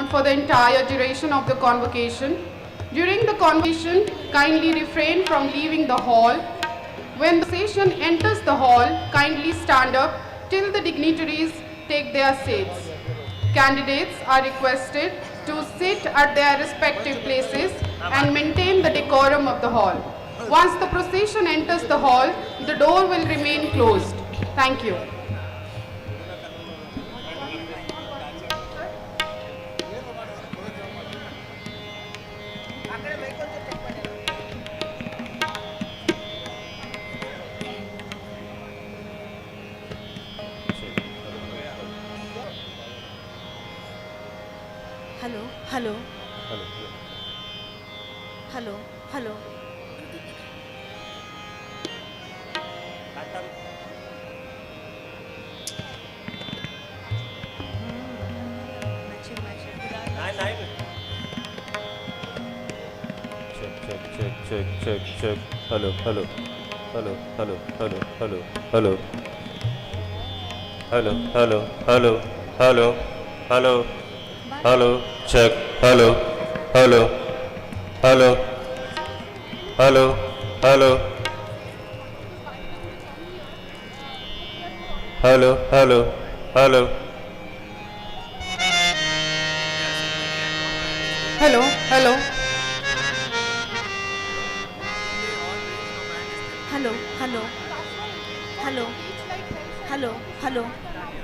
for the entire duration of the convocation. During the convocation, kindly refrain from leaving the hall. When the session enters the hall, kindly stand up till the dignitaries take their seats. Candidates are requested to sit at their respective places and maintain the decorum of the hall. Once the procession enters the hall, the door will remain closed. Thank you. Hello, hello. Hello, hello. Check. Hello. Check. Hello. Hello. Hello.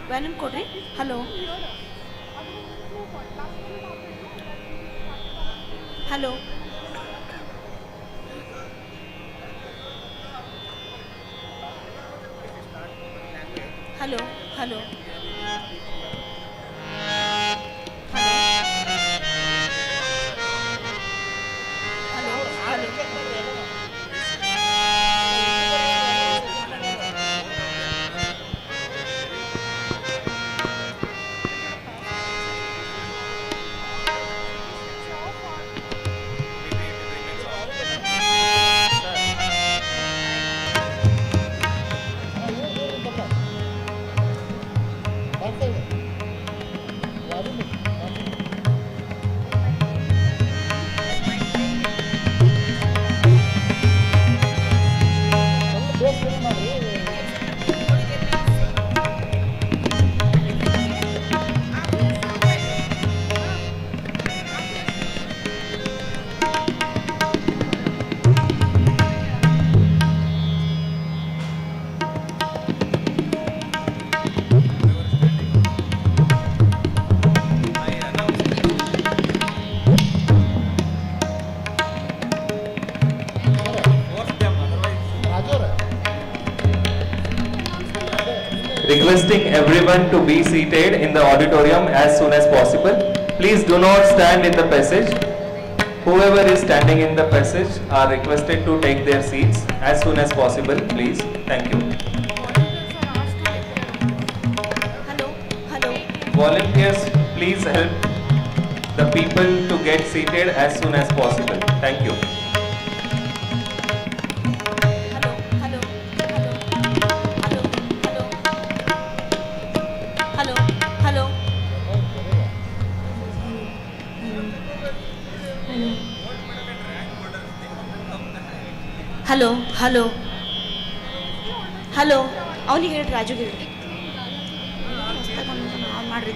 Vanan Kodri? Hello. Hello. Hello. Requesting everyone to be seated in the auditorium as soon as possible. Please do not stand in the passage. Whoever is standing in the passage are requested to take their seats as soon as possible, please. Thank you. Hello. Volunteers, please help the people to get seated as soon as possible. Thank you. Hello. ಅವನಿಗೆ ಹೇಳ್ರಿ ರಾಜುಗೆ ಹೇಳ್ರಿ ಮಾಡ್ರಿ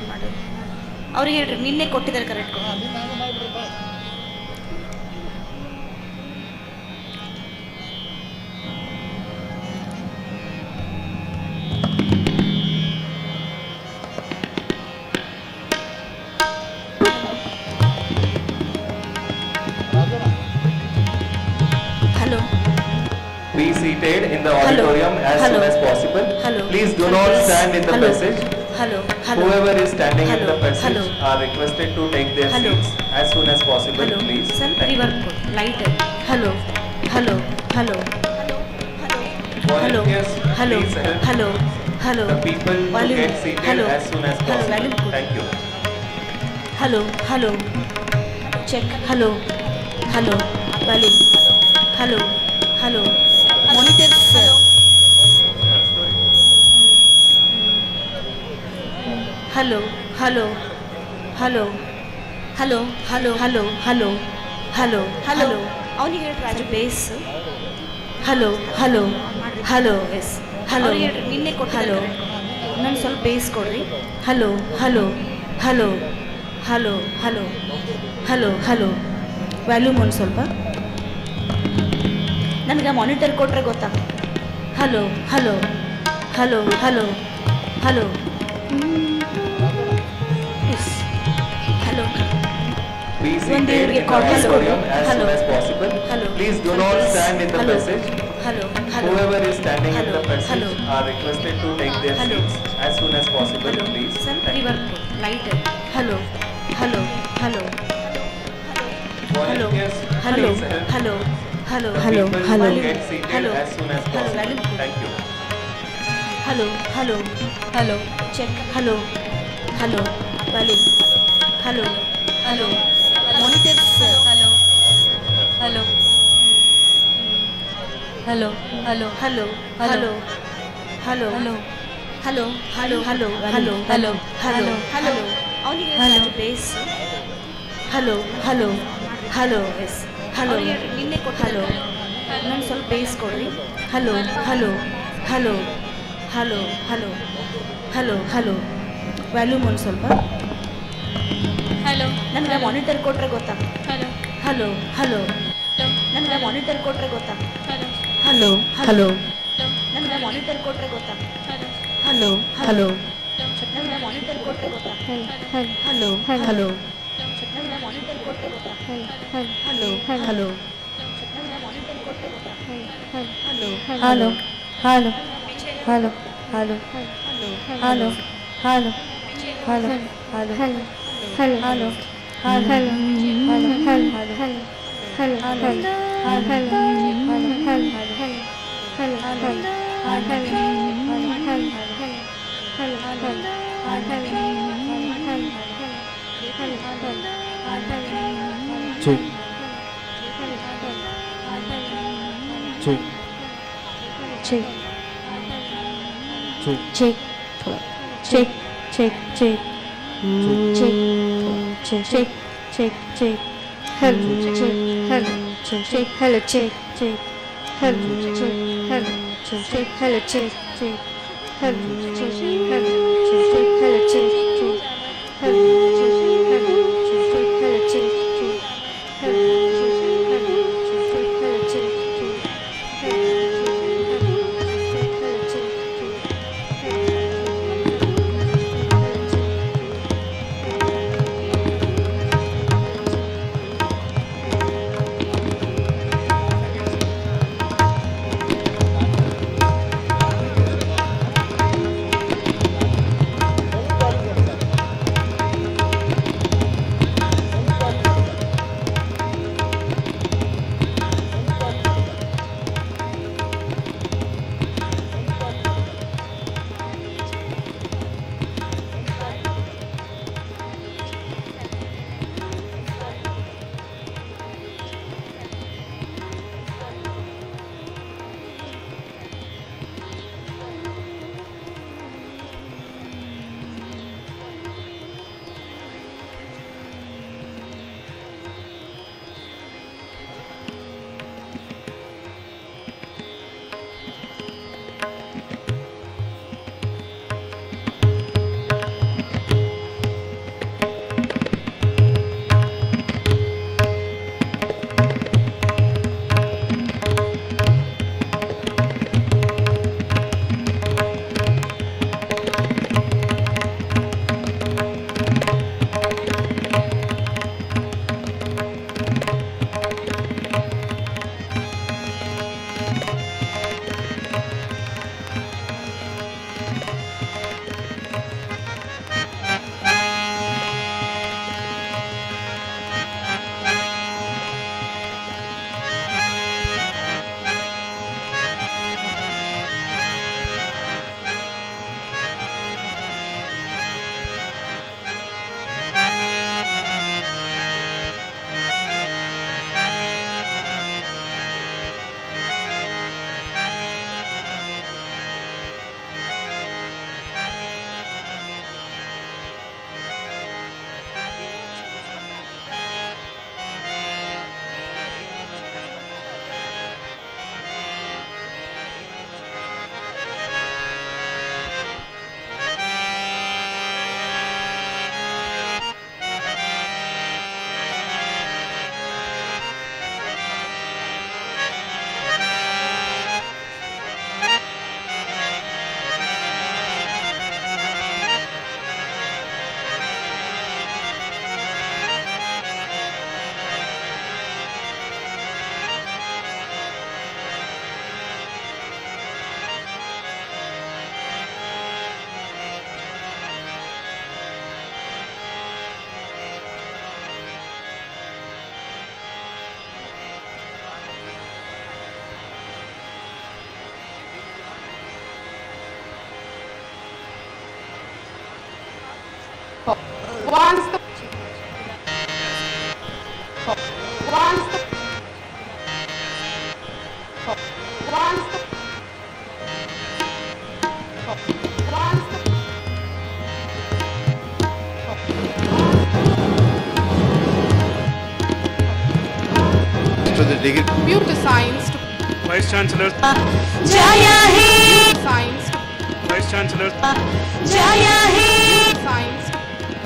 ಅವ್ರಿಗೆ ಹೇಳ್ರಿ ನಿನ್ನೆ ಕೊಟ್ಟಿದ್ದಾರೆ correct. Be seated in the auditorium as soon as possible. Please do not stand in the passage. Whoever is standing in the passage are requested to take their seats as soon as possible, please. Light. Hello. Volunteers, please help the people to get seated as soon as possible. Thank you. Hello. Check. Hello. Volume. Hello. Monitors. Hello. Hello hello hello hello hello hello ಅವನಿಗೆ ಹೇಳ್ರಿ Raju bass hello hello hello yes hello ಹೇಳ್ರಿ ನಿನ್ನೆ ಕೊಟ್ಟು hello ನಾನು ಸ್ವಲ್ಪ bass ಕೊಡ್ರಿ hello hello hello hello hello hello hello volume ಒಂದು ಸ್ವಲ್ಪ ನನಗೆ ಮಾನಿಟರ್ ಕೊಟ್ಟರೆ ಗೊತ್ತಾಗ್ತದೆ hello hello hello hello hello yes hello Be ಒಂದು seated ಇವ್ರಿಗೆ in the ಕಾಪೀಸ್ ಕೊಡಿ auditorium as hello soon as possible. Hello Please do not stand in the hello passage. Hello hello Whoever is standing in hello the passage hello are requested to take their hello seats as soon as possible, hello please. ಸ್ವಲ್ಪ Thank you. ರಿವರ್ಕ್ light hello hello hello hello Volunteers, hello please help hello hello the hello people hello to get seated hello as soon as hello possible. Thank you. Hello hello hello check hello hello volume hello hello monitors hello hello hello hello hello hello hello hello hello hello hello hello hello hello hello ಅವನಿಗೆ Raju bass hello hello hello yes hello ನಿನ್ನೆ ಕೊಟ್ಟು hello ನಾನು ಸ್ವಲ್ಪ bass ಕೊಡ್ರಿ hello hello hello hello hello hello hello volume ಒಂದು ಸ್ವಲ್ಪ hello ನನಗೆ monitor ಕೊಟ್ಟರೆ ಗೊತ್ತಾಗ್ತದೆ ಹಲೋ ಹಲೋ ಹಲೋ ಹಲೋ ನನಗೆ ಮಾನಿಟರ್ ಕೊಟ್ಟರೆ ಗೊತ್ತಾಗ್ತದೆ ಹಲೋ ಹಲೋ ಹಲೋ ಹಲೋ ನನಗೆ ಮಾನಿಟರ್ ಕೊಟ್ಟರೆ ಗೊತ್ತಾಗ್ತದೆ ಹಲೋ ಹಲೋ ಹಲೋ ಹಲೋ ನನಗೆ ಮಾನಿಟರ್ ಕೊಟ್ಟರೆ ಗೊತ್ತಾಗ್ತದೆ ಹಲೋ ಹಲೋ ಹಲೋ ಹಲೋ ನನಗೆ ಮಾನಿಟರ್ ಕೊಟ್ಟರೆ ಗೊತ್ತಾಗ್ತದೆ ಹಲೋ ಹಲೋ ನನಗೆ ಮಾನಿಟರ್ ಕೊಟ್ಟರೆ ಗೊತ್ತಾಗ್ತದೆ hello hello hello hello hello hello hello hello hello hello hello hello Check. Check. check Check. check check check check check check check check hello check hello check check hello check check hello check hello check check hello check check hello check hello check check hello check check hello check hello check check hello check check hello check hello check check hello check check hello check hello check check degree. Beauty science to Vice Chancellor, जय Hind science to Vice Chancellor, जय Hind science to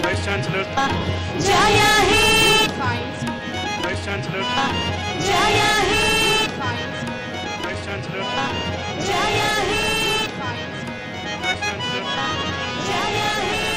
Vice Chancellor, जय Hind science to Vice Chancellor, जय Hind science to Vice Chancellor, जय Hind science to Vice Chancellor, जय Hind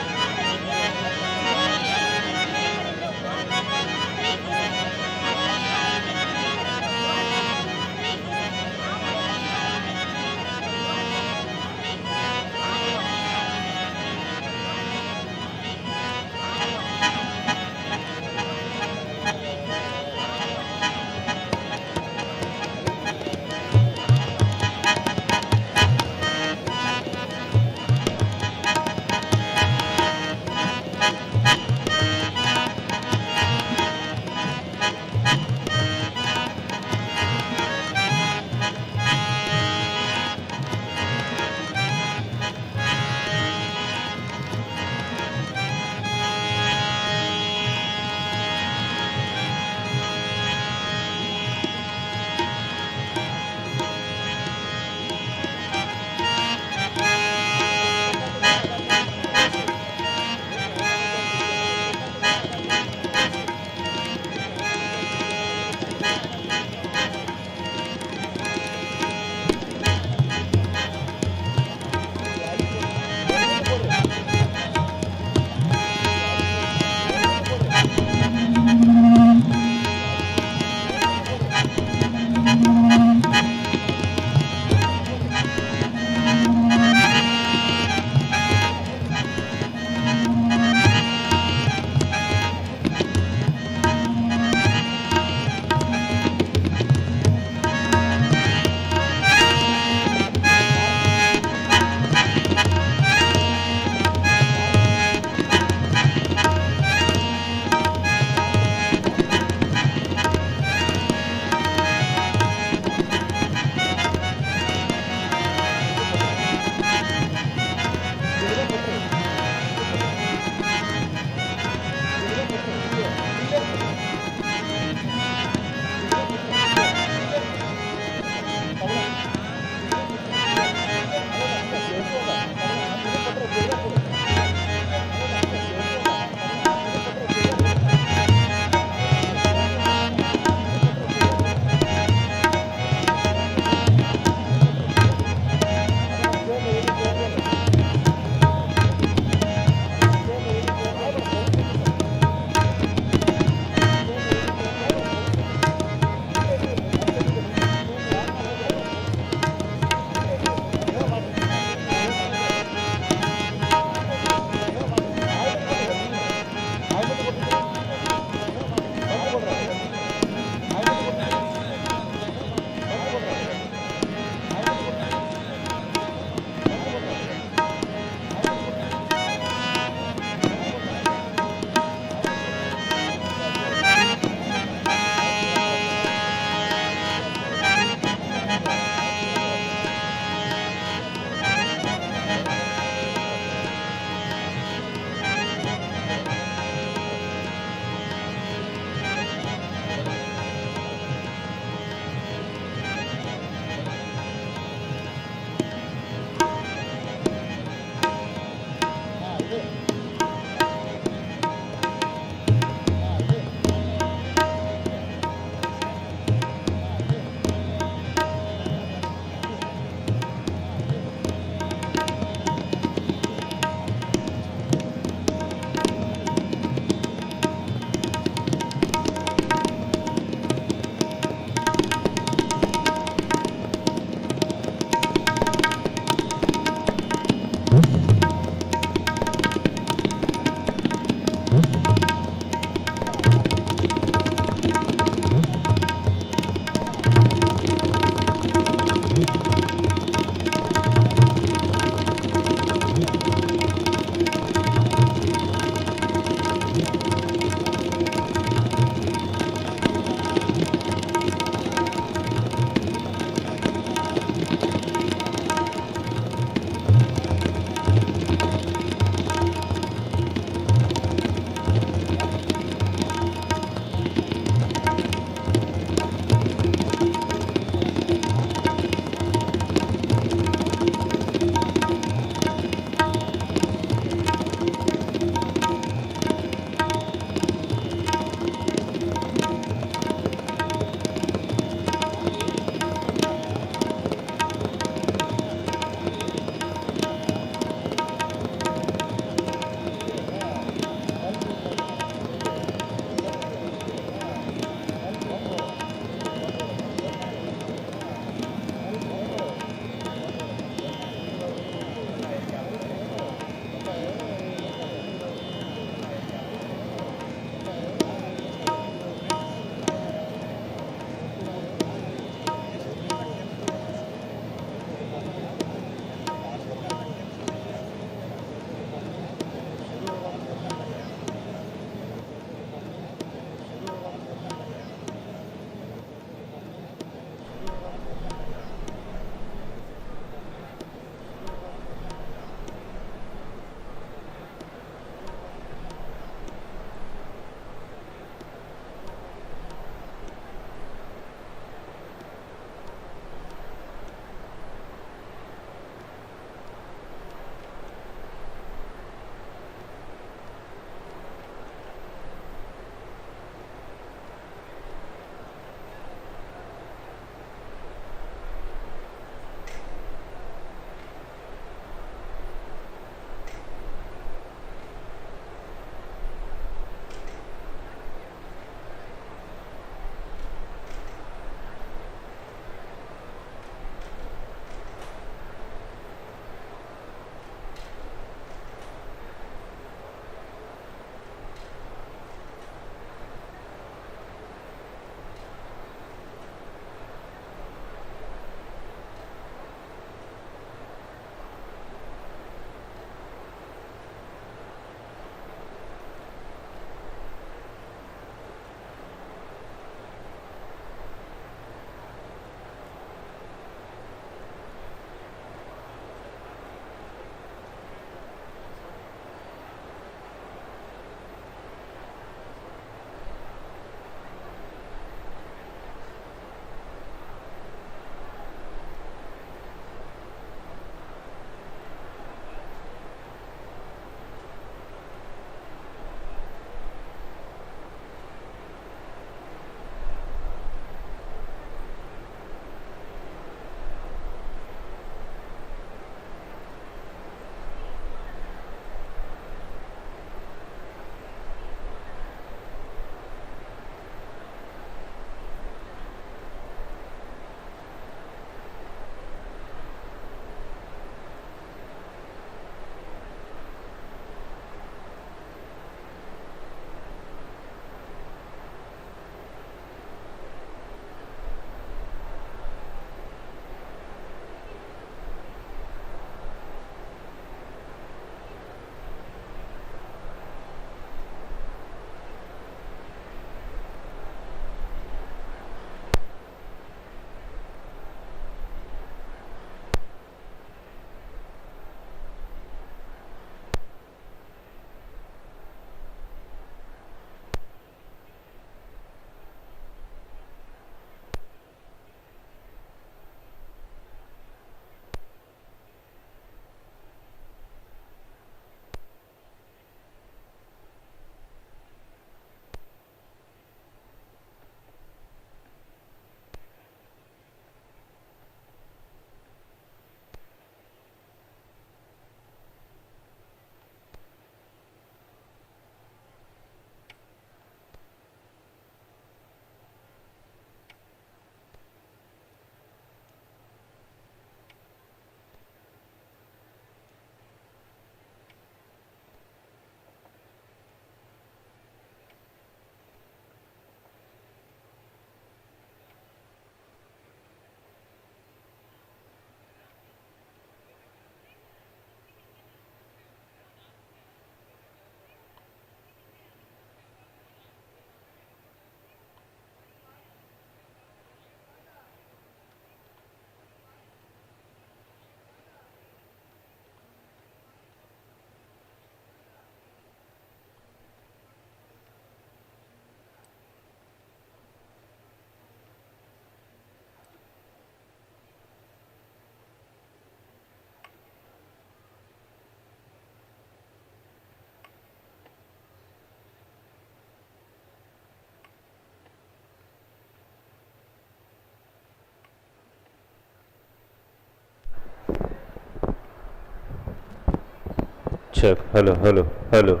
check, hello, hello, hello,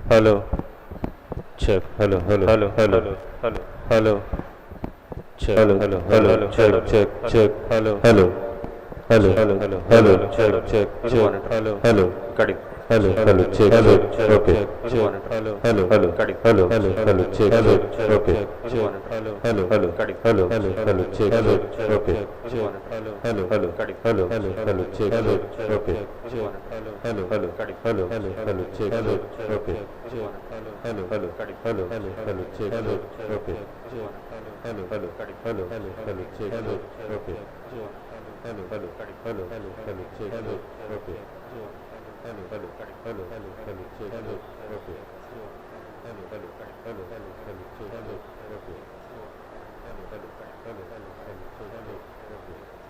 hello, check, hello, hello, hello, hello, hello, hello, check, hello, hello, hello, check, check, check, hello, hello, hello, hello, hello, check, check, check, hello, hello, cutting. Hello, hello, check, check, okay. Hello, hello, hello, hello, hello, hello, check, check, okay. Hello, hello, hello, hello, hello, hello, check, check, okay. Hello, hello, hello, hello, hello, hello, check, check, okay. Hello, hello, hello, hello, hello, hello, check, check, okay. Hello, hello, hello, hello, hello, check, check, okay. Hello, hello, hello, hello, hello, check, check, okay. Hello, hello, hello, hello, hello, check, check, okay. Hello, hello, hello, hello, hello, check, check, okay. Hello, hello, hello, hello, hello, check, check, okay. Hello, hello, hello, hello, hello, check, check, okay. Hello, hello, hello, hello, hello, check, check, okay.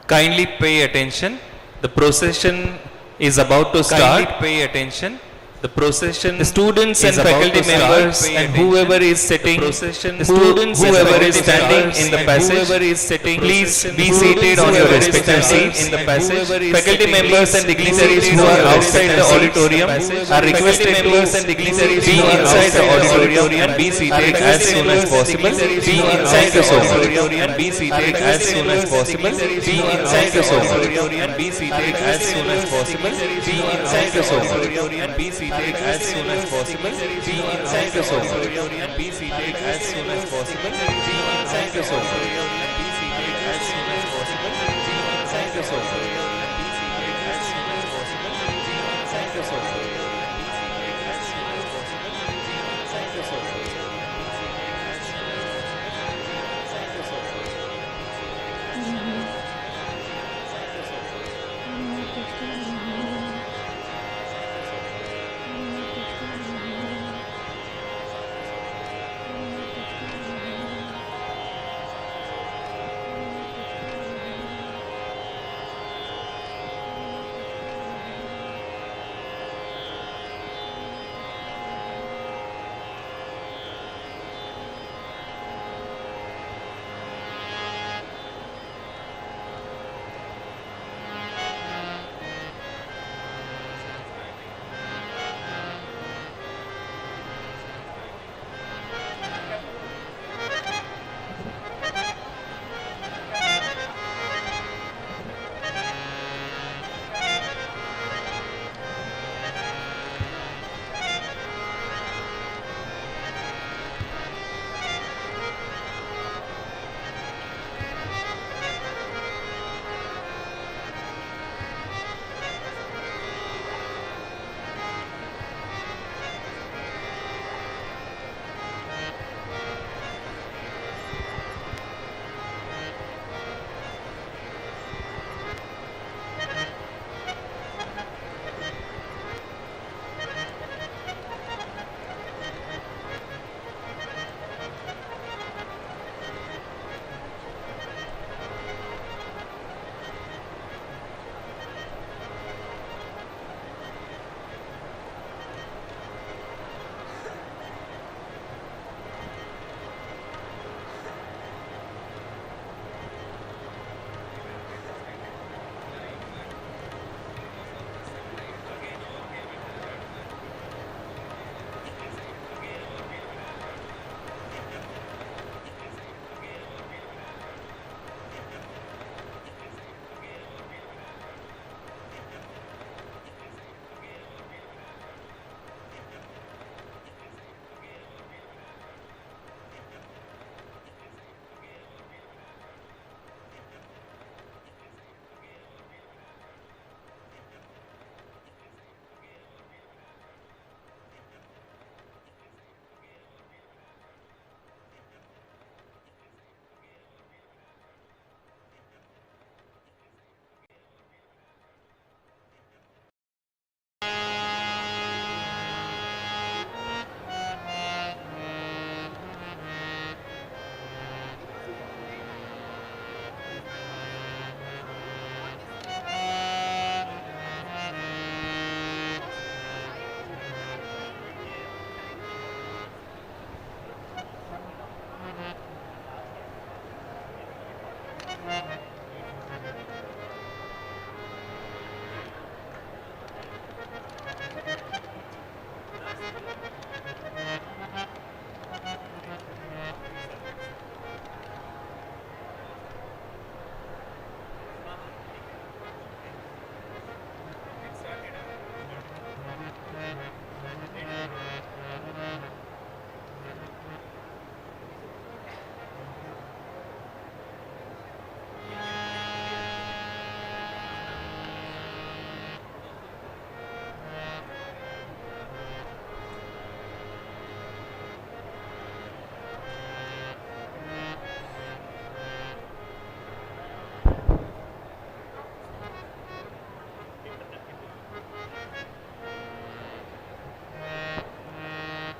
Kindly pay attention. The procession is about to start. Kindly pay attention. The procession. The students and faculty members and whoever is sitting, whoever is standing in the passage, please be seated on your respective seats in the passage. Faculty members and dignitaries who are outside the auditorium are requested to be inside the auditorium and be seated as soon as possible. Be inside the auditorium and be seated as soon as possible. Be inside the auditorium and be seated as soon as possible. Be inside the auditorium and be seated as soon as possible. Be inside the auditorium and be seated as soon as possible. Be inside the auditorium and be seated as soon as possible. Be inside the auditorium and be seated as soon as possible. Be inside the auditorium and be seated as soon as possible. Be inside the auditorium and be seated as soon as possible. Be inside the auditorium and be seated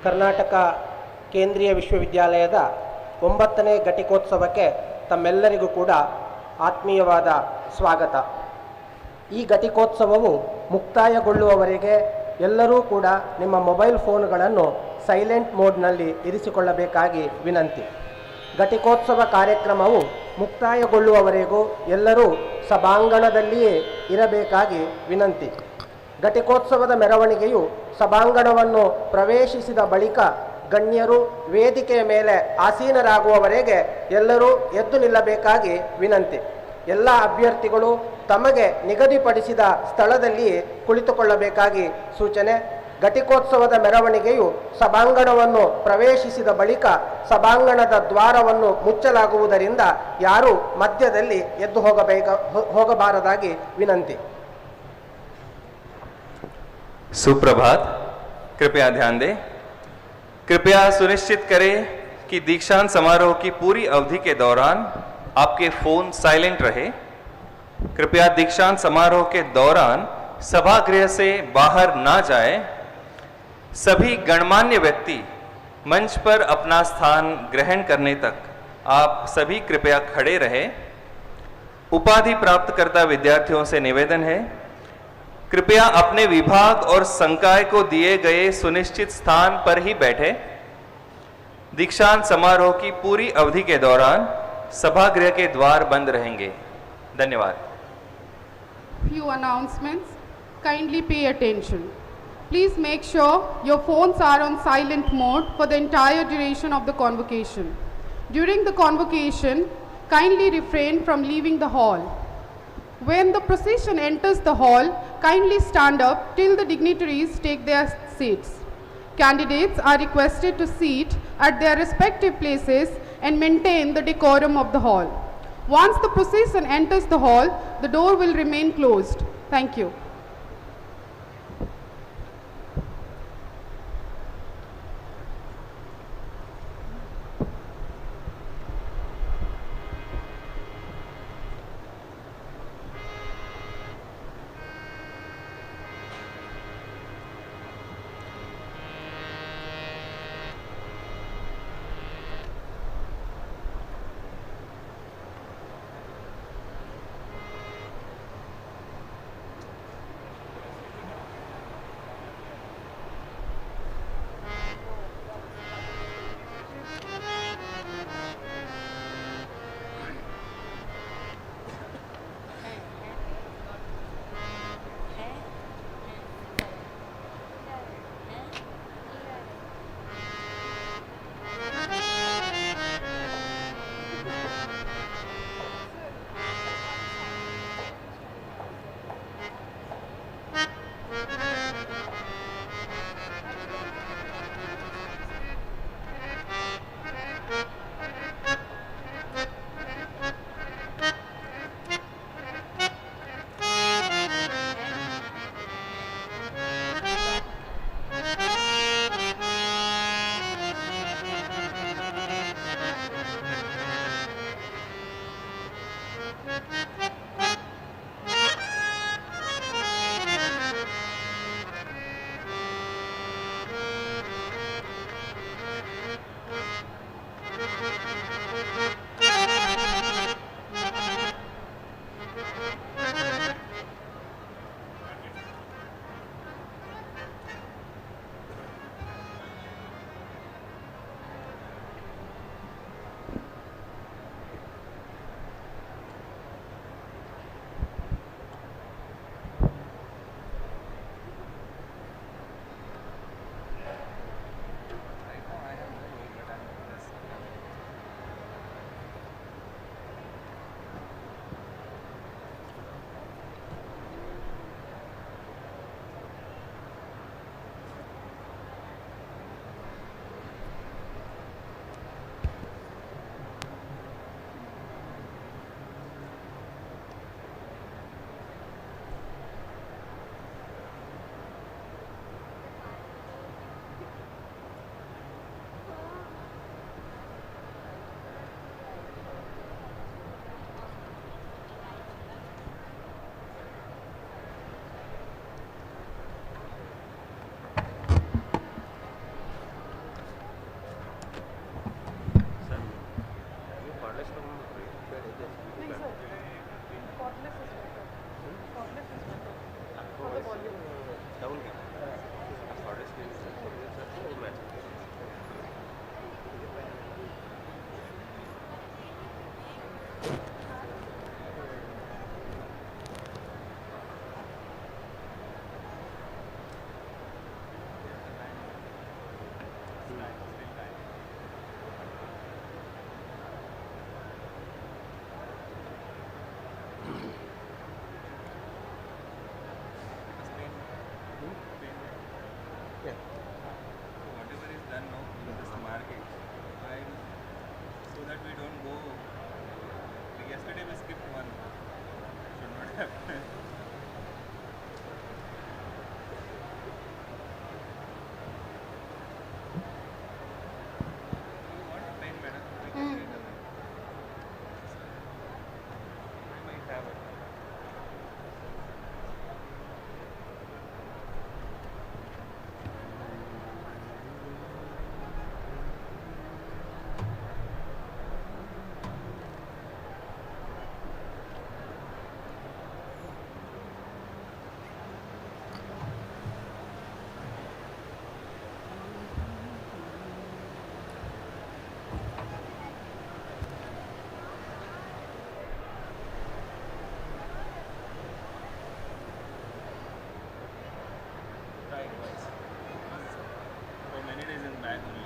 Karnataka ಕೇಂದ್ರೀಯ ವಿಶ್ವವಿದ್ಯಾಲಯದ 9ನೇ ಘಟಿಕೋತ್ಸವಕ್ಕೆ ತಮ್ಮೆಲ್ಲರಿಗೂ ಕೂಡ ಆತ್ಮೀಯವಾದ ಸ್ವಾಗತ. ಈ ಘಟಿಕೋತ್ಸವವು ಮುಕ್ತಾಯಗೊಳ್ಳುವವರೆಗೆ ಎಲ್ಲರೂ ಕೂಡ ನಿಮ್ಮ ಮೊಬೈಲ್ ಫೋನ್ಗಳನ್ನು ಸೈಲೆಂಟ್ ಮೋಡ್ನಲ್ಲಿ ಇರಿಸಿಕೊಳ್ಳಬೇಕಾಗಿ ವಿನಂತಿ. ಘಟಿಕೋತ್ಸವ ಕಾರ್ಯಕ್ರಮವು ಮುಕ್ತಾಯಗೊಳ್ಳುವವರೆಗೂ ಎಲ್ಲರೂ ಸಭಾಂಗಣದಲ್ಲಿಯೇ ಇರಬೇಕಾಗಿ ವಿನಂತಿ. ಘಟಿಕೋತ್ಸವದ ಮೆರವಣಿಗೆಯು ಸಭಾಂಗಣವನ್ನು ಪ್ರವೇಶಿಸಿದ ಬಳಿಕ ಗಣ್ಯರು ವೇದಿಕೆಯ ಮೇಲೆ ಆಸೀನರಾಗುವವರೆಗೆ ಎಲ್ಲರೂ ಎದ್ದು ನಿಲ್ಲಬೇಕಾಗಿ ವಿನಂತಿ. ಎಲ್ಲ ಅಭ್ಯರ್ಥಿಗಳು ತಮಗೆ ನಿಗದಿಪಡಿಸಿದ ಸ್ಥಳದಲ್ಲಿಯೇ ಕುಳಿತುಕೊಳ್ಳಬೇಕಾಗಿ ಸೂಚನೆ. ಘಟಿಕೋತ್ಸವದ ಮೆರವಣಿಗೆಯು ಸಭಾಂಗಣವನ್ನು ಪ್ರವೇಶಿಸಿದ ಬಳಿಕ ಸಭಾಂಗಣದ ದ್ವಾರವನ್ನು ಮುಚ್ಚಲಾಗುವುದರಿಂದ ಯಾರೂ ಮಧ್ಯದಲ್ಲಿ ಎದ್ದು ಹೋಗಬಾರದಾಗಿ ವಿನಂತಿ. सुप्रभात. कृपया ध्यान दें. कृपया सुनिश्चित करें कि दीक्षांत समारोह की पूरी अवधि के दौरान आपके फोन साइलेंट रहे. कृपया दीक्षांत समारोह के दौरान सभागृह से बाहर ना जाए. सभी गणमान्य व्यक्ति मंच पर अपना स्थान ग्रहण करने तक आप सभी कृपया खड़े रहे. उपाधि प्राप्तकर्ता विद्यार्थियों से निवेदन है, कृपया अपने विभाग और संकाय को दिए गए सुनिश्चित स्थान पर ही बैठे. दीक्षांत समारोह की पूरी अवधि के दौरान सभागृह के द्वार बंद रहेंगे. धन्यवाद. Few announcements. Kindly pay attention. Please make sure your phones are on silent mode for the entire duration of the convocation. During the convocation, kindly refrain from leaving the hall. When the procession enters the hall, kindly stand up till the dignitaries take their seats. Candidates are requested to sit at their respective places and maintain the decorum of the hall. Once the procession enters the hall, the door will remain closed. Thank you. Whatever is done now, we will just mark it. So that we don't go. Like yesterday we skipped one. Should not happen. You want a pen, madam? We can write away. I might have it. Right, twice. For many days in bag only.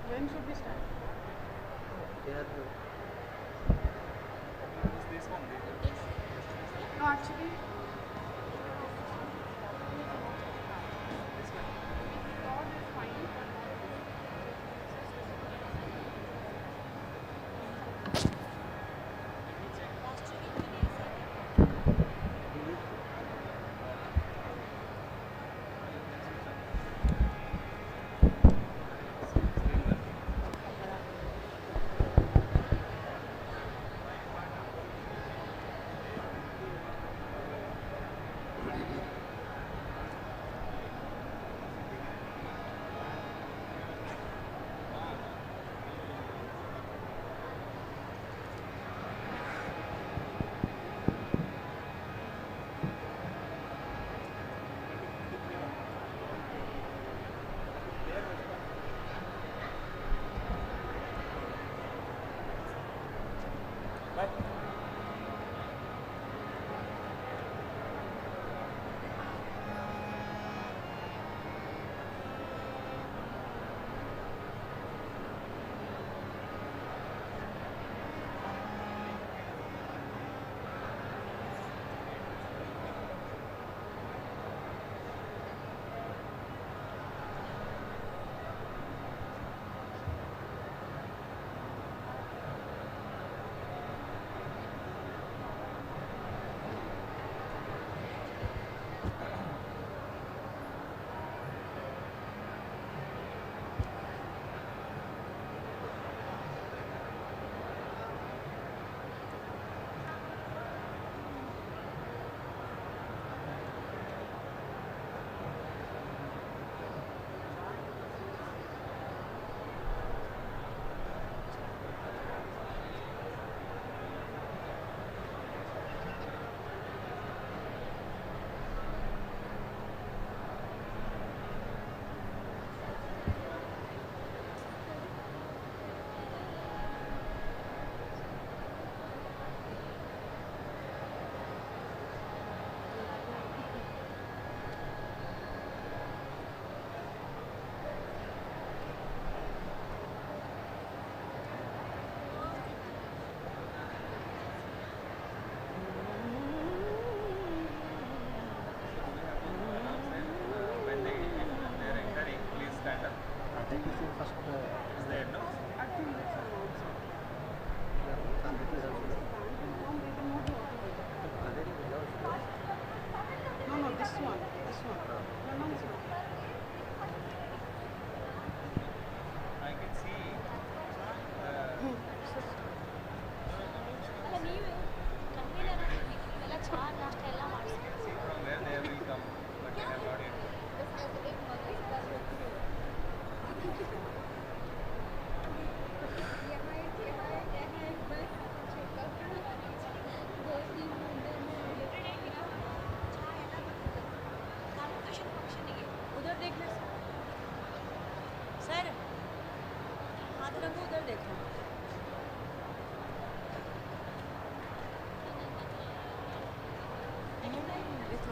When should we start? Use this one. No, actually. God is fine.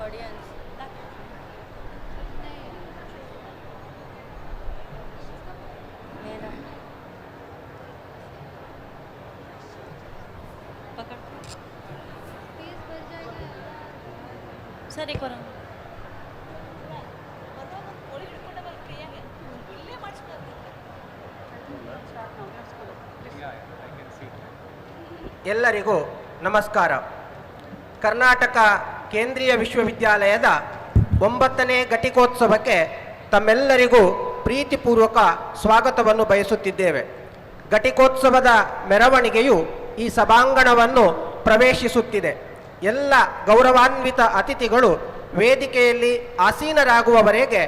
Sir एक बार ಎಲ್ಲರಿಗೂ ನಮಸ್ಕಾರ. ಕರ್ನಾಟಕ ಕೇಂದ್ರೀಯ ವಿಶ್ವವಿದ್ಯಾಲಯದ 9ನೇ ಘಟಿಕೋತ್ಸವಕ್ಕೆ ತಮ್ಮೆಲ್ಲರಿಗೂ ಪ್ರೀತಿಪೂರ್ವಕ ಸ್ವಾಗತವನ್ನು ಬಯಸುತ್ತಿದ್ದೇವೆ. ಘಟಿಕೋತ್ಸವದ ಮೆರವಣಿಗೆಯು ಈ ಸಭಾಂಗಣವನ್ನು ಪ್ರವೇಶಿಸುತ್ತಿದೆ. ಎಲ್ಲ ಗೌರವಾನ್ವಿತ ಅತಿಥಿಗಳು ವೇದಿಕೆಯಲ್ಲಿ ಆಸೀನರಾಗುವವರೆಗೆ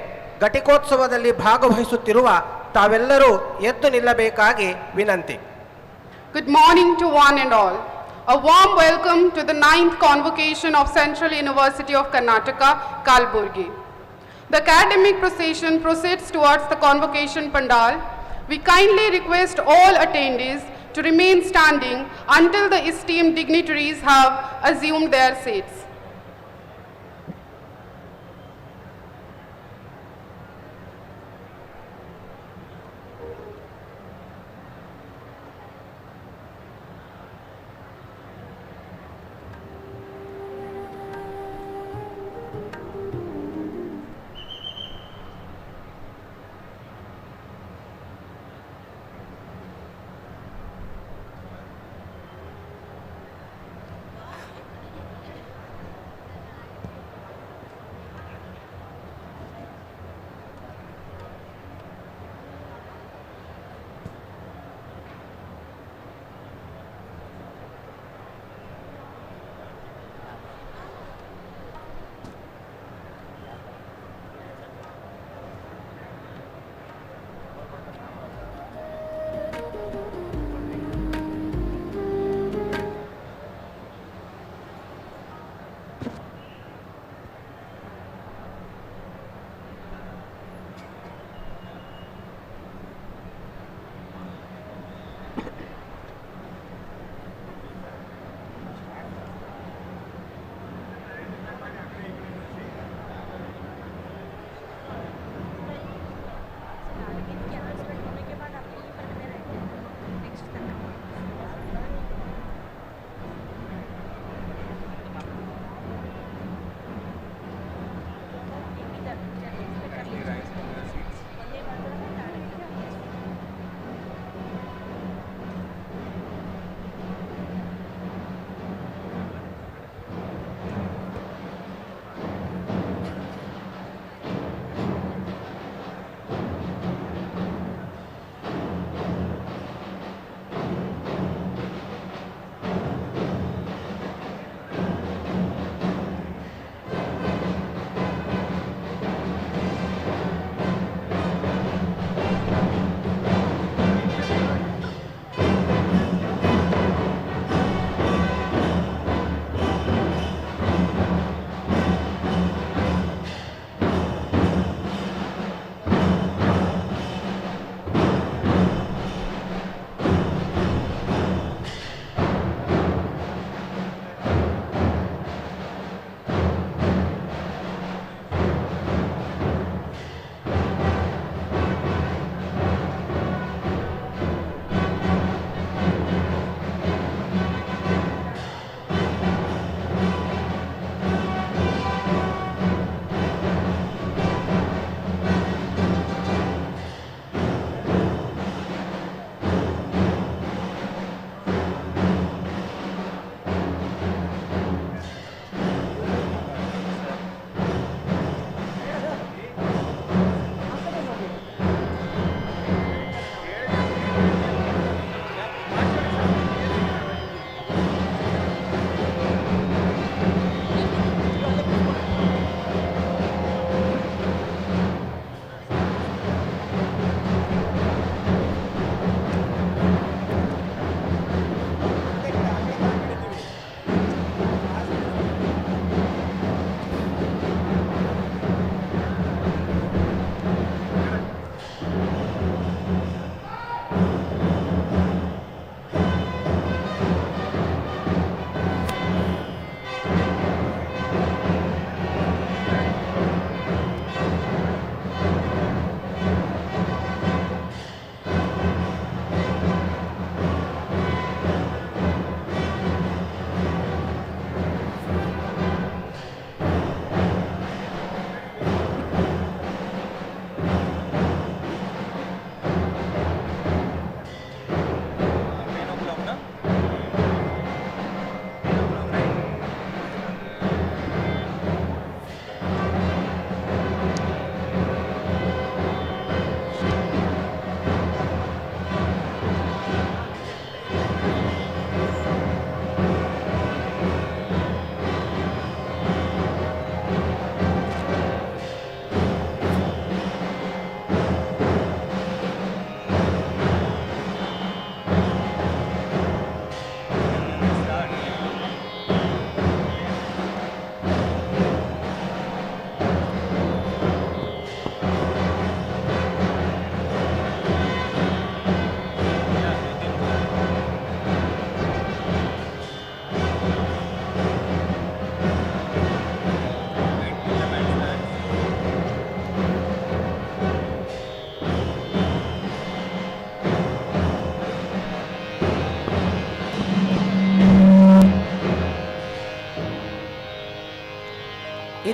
ಘಟಿಕೋತ್ಸವದಲ್ಲಿ ಭಾಗವಹಿಸುತ್ತಿರುವ ತಾವೆಲ್ಲರೂ ಎದ್ದು ನಿಲ್ಲಬೇಕಾಗಿ ವಿನಂತಿ. Good morning to one and all. A warm welcome to the 9th Convocation of Central University of Karnataka, Kalburgi. The academic procession proceeds towards the Convocation Pandal. We kindly request all attendees to remain standing until the esteemed dignitaries have assumed their seats.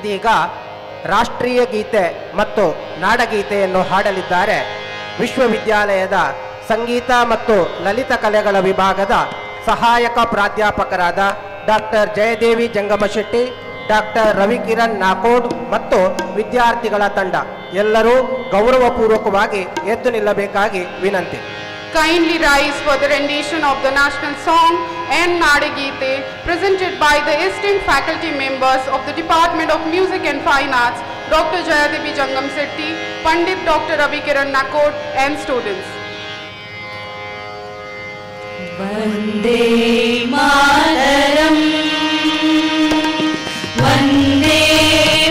ಇದೀಗ ರಾಷ್ಟ್ರೀಯ ಗೀತೆ ಮತ್ತು ನಾಡಗೀತೆಯನ್ನು ಹಾಡಲಿದ್ದಾರೆ ವಿಶ್ವವಿದ್ಯಾಲಯದ ಸಂಗೀತ ಮತ್ತು ಲಲಿತ ಕಲೆಗಳ ವಿಭಾಗದ ಸಹಾಯಕ ಪ್ರಾಧ್ಯಾಪಕರಾದ doctor Jayadevi Jangamshetti, doctor Ravikiran Nakod ಮತ್ತು ವಿದ್ಯಾರ್ಥಿಗಳ ತಂಡ. ಎಲ್ಲರೂ ಗೌರವಪೂರ್ವಕವಾಗಿ ಎದ್ದು ನಿಲ್ಲಬೇಕಾಗಿ ವಿನಂತಿ. Kindly rise for the rendition of the national song and Nada Geete presented by the esteemed faculty members of the Department of Music and Fine Arts, Dr. Jayadevi Jangam Setti, Pandit Dr. Ravikiran Nakod and students. Vande Mataram Vande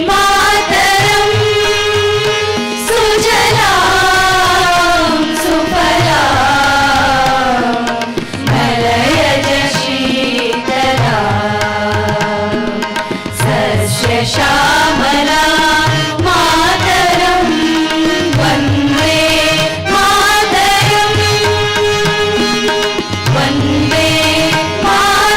Mataram सुजलां सुफलां मलयज शीतलां सस्यश्यामलां मातरं वन्दे मातरम् वन्दे मातरम्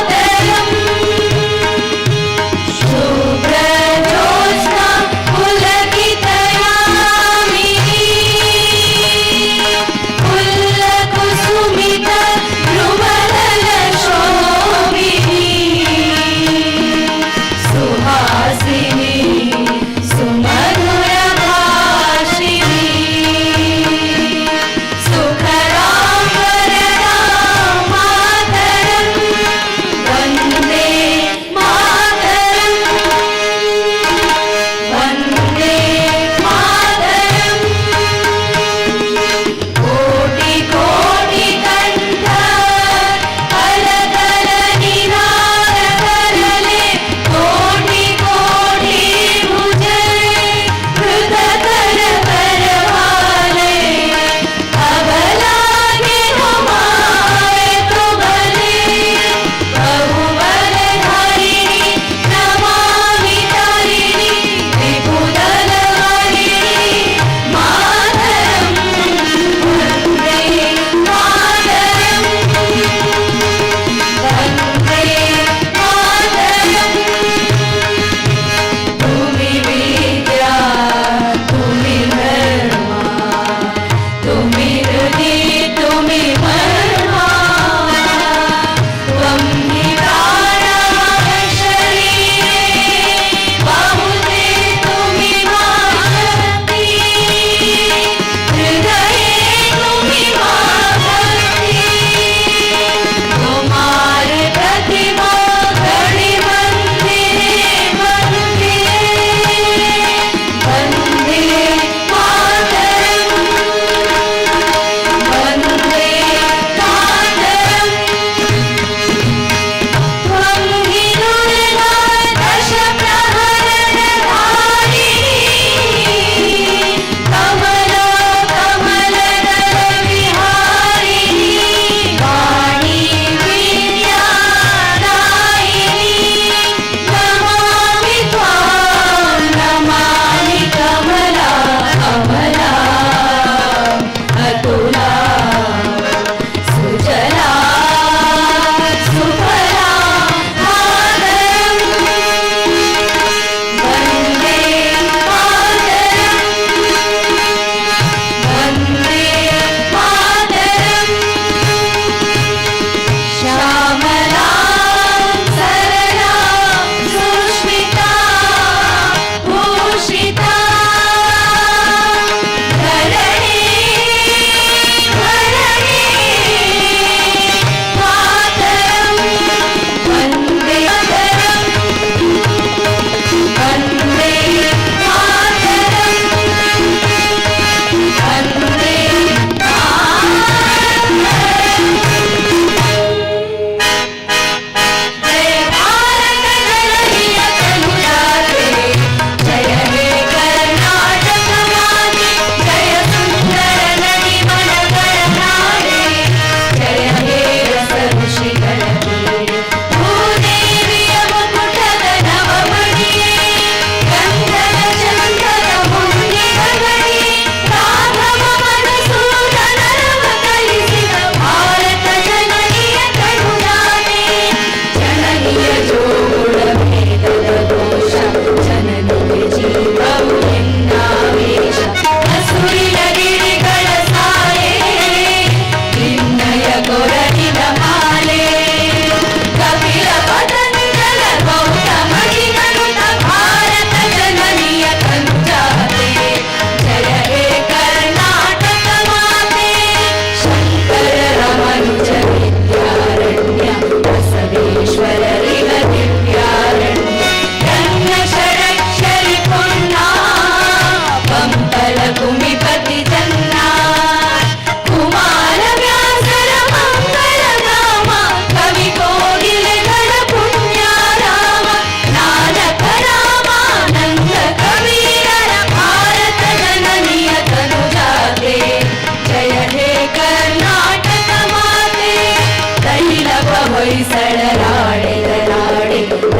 ಹೊಯ್ಸಳರಾಡೆದರಾಡೆ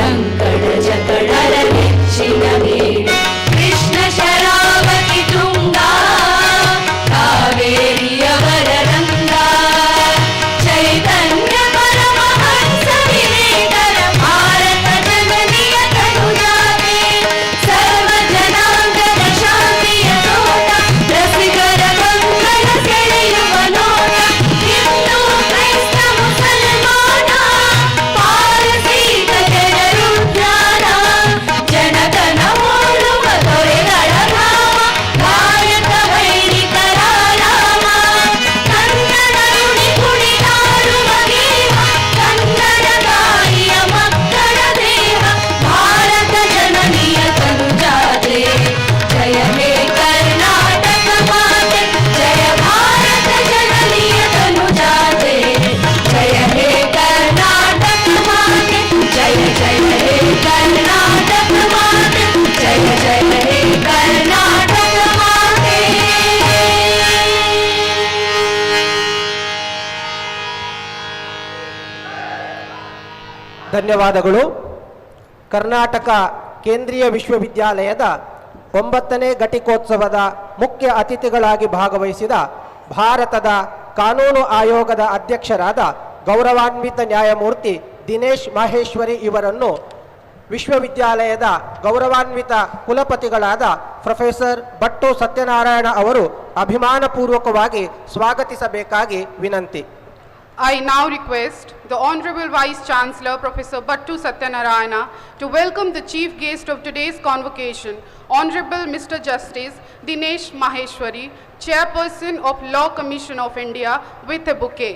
ಲಂಕಡ ಜಕಡರ ನೆಚ್ಚಿನ ಬೀಡು ಕೃಷ್ಣ ಶರಾವತಿ ತುಂಗ ಕಾವೇರಿಯವರ ರಂಗ ಚೈತನ್ಯ ಪರಮಹಂಸ ವಿವೇಕರ ಭಾರತ ಜನನಿಯ ತನುಜಾತೆ ಸರ್ವ ಜನಾಂಗದ ಶಾಂತಿಯ ತೋಟ ರಸಿಕರ ಮಂಗಳ ಸೆಳೆಯುವ ನೋಟ ಹಿಂದೂ ಕ್ರೈಸ್ತ ಮುಸಲ್ಮಾನ ಪಾರಸೀಕ ಜನರು ಜ್ಞಾನ ಜನತನ ಹೋಲುವ ದೊರೆಗಳ ಧಾಮ ಭಾರತ ವೈರಿಕರ ರಾಮ ಕನ್ನಡ ನುಡಿ ಕುಣಿದಾಡುವ ಗೇಹ ಕನ್ನಡ ತಾಯಿಯ ಮಕ್ಕಳ ದೇಹ ಭಾರತ ಜನನಿಯ ತನುಜಾತೆ ಜಯ ಹೇ ಕರ್ನಾಟಕ ಮಾತೆ ಜಯ ಭಾರತ ಜನನಿಯ ತನುಜಾತೆ ಜಯ ಹೇ ಕರ್ನಾಟಕ ಮಾತೆ ಜಯ ಜಯ ಹೇ ಕರ್ನಾಟಕ ಮಾತೆ ಜಯ ಜಯ ಹೇ ಕರ್ನಾಟಕ ಮಾತೆ. ಧನ್ಯವಾದಗಳು. ಕರ್ನಾಟಕ ಕೇಂದ್ರೀಯ ವಿಶ್ವವಿದ್ಯಾಲಯದ 9ನೇ ಘಟಿಕೋತ್ಸವದ ಮುಖ್ಯ ಅತಿಥಿಗಳಾಗಿ ಭಾಗವಹಿಸಿದ ಭಾರತದ ಕಾನೂನು ಆಯೋಗದ ಅಧ್ಯಕ್ಷರಾದ ಗೌರವಾನ್ವಿತ ನ್ಯಾಯಮೂರ್ತಿ ದಿನೇಶ್ ಮಾಹೇಶ್ವರಿ ಇವರನ್ನು ವಿಶ್ವವಿದ್ಯಾಲಯದ ಗೌರವಾನ್ವಿತ ಕುಲಪತಿಗಳಾದ ಪ್ರೊಫೆಸರ್ ಭಟ್ಟು ಸತ್ಯನಾರಾಯಣ ಅವರು ಅಭಿಮಾನಪೂರ್ವಕವಾಗಿ ಸ್ವಾಗತಿಸಬೇಕಾಗಿ ವಿನಂತಿ. I now request the Honorable Vice Chancellor, Professor Bhattu Satyanarayana, to welcome the chief guest of today's convocation, Honorable Mr. Justice Dinesh Maheshwari, Chairperson of Law Commission of India, with a bouquet.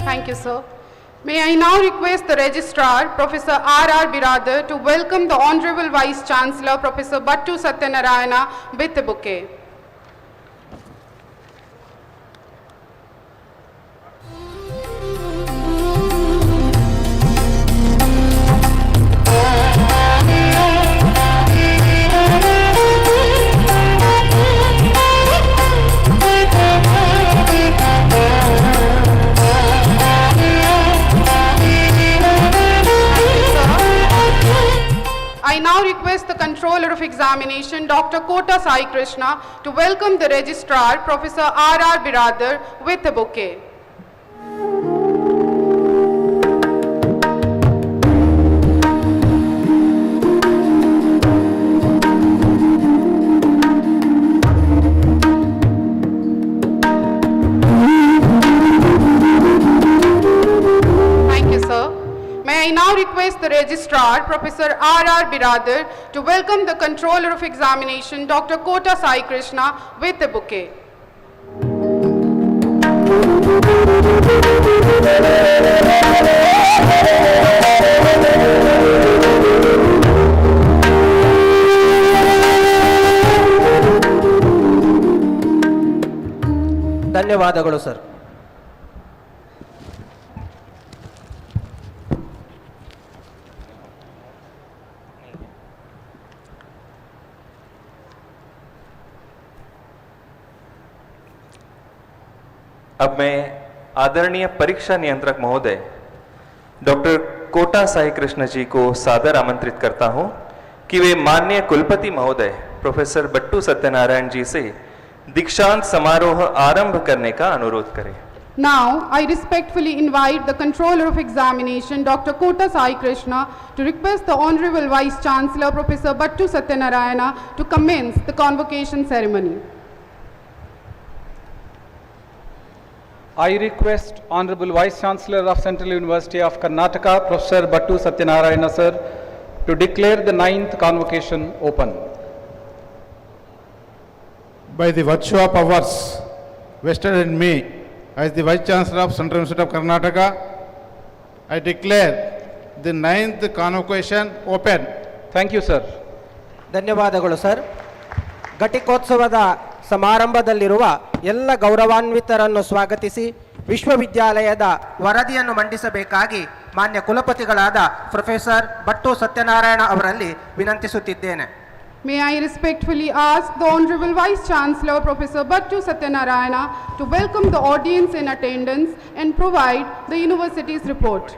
Thank you, sir. May I now request the Registrar, Professor R.R. Biradar, to welcome the Honorable Vice Chancellor, Professor Bhattu Satyanarayana, with a bouquet. I now request the Controller of Examination, Dr. Kota Sai Krishna, to welcome the Registrar, Professor R.R. Biradar, with a bouquet. Thank you, sir. May I now request the Registrar, Professor R.R. Biradar, to welcome the Controller of Examination, Dr. Kota Sai Krishna, with a bouquet. ಧನ್ಯವಾದಗಳು sir. अब मैं आदरणीय परीक्षा नियंत्रक महोदय doctor Kota Sai Krishna ji को सादर आमंत्रित करता हूं कि वे माननीय कुलपति महोदय प्रोफेसर बट्टू सत्यनारायण जी से दीक्षांत समारोह आरंभ करने का अनुरोध करें। Now, I respectfully invite the Controller of Examination, Dr. Kota Sai Krishna, to request the Honorable Vice Chancellor, Professor Battu Satyanarayana, to commence the convocation ceremony. I request Honorable Vice Chancellor of Central University of Karnataka, Professor Battu Satyanarayana sir, to declare the 9th convocation open. By the virtue of powers vested in me as the Vice Chancellor of Central University of Karnataka, I declare the 9th convocation open. Thank you, sir. ಧನ್ಯವಾದಗಳು sir. ಘಟಿಕೋತ್ಸವದ ಸಮಾರಂಭದಲ್ಲಿರುವ ಎಲ್ಲ ಗೌರವಾನ್ವಿತರನ್ನು ಸ್ವಾಗತಿಸಿ ವಿಶ್ವವಿದ್ಯಾಲಯದ ವರದಿಯನ್ನು ಮಂಡಿಸಬೇಕಾಗಿ ಮಾನ್ಯ ಕುಲಪತಿಗಳಾದ professor Bhat Satyanarayana ಅವರಲ್ಲಿ ವಿನಂತಿಸುತ್ತಿದ್ದೇನೆ. May I respectfully ask the Honorable Vice Chancellor, Professor Battu Satyanarayana, to welcome the audience in attendance and provide the university's report.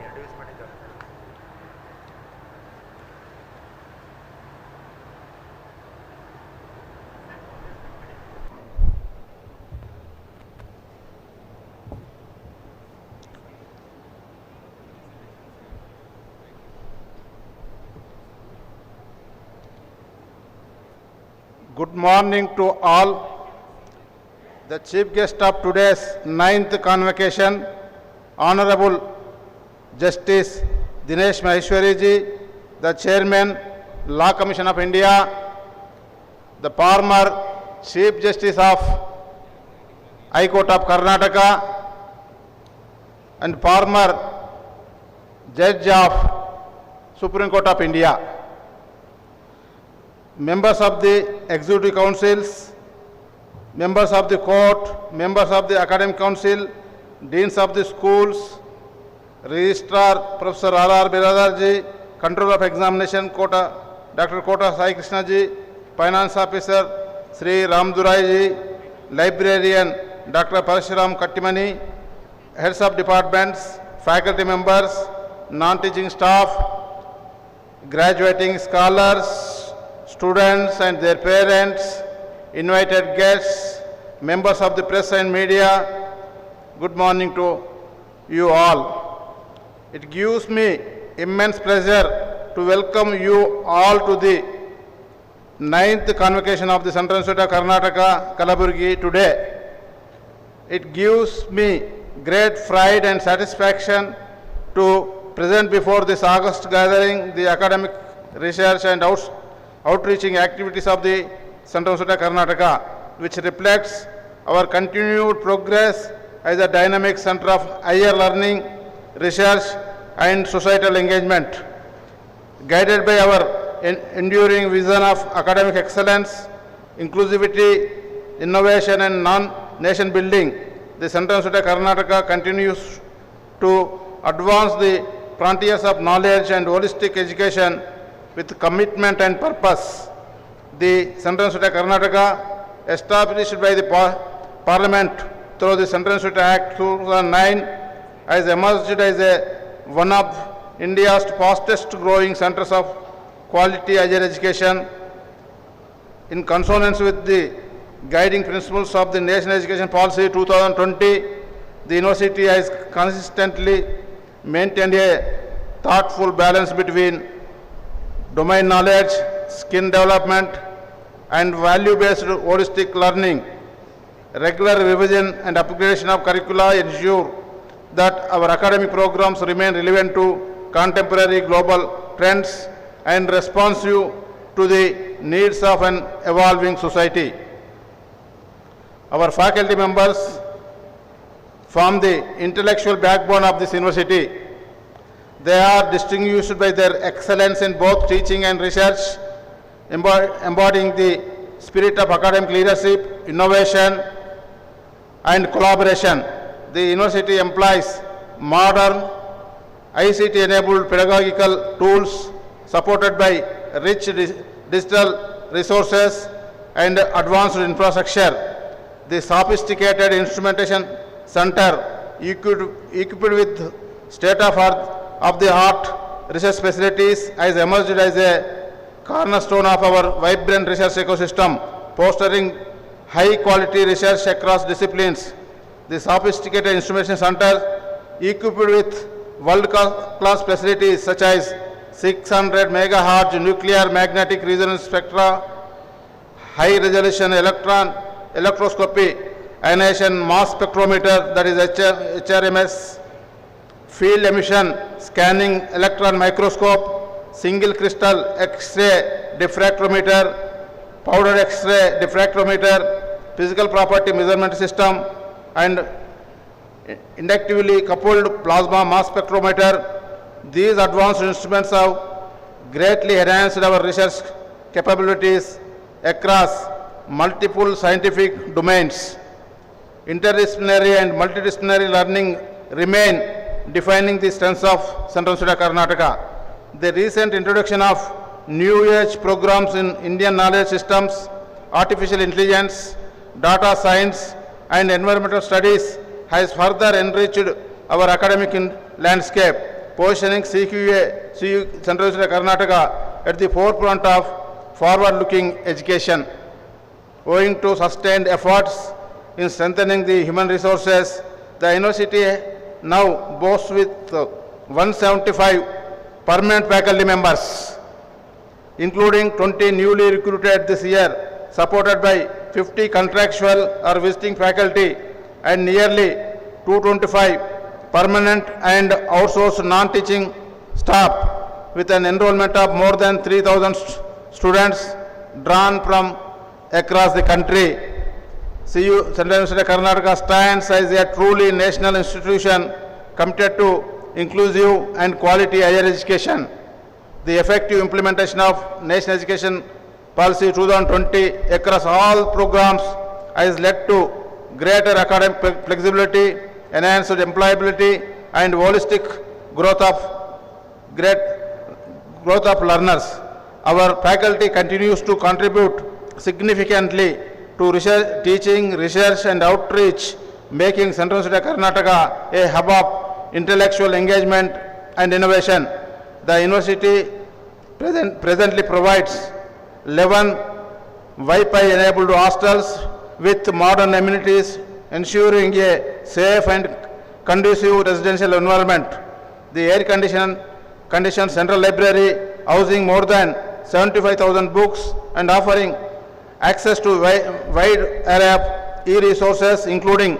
Good morning to all. The chief guest of today's 9th convocation, Honorable Justice Dinesh Maheshwari ji, the Chairman, Law Commission of India, the former Chief Justice of High Court of Karnataka, and former Judge of Supreme Court of India, members of the Executive Councils, members of the court, members of the Academic Council, deans of the schools, Registrar Professor R.R. Biradar ji, Controller of Examination Dr. Kota Sai Krishna ji, Finance Officer Sri Ramdurai ji, Librarian Dr. Parashuram Kattimani, heads of departments, faculty members, non-teaching staff, graduating scholars, students and their parents, invited guests, members of the press and media, good morning to you all. It gives me immense pleasure to welcome you all to the 9th convocation of the Central University of Karnataka, Kalaburgi today. It gives me great pride and satisfaction to present before this August gathering the academic research and outreaching activities of the Central University of Karnataka, which reflects our continued progress as a dynamic center of higher learning, research and societal engagement. Guided by our enduring vision of academic excellence, inclusivity, innovation and nation building, the Central University of Karnataka continues to advance the frontiers of knowledge and holistic education with commitment and purpose. The Central University of Karnataka, established by the Parliament through the Central University Act 2009, has emerged as one of India's fastest growing centers of quality higher education. In consonance with the guiding principles of the National Education Policy 2020, the university has consistently maintained a thoughtful balance between domain knowledge, skill development, and value-based holistic learning. Regular revision and upgradation of curricula ensure that our academic programs remain relevant to contemporary global trends and responsive to the needs of an evolving society. Our faculty members form the intellectual backbone of this university. They are distinguished by their excellence in both teaching and research, embodying the spirit of academic leadership, innovation, and collaboration. The university employs modern ICT-enabled pedagogical tools supported by rich digital resources and advanced infrastructure. The sophisticated instrumentation center, equipped with state-of-the-art research facilities, has emerged as a cornerstone of our vibrant research ecosystem, fostering high quality research across disciplines. The sophisticated instrumentation center, equipped with world-class facilities such as 600 megahertz nuclear magnetic resonance spectra, high-resolution electroscopy, ionization mass spectrometer, that is HRMS, field emission scanning electron microscope, single crystal X-ray diffractometer, powder X-ray diffractometer, physical property measurement system, and inductively coupled plasma mass spectrometer. These advanced instruments have greatly enhanced our research capabilities across multiple scientific domains. Interdisciplinary and multidisciplinary learning remain defining the strengths of Central University of Karnataka. The recent introduction of new age programs in Indian knowledge systems, artificial intelligence, data science, and environmental studies has further enriched our academic landscape, positioning CUK Central University of Karnataka at the forefront of forward-looking education. Owing to sustained efforts in strengthening the human resources, the university now boasts with 175 permanent faculty members, including 20 newly recruited this year, supported by 50 contractual or visiting faculty and nearly 225 permanent and outsourced non-teaching staff, with an enrollment of more than 3,000 students drawn from across the country. CU Central University of Karnataka stands as a truly national institution committed to inclusive and quality higher education. The effective implementation of National Education Policy 2020 across all programs has led to greater academic flexibility, enhanced employability, and holistic growth of learners. Our faculty continues to contribute significantly to research, teaching, research, and outreach, making Central University of Karnataka a hub of intellectual engagement and innovation. The university presently provides 11 Wi-Fi enabled hostels with modern amenities, ensuring a safe and conducive residential environment. The air-conditioned central library, housing more than 75,000 books and offering access to wide array of e-resources, including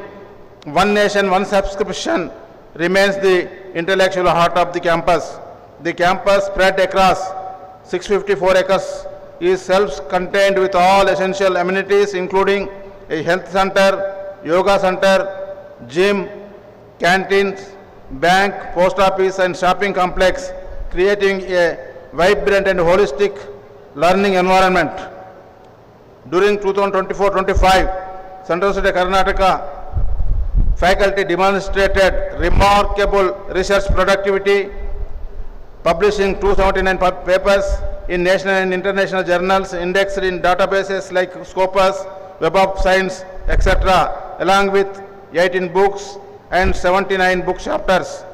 One Nation, One Subscription, remains the intellectual heart of the campus. The campus, spread across 654 acres, is self-contained with all essential amenities, including a health center, yoga center, gym, canteens, bank, post office, and shopping complex, creating a vibrant and holistic learning environment. During 2024-25, Central University of Karnataka faculty demonstrated remarkable research productivity, publishing 279 papers in national and international journals, indexed in databases like Scopus, Web of Science, etc., along with 18 books and 79 book chapters.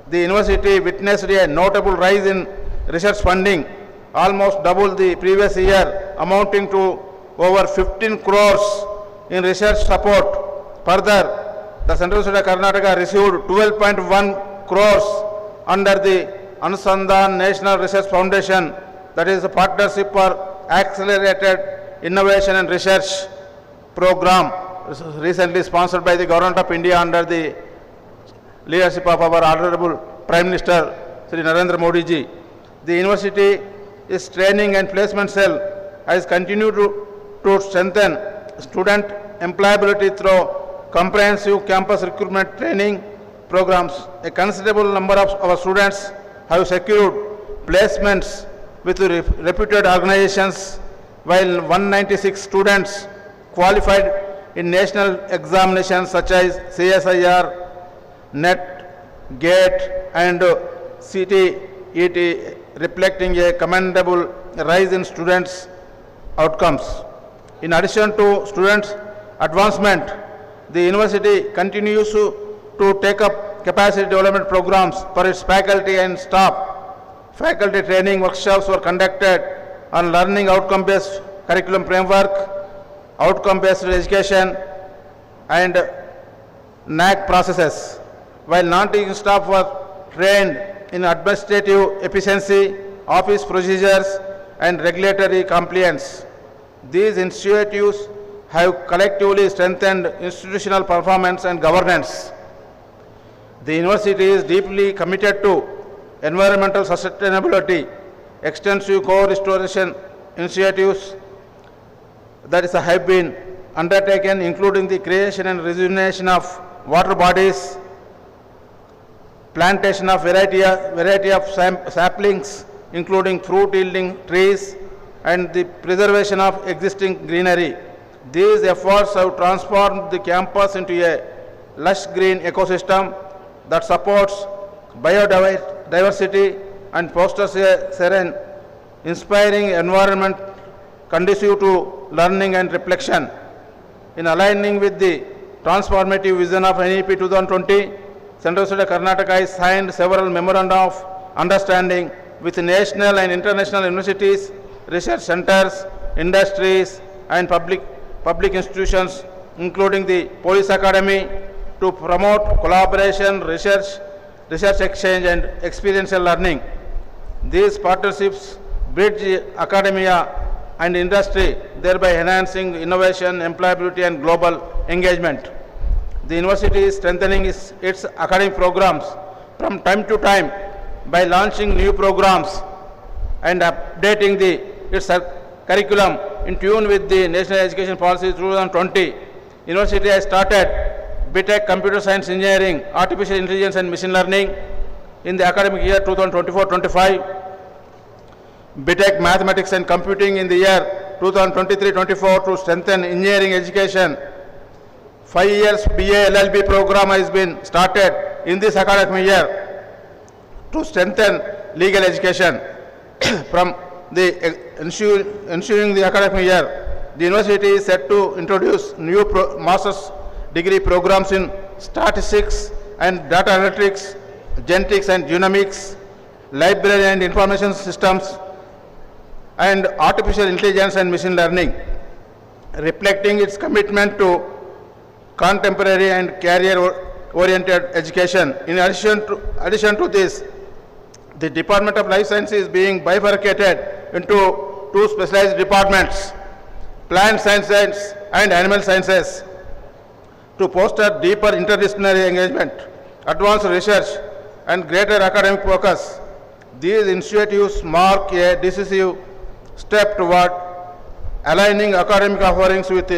The university witnessed a notable rise in research funding, almost double the previous year, amounting to over 15 crores in research support. Further, the Central University of Karnataka received 12.1 crores under the Anusandhan National Research Foundation, that is a partnership for accelerated innovation and research program, recently sponsored by the Government of India under the leadership of our Honorable Prime Minister Sri Narendra Modi ji. The university, its training and placement cell, has continued to strengthen student employability through comprehensive campus recruitment training programs. A considerable number of our students have secured placements with reputed organizations, while 196 students qualified in national examinations such as CSIR, NET, GATE, and CTET, reflecting a commendable rise in students' outcomes. In addition to students' advancement, the university continues to take up capacity development programs for its faculty and staff. Faculty training workshops were conducted on learning outcome-based curriculum framework, outcome-based education, and NAC processes, while non-teaching staff were trained in administrative efficiency, office procedures, and regulatory compliance. These initiatives have collectively strengthened institutional performance and governance. The university is deeply committed to environmental sustainability, extensive co-restoration initiatives have been undertaken, including the creation and rejuvenation of water bodies, plantation of variety of saplings, including fruit-yielding trees, and the preservation of existing greenery. These efforts have transformed the campus into a lush green ecosystem that supports biodiversity and fosters a serene, inspiring environment conducive to learning and reflection. In aligning with the transformative vision of NEP 2020, Central State of Karnataka has signed several memoranda of understanding with national and international universities, research centers, industries, and public institutions, including the Police Academy, to promote collaboration, research exchange, and experiential learning. These partnerships bridge academia and industry, thereby enhancing innovation, employability, and global engagement. The university is strengthening its academic programs from time to time by launching new programs and updating its curriculum in tune with the National Education Policy 2020. University has started BTech Computer Science Engineering, Artificial Intelligence and Machine Learning in the academic year 2024-25. BTech Mathematics and Computing in the year 2023-24 to strengthen engineering education. 5 years BA LLB program has been started in this academic year to strengthen legal education. From the ensuing the academic year, the university is set to introduce new master's degree programs in statistics and data analytics, genetics and genomics, library and information systems, and artificial intelligence and machine learning, reflecting its commitment to contemporary and career-oriented education. In addition to this, the Department of Life Sciences is being bifurcated into two specialized departments, plant sciences and animal sciences, to foster deeper interdisciplinary engagement, advanced research, and greater academic focus. These initiatives mark a decisive step toward aligning academic offerings with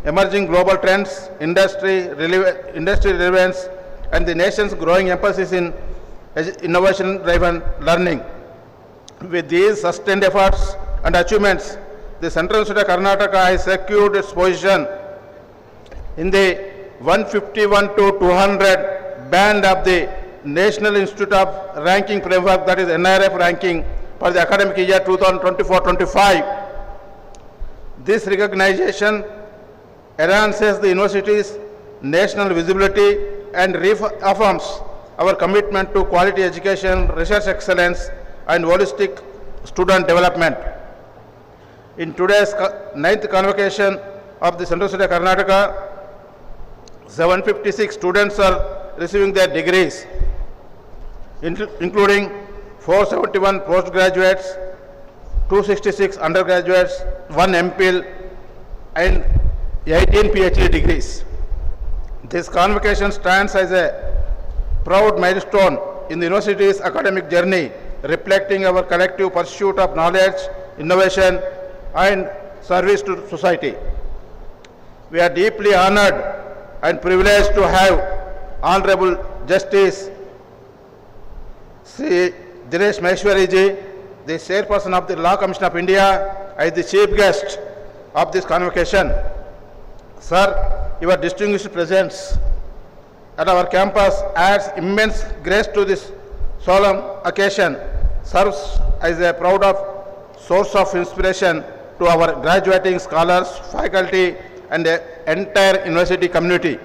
emerging global trends, industry relevance, and the nation's growing emphasis in innovation-driven learning. With these sustained efforts and achievements, the Central State of Karnataka has secured its position in the 151 to 200 band of the National Institute of Ranking Framework, that is NIRF ranking, for the academic year 2024-25. This recognition enhances the university's national visibility and reaffirms our commitment to quality education, research excellence, and holistic student development. In today's 9th convocation of the Central State of Karnataka, 756 students are receiving their degrees, including 471 postgraduates, 266 undergraduates, 1 MPhil, and 18 PhD degrees. This convocation stands as a proud milestone in the university's academic journey, reflecting our collective pursuit of knowledge, innovation, and service to society. We are deeply honored and privileged to have Honorable Justice Sri Dinesh Maheshwari ji, the chairperson of the Law Commission of India, as the chief guest of this convocation. Sir, your distinguished presence at our campus adds immense grace to this solemn occasion, serves as a proud source of inspiration to our graduating scholars, faculty, and the entire university community.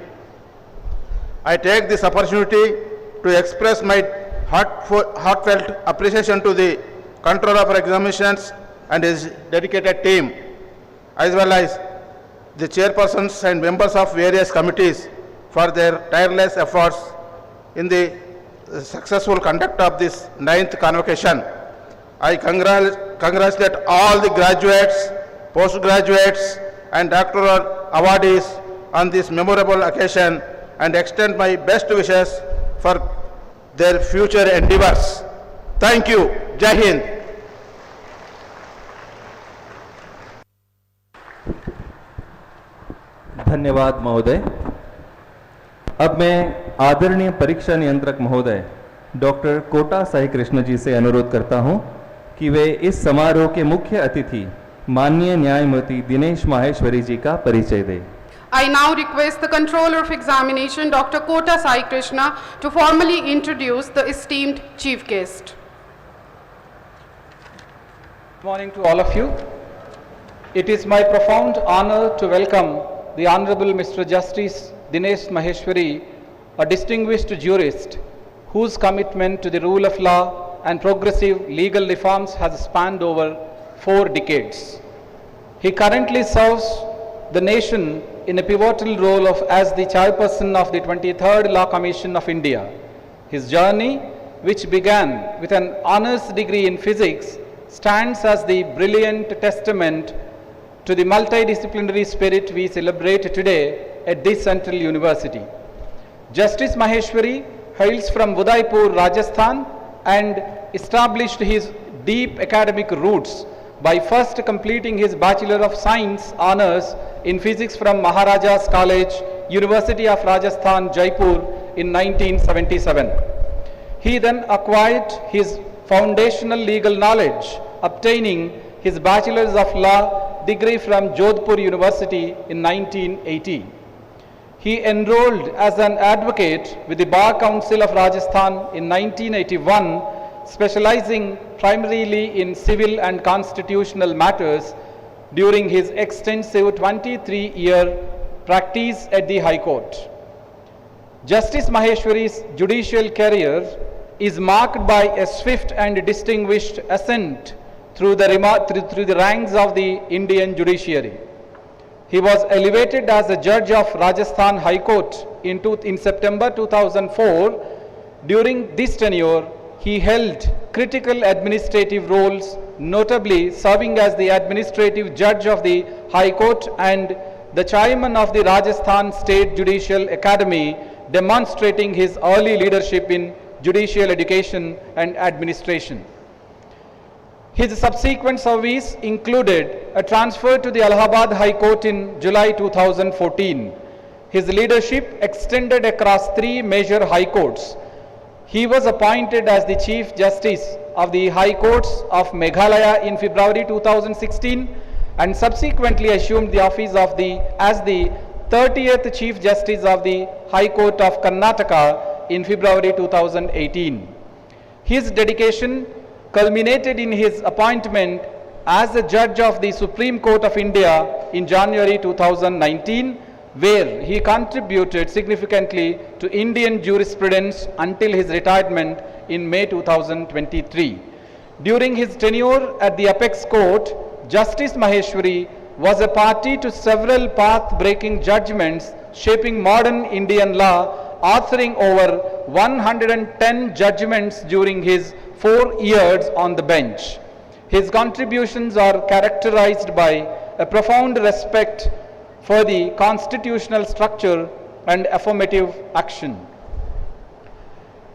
I take this opportunity to express my heartfelt appreciation to the Controller of Examinations and his dedicated team, as well as the chairpersons and members of various committees for their tireless efforts in the successful conduct of this 9th convocation. I congratulate all the graduates, postgraduates and doctoral awardees on this memorable occasion and extend my best wishes for their future endeavors. Thank you. Jai Hind. धन्यवाद महोदय। अब मैं आदरणीय परीक्षा नियंत्रक महोदय doctor Kota Sai Krishna ji से अनुरोध करता हूं कि वे इस समारोह के मुख्य अतिथि माननीय न्यायमूर्ति दिनेश माहेश्वरी जी का परिचय दें। I now request the Controller of Examination, Dr. Kota Sai Krishna, to formally introduce the esteemed chief guest. Good morning to all of you. It is my profound honor to welcome the Honorable Mr. Justice Dinesh Maheshwari, a distinguished jurist whose commitment to the rule of law and progressive legal reforms has spanned over 4 decades. He currently serves the nation in a pivotal role as the chairperson of the 23rd Law Commission of India. His journey, which began with an honors degree in physics, stands as the brilliant testament to the multidisciplinary spirit we celebrate today at this Central University. Justice Maheshwari hails from Udaipur, Rajasthan, and established his deep academic roots by first completing his Bachelor of Science honors in physics from Maharaja's College, University of Rajasthan, Jaipur in 1977. He then acquired his foundational legal knowledge, obtaining his Bachelor's of Law degree from Jodhpur University in 1980. He enrolled as an advocate with the Bar Council of Rajasthan in 1981, specializing primarily in civil and constitutional matters during his extensive 23-year practice at the High Court. Justice Maheshwari's judicial career is marked by a swift and distinguished ascent through the ranks of the Indian judiciary. He was elevated as a judge of Rajasthan High Court in September 2004. During this tenure, he held critical administrative roles, notably serving as the administrative judge of the High Court and the chairman of the Rajasthan State Judicial Academy, demonstrating his early leadership in judicial education and administration. His subsequent service included a transfer to the Allahabad High Court in July 2014. His leadership extended across 3 major high courts. He was appointed as the Chief Justice of the High Courts of Meghalaya in February 2016 and subsequently assumed the office as the 30th Chief Justice of the High Court of Karnataka in February 2018. His dedication culminated in his appointment as a judge of the Supreme Court of India in January 2019, where he contributed significantly to Indian jurisprudence until his retirement in May 2023. During his tenure at the Apex Court, Justice Maheshwari was a party to several path-breaking judgments shaping modern Indian law, authoring over 110 judgments during his 4 years on the bench. His contributions are characterized by a profound respect for the constitutional structure and affirmative action.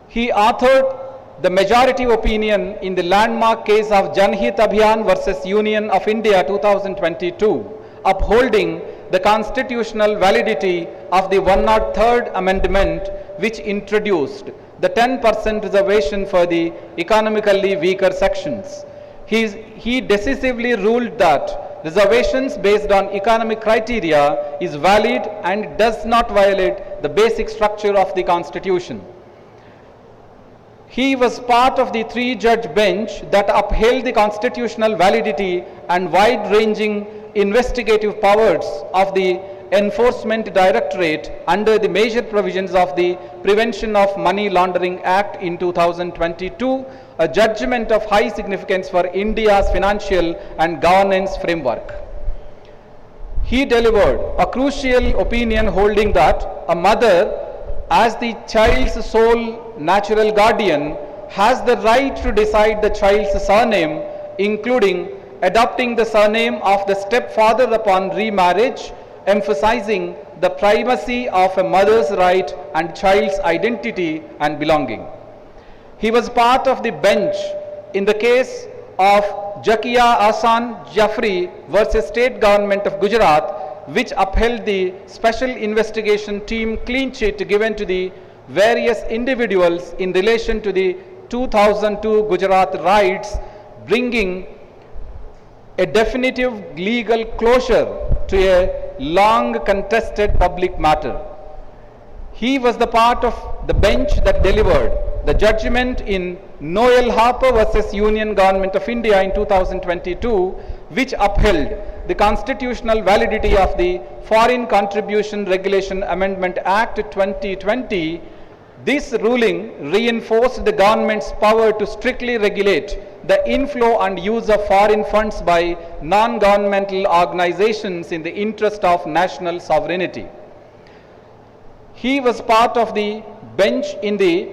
He authored the majority opinion in the landmark case of Janhit Abhiyan versus Union of India 2022, upholding the constitutional validity of the 103rd Amendment, which introduced the 10% reservation for the economically weaker sections. He decisively ruled that reservations based on economic criteria is valid and does not violate the basic structure of the Constitution. He was part of the 3-judge bench that upheld the constitutional validity and wide-ranging investigative powers of the Enforcement Directorate under the major provisions of the Prevention of Money Laundering Act in 2022, a judgment of high significance for India's financial and governance framework. He delivered a crucial opinion holding that a mother, as the child's sole natural guardian, has the right to decide the child's surname, including adopting the surname of the stepfather upon remarriage, emphasizing the primacy of a mother's right and child's identity and belonging. He was part of the bench in the case of Jakia Ahsan Jafri versus State Government of Gujarat, which upheld the special investigation team clean sheet given to the various individuals in relation to the 2002 Gujarat riots, bringing a definitive legal closure to a long contested public matter. He was the part of the bench that delivered the judgment in Noel Harper versus Union Government of India in 2022, which upheld the constitutional validity of the Foreign Contribution Regulation Amendment Act 2020. This ruling reinforced the government's power to strictly regulate the inflow and use of foreign funds by non-governmental organizations in the interest of national sovereignty. He was part of the bench in the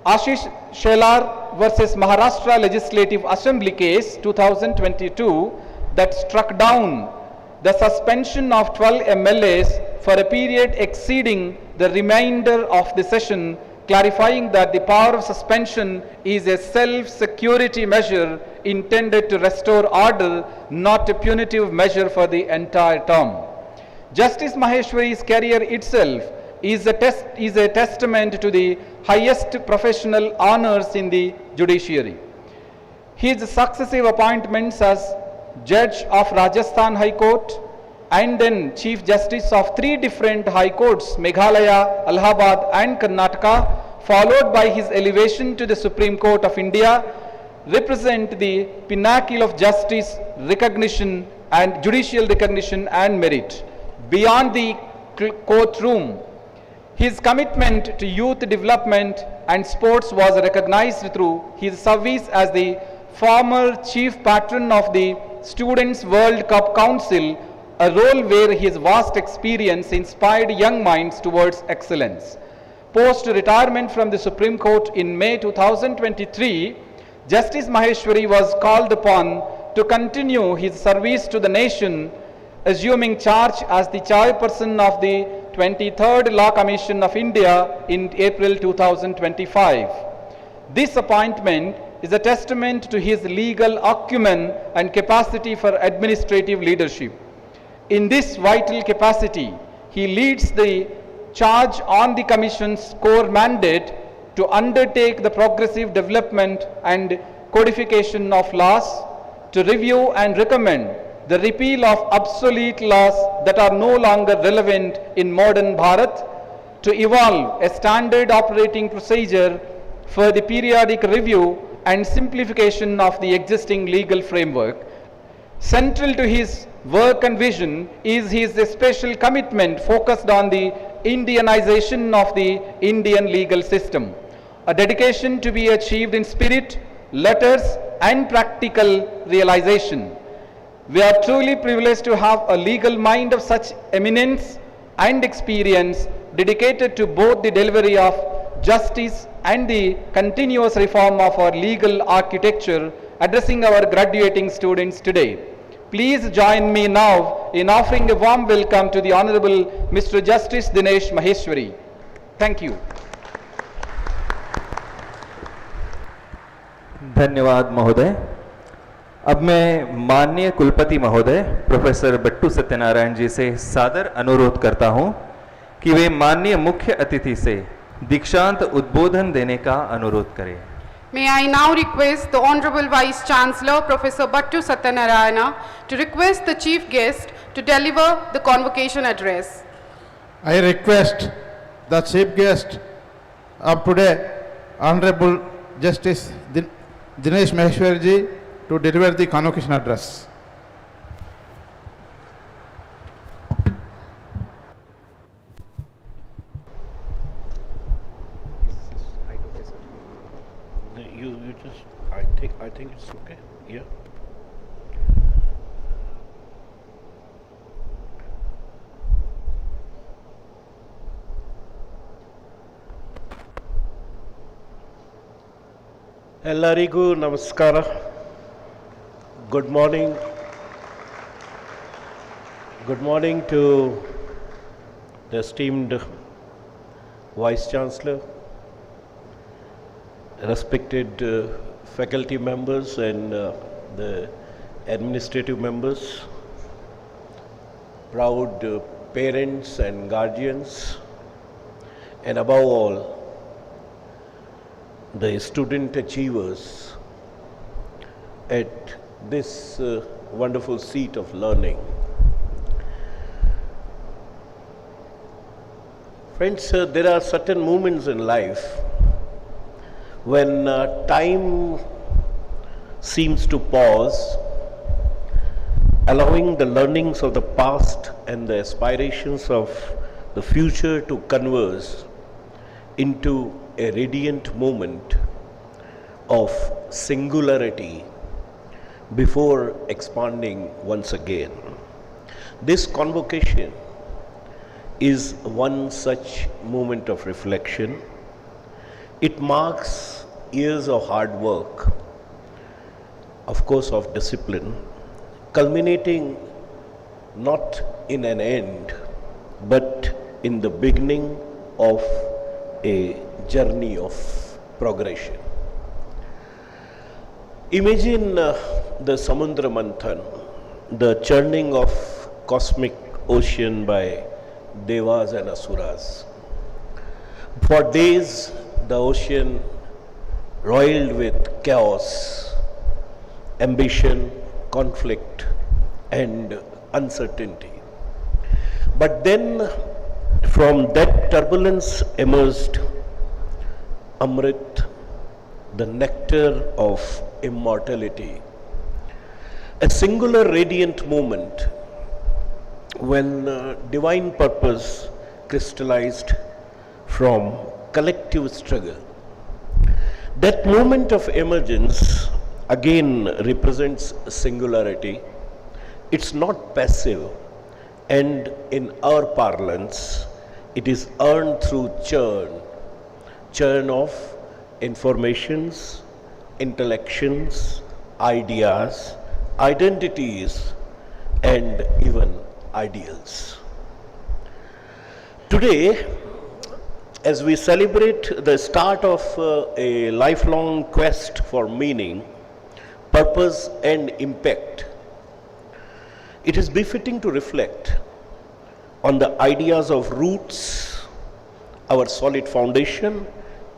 Ashish Shelar versus Maharashtra Legislative Assembly case 2022 that struck down the suspension of 12 MLAs for a period exceeding the remainder of the session, clarifying that the power of suspension is a self-security measure intended to restore order, not a punitive measure for the entire term. Justice Maheshwari's career itself is a testament to the highest professional honors in the judiciary. His successive appointments as Judge of Rajasthan High Court and then Chief Justice of 3 different High Courts, Meghalaya, Allahabad and Karnataka, followed by his elevation to the Supreme Court of India, represent the pinnacle of justice recognition and judicial recognition and merit. Beyond the courtroom, his commitment to youth development and sports was recognized through his service as the former chief patron of the Students' World Cup Council, a role where his vast experience inspired young minds towards excellence. Post-retirement from the Supreme Court in May 2023, Justice Maheshwari was called upon to continue his service to the nation, assuming charge as the chairperson of the 23rd Law Commission of India in April 2025. This appointment is a testament to his legal acumen and capacity for administrative leadership. In this vital capacity, he leads the charge on the Commission's core mandate to undertake the progressive development and codification of laws, to review and recommend the repeal of obsolete laws that are no longer relevant in modern Bharat, to evolve a standard operating procedure for the periodic review and simplification of the existing legal framework. Central to his work and vision is his special commitment focused on the Indianization of the Indian legal system, a dedication to be achieved in spirit, letters, and practical realization. We are truly privileged to have a legal mind of such eminence and experience dedicated to both the delivery of justice and the continuous reform of our legal architecture, addressing our graduating students today. Please join me now in offering a warm welcome to the Honorable Mr. Justice Dinesh Maheshwari. Thank you. धन्यवाद महोदय। अब मैं माननीय कुलपति महोदय professor बट्टू सत्यनारायण जी से सादर अनुरोध करता हूं कि वे माननीय मुख्य अतिथि से दीक्षांत उद्बोधन देने का अनुरोध करें। May I now request the Honorable Vice Chancellor, Professor Battu Satyanarayana, to request the Chief Guest to deliver the convocation address. I request the chief guest of today, Honorable Justice Dinesh Maheshwari ji, to deliver the convocation address. You just, I think it's okay. Yeah. ಎಲ್ಲರಿಗೂ ನಮಸ್ಕಾರ. Good morning. Good morning to the esteemed Vice Chancellor, respected faculty members and the administrative members, proud parents and guardians, and above all, the student achievers at this wonderful seat of learning. Friends, there are certain moments in life when time seems to pause, allowing the learnings of the past and the aspirations of the future to converge into a radiant moment of singularity before expanding once again. This convocation is one such moment of reflection. It marks years of hard work, of course of discipline, culminating not in an end but in the beginning of a journey of progression. Imagine the Samudra Manthan, the churning of cosmic ocean by Devas and Asuras. For days, the ocean roiled with chaos, ambition, conflict, and uncertainty. But then, from that turbulence emerged Amrit, the nectar of immortality, a singular radiant moment when divine purpose crystallized from collective struggle. That moment of emergence again represents singularity. It's not passive, and in our parlance, it is earned through churn of informations, intellections, ideas, identities, and even ideals. Today, as we celebrate the start of a lifelong quest for meaning, purpose, and impact, it is befitting to reflect on the ideas of roots, our solid foundation,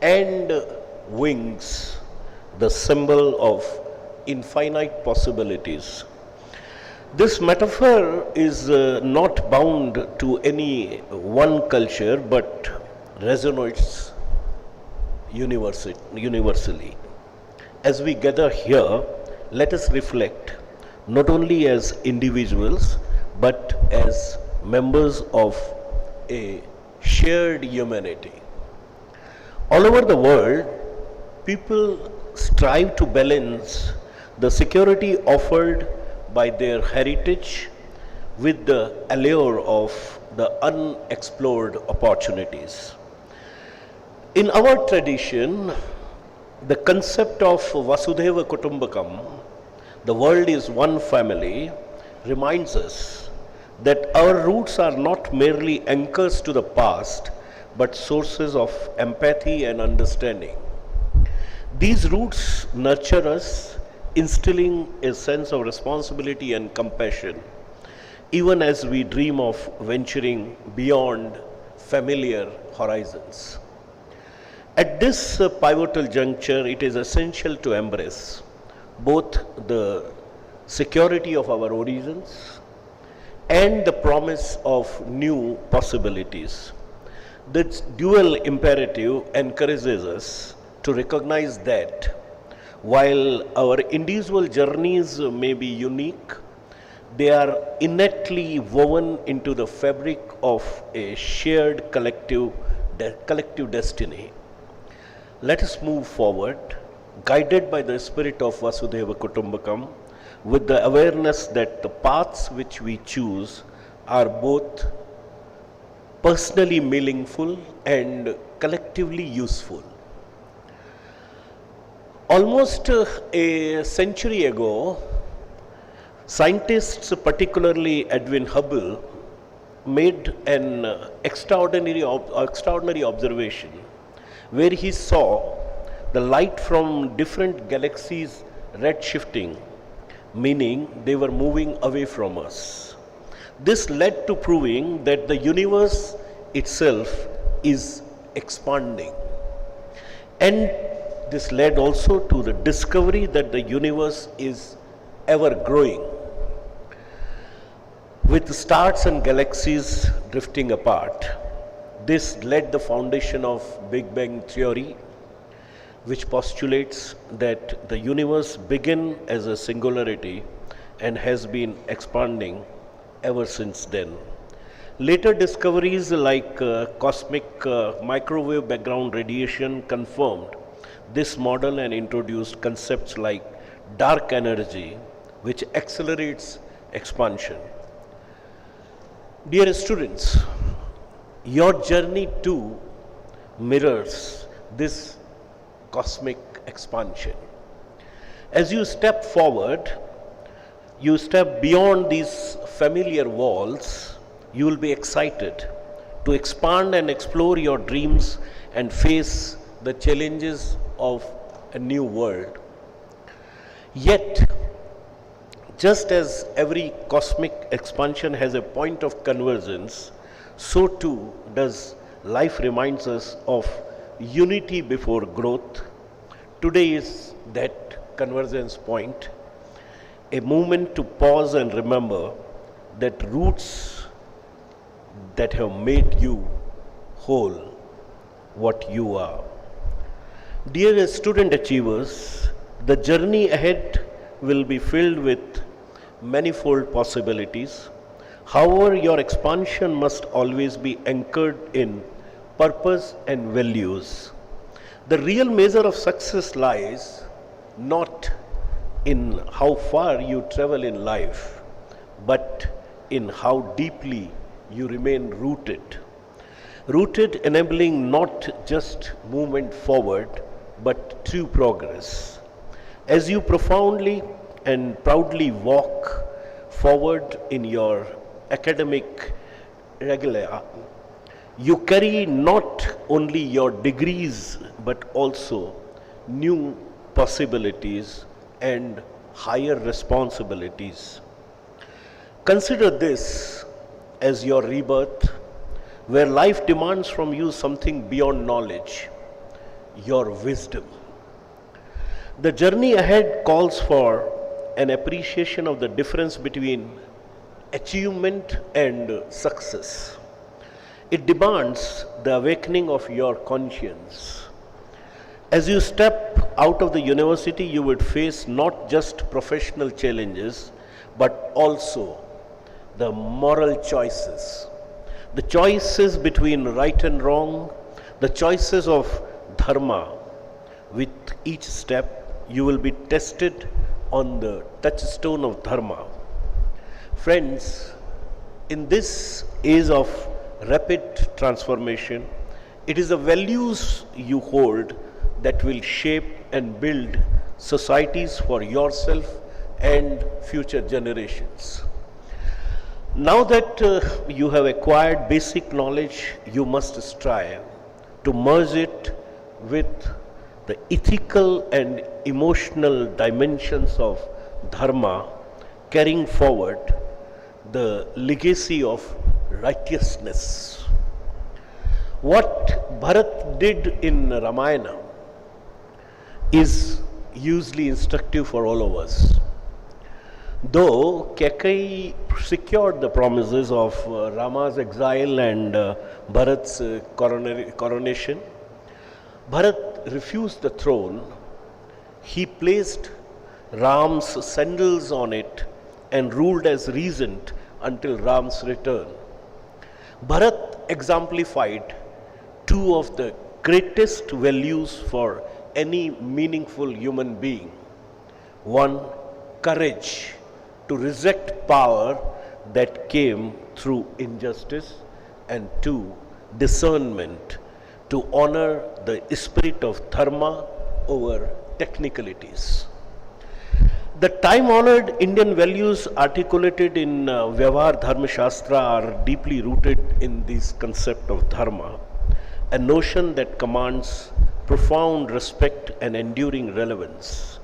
and wings, the symbol of infinite possibilities. This metaphor is not bound to any one culture but resonates universally. As we gather here, let us reflect not only as individuals but as members of a shared humanity. All over the world, people strive to balance the security offered by their heritage with the allure of the unexplored opportunities. In our tradition, the concept of Vasudhaiva Kutumbakam, the world is one family, reminds us that our roots are not merely anchors to the past but sources of empathy and understanding. These roots nurture us, instilling a sense of responsibility and compassion, even as we dream of venturing beyond familiar horizons. At this pivotal juncture, it is essential to embrace both the security of our origins and the promise of new possibilities. This dual imperative encourages us to recognize that while our individual journeys may be unique, they are innately woven into the fabric of a shared collective destiny. Let us move forward, guided by the spirit of Vasudhaiva Kutumbakam, with the awareness that the paths which we choose are both personally meaningful and collectively useful. Almost a century ago, scientists, particularly Edwin Hubble, made an extraordinary observation where he saw the light from different galaxies redshifting, meaning they were moving away from us. This led to proving that the universe itself is expanding. And this led also to the discovery that the universe is ever growing, with stars and galaxies drifting apart. This led the foundation of Big Bang theory, which postulates that the universe began as a singularity and has been expanding ever since then. Later discoveries like cosmic microwave background radiation confirmed this model and introduced concepts like dark energy, which accelerates expansion. Dear students, your journey too mirrors this cosmic expansion. As you step forward, you step beyond these familiar walls, you will be excited to expand and explore your dreams and face the challenges of a new world. Yet, just as every cosmic expansion has a point of convergence, so too does life reminds us of unity before growth. Today is that convergence point, a moment to pause and remember that roots that have made you whole, what you are. Dear student achievers, the journey ahead will be filled with manifold possibilities. However, your expansion must always be anchored in purpose and values. The real measure of success lies not in how far you travel in life, but in how deeply you remain rooted. Rooted, enabling not just movement forward, but true progress. As you profoundly and proudly walk forward in your academic regalia, you carry not only your degrees but also new possibilities and higher responsibilities. Consider this as your rebirth, where life demands from you something beyond knowledge, your wisdom. The journey ahead calls for an appreciation of the difference between achievement and success. It demands the awakening of your conscience. As you step out of the university, you would face not just professional challenges, but also the moral choices. The choices between right and wrong, the choices of dharma. With each step, you will be tested on the touchstone of dharma. Friends, in this age of rapid transformation, it is the values you hold that will shape and build societies for yourself and future generations. Now that you have acquired basic knowledge, you must strive to merge it with the ethical and emotional dimensions of dharma, carrying forward the legacy of righteousness. What Bharat did in Ramayana is hugely instructive for all of us. Though Kekai secured the promises of Rama's exile and Bharat's coronation, Bharat refused the throne. He placed Ram's sandals on it and ruled as regent until Ram's return. Bharat exemplified two of the greatest values for any meaningful human being. One, courage to reject power that came through injustice, and two, discernment to honor the spirit of dharma over technicalities. The time-honored Indian values articulated in Vyavahar Dharma Shastra are deeply rooted in this concept of dharma, a notion that commands profound respect and enduring relevance.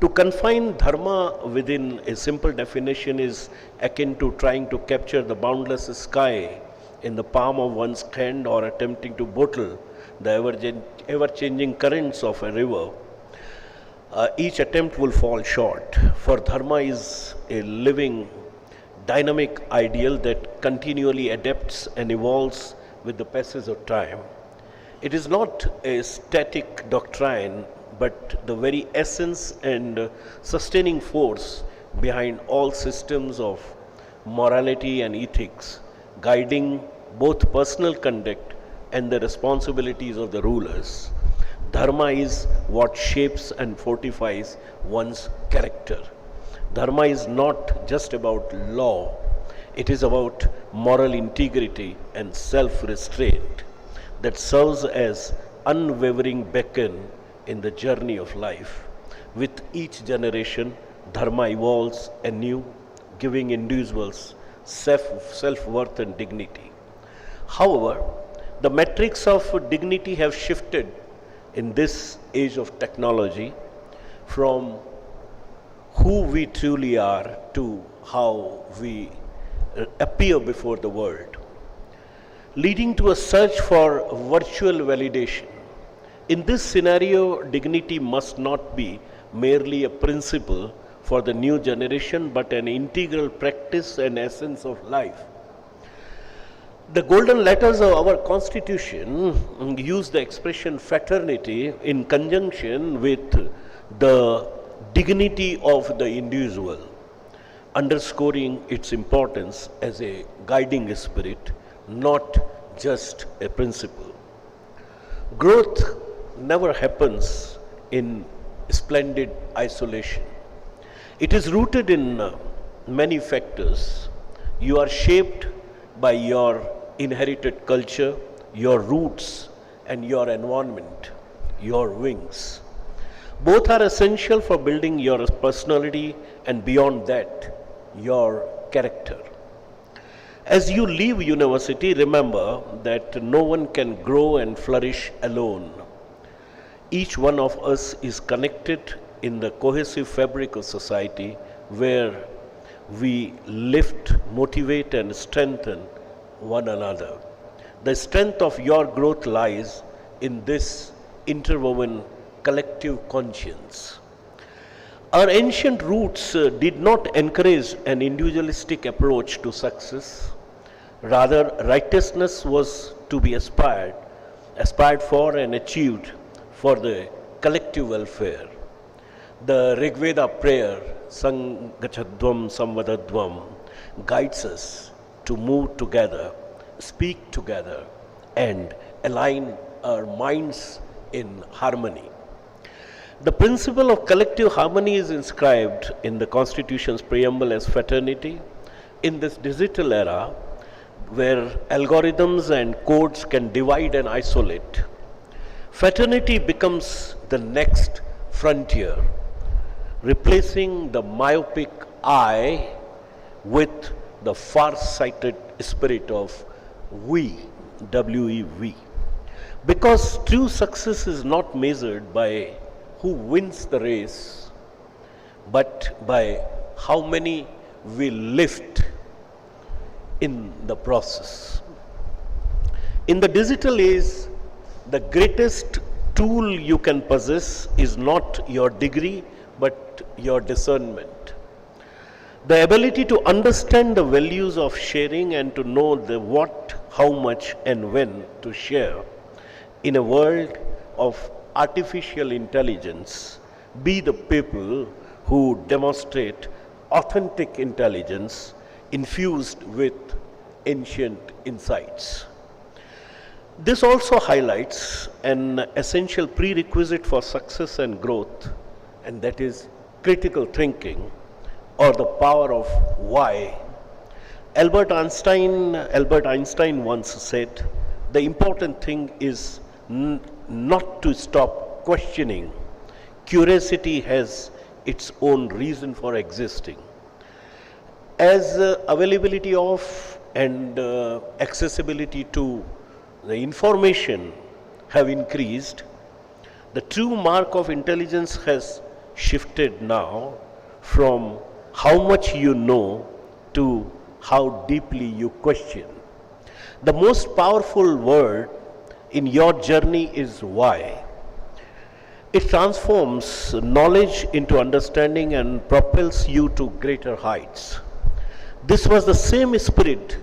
To confine dharma within a simple definition is akin to trying to capture the boundless sky in the palm of one's hand or attempting to bottle the ever-changing currents of a river. Each attempt will fall short, for dharma is a living, dynamic ideal that continually adapts and evolves with the passage of time. It is not a static doctrine, but the very essence and sustaining force behind all systems of morality and ethics, guiding both personal conduct and the responsibilities of the rulers. Dharma is what shapes and fortifies one's character. Dharma is not just about law, it is about moral integrity and self-restraint that serves as unwavering beacon in the journey of life. With each generation, dharma evolves anew, giving individuals self-worth and dignity. However, the metrics of dignity have shifted in this age of technology from who we truly are to how we appear before the world, leading to a search for virtual validation. In this scenario, dignity must not be merely a principle for the new generation, but an integral practice and essence of life. The golden letters of our constitution use the expression fraternity in conjunction with the dignity of the individual, underscoring its importance as a guiding spirit, not just a principle. Growth never happens in splendid isolation. It is rooted in many factors. You are shaped by your inherited culture, your roots, and your environment, your wings. Both are essential for building your personality and beyond that, your character. As you leave university, remember that no one can grow and flourish alone. Each one of us is connected in the cohesive fabric of society where we lift, motivate, and strengthen one another. The strength of your growth lies in this interwoven collective conscience. Our ancient roots did not encourage an individualistic approach to success. Rather, righteousness was to be aspired for and achieved for the collective welfare. The Rigveda prayer, Sangachadvam Samvadadvam, guides us to move together, speak together, and align our minds in harmony. The principle of collective harmony is inscribed in the Constitution's preamble as fraternity. In this digital era, where algorithms and codes can divide and isolate, fraternity becomes the next frontier, replacing the myopic I with the far-sighted spirit of we, W-E-V. Because true success is not measured by who wins the race, but by how many we lift in the process. In the digital age, the greatest tool you can possess is not your degree, but your discernment. The ability to understand the values of sharing and to know the what, how much, and when to share. In a world of artificial intelligence, be the people who demonstrate authentic intelligence infused with ancient insights. This also highlights an essential prerequisite for success and growth, and that is critical thinking, or the power of why. Albert Einstein once said, the important thing is not to stop questioning, Curiosity has its own reason for existing. As availability of and accessibility to the information have increased, the true mark of intelligence has shifted now from how much you know to how deeply you question. The most powerful word in your journey is why. It transforms knowledge into understanding and propels you to greater heights. This was the same spirit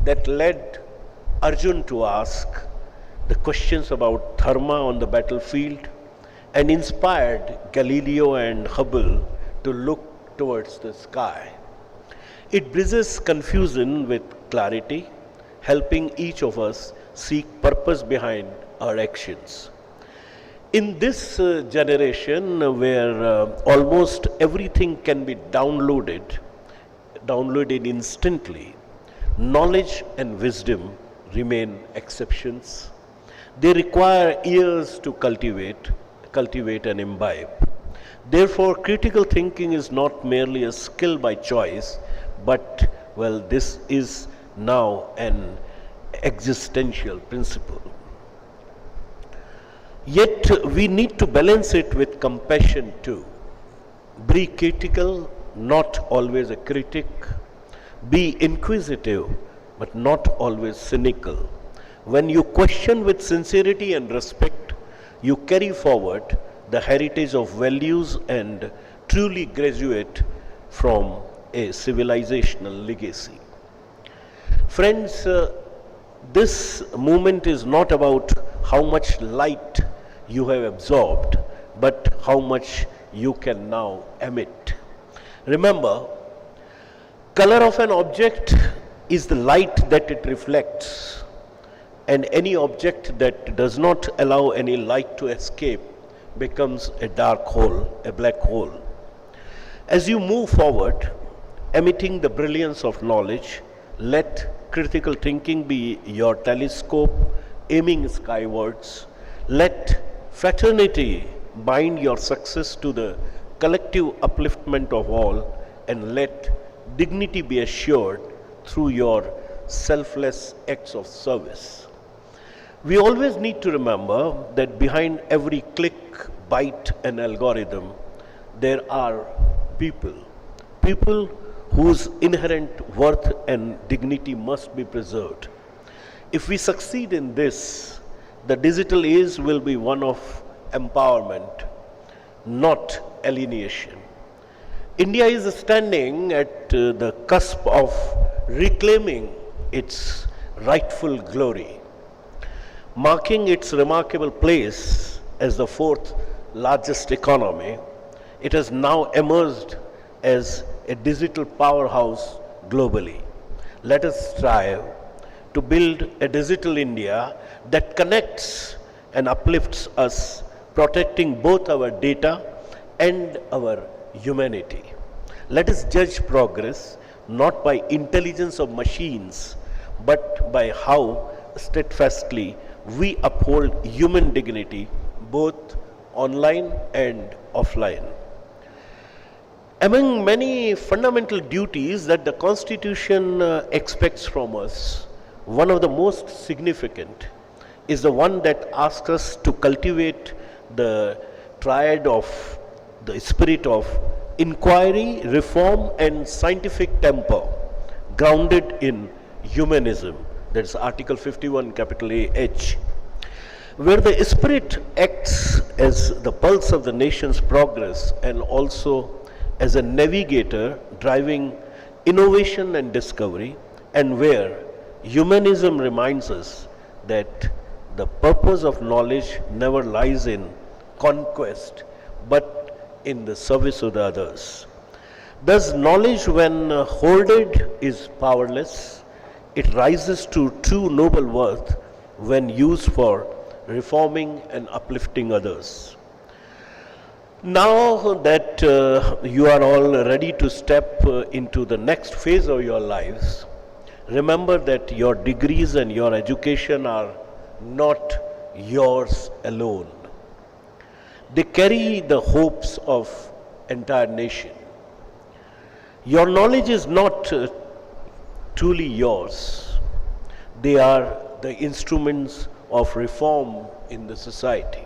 that led Arjun to ask the questions about dharma on the battlefield and inspired Galileo and Hubble to look towards the sky. It bridges confusion with clarity, helping each of us seek purpose behind our actions. In this generation where almost everything can be downloaded instantly, knowledge and wisdom remain exceptions. They require years to cultivate and imbibe. Therefore, critical thinking is not merely a skill by choice, but, well, this is now an existential principle. Yet, we need to balance it with compassion too. Be critical, not always a critic. Be inquisitive, but not always cynical. When you question with sincerity and respect, you carry forward the heritage of values and truly graduate from a civilizational legacy. Friends, this movement is not about how much light you have absorbed, but how much you can now emit. Remember, color of an object is the light that it reflects, and any object that does not allow any light to escape becomes a dark hole, a black hole. As you move forward, emitting the brilliance of knowledge, let critical thinking be your telescope aiming skywards. Let fraternity bind your success to the collective upliftment of all, and let dignity be assured through your selfless acts of service. We always need to remember that behind every click, byte, and algorithm, there are people whose inherent worth and dignity must be preserved. If we succeed in this, the digital age will be one of empowerment, not alienation. India is standing at the cusp of reclaiming its rightful glory. Marking its remarkable place as the fourth largest economy, it has now emerged as a digital powerhouse globally. Let us strive to build a digital India that connects and uplifts us, protecting both our data and our humanity. Let us judge progress not by intelligence of machines, but by how steadfastly we uphold human dignity both online and offline. Among many fundamental duties that the Constitution expects from us, one of the most significant is the one that asks us to cultivate the triad of the spirit of inquiry, reform, and scientific temper, grounded in humanism. That's Article 51, capital A-H, where the spirit acts as the pulse of the nation's progress and also as a navigator driving innovation and discovery, and where humanism reminds us that the purpose of knowledge never lies in conquest, but in the service of the others. Thus, knowledge, when hoarded, is powerless. It rises to true noble worth when used for reforming and uplifting others. Now that you are all ready to step into the next phase of your lives, remember that your degrees and your education are not yours alone. They carry the hopes of entire nation. Your knowledge is not truly yours. They are the instruments of reform in the society.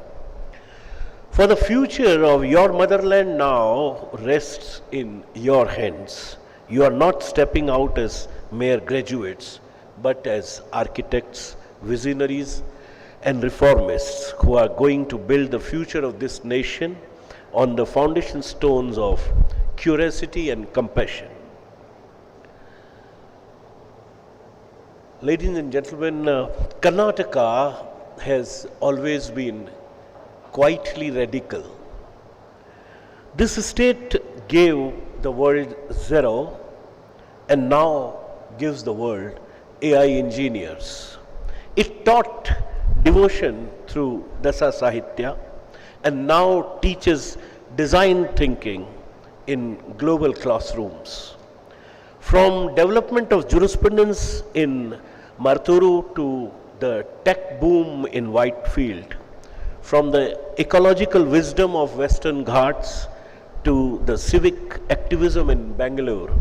For the future of your motherland now rests in your hands. You are not stepping out as mere graduates, but as architects, visionaries, and reformists who are going to build the future of this nation on the foundation stones of curiosity and compassion. Ladies and gentlemen, Karnataka has always been quietly radical. This state gave the world zero and now gives the world AI engineers. It taught devotion through Dasa Sahitya and now teaches design thinking in global classrooms. From development of jurisprudence in Marturu to the tech boom in Whitefield, from the ecological wisdom of Western Ghats to the civic activism in Bangalore,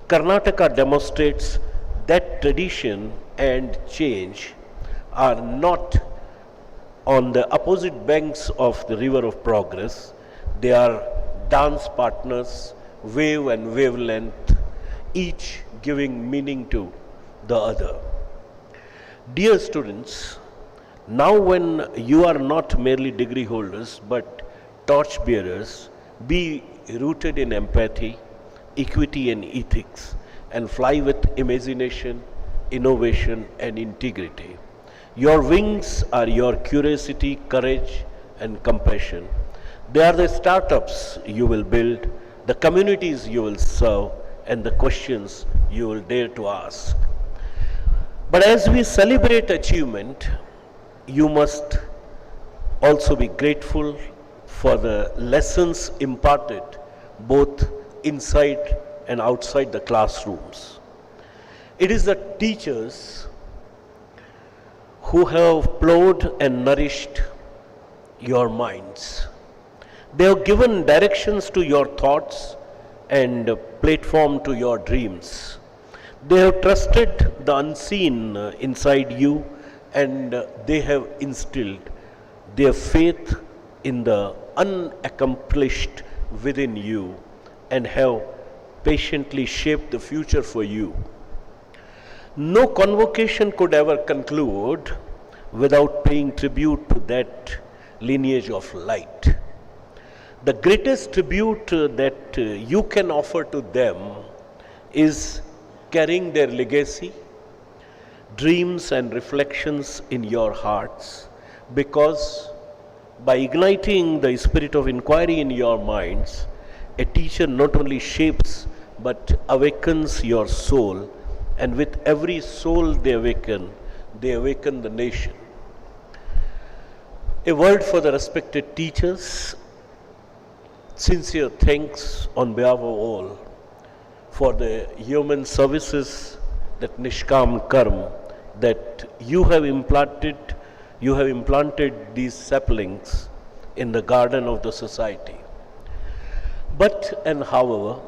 Karnataka demonstrates that tradition and change are not on the opposite banks of the river of progress. They are dance partners, wave and wavelength, each giving meaning to the other. Dear students, now when you are not merely degree holders but torch bearers, be rooted in empathy, equity and ethics, and fly with imagination, innovation and integrity. Your wings are your curiosity, courage and compassion. They are the startups you will build, the communities you will serve, and the questions you will dare to ask. But as we celebrate achievement, you must also be grateful for the lessons imparted both inside and outside the classrooms. It is the teachers who have plowed and nourished your minds. They have given directions to your thoughts and a platform to your dreams. They have trusted the unseen inside you and they have instilled their faith in the unaccomplished within you and have patiently shaped the future for you. No convocation could ever conclude without paying tribute to that lineage of light. The greatest tribute that you can offer to them is carrying their legacy, dreams and reflections in your hearts, because by igniting the spirit of inquiry in your minds, a teacher not only shapes but awakens your soul, and with every soul they awaken the nation. A word for the respected teachers. Sincere thanks on behalf of all for the human services, that Nishkam Karm, that you have implanted these saplings in the garden of the society. But and however,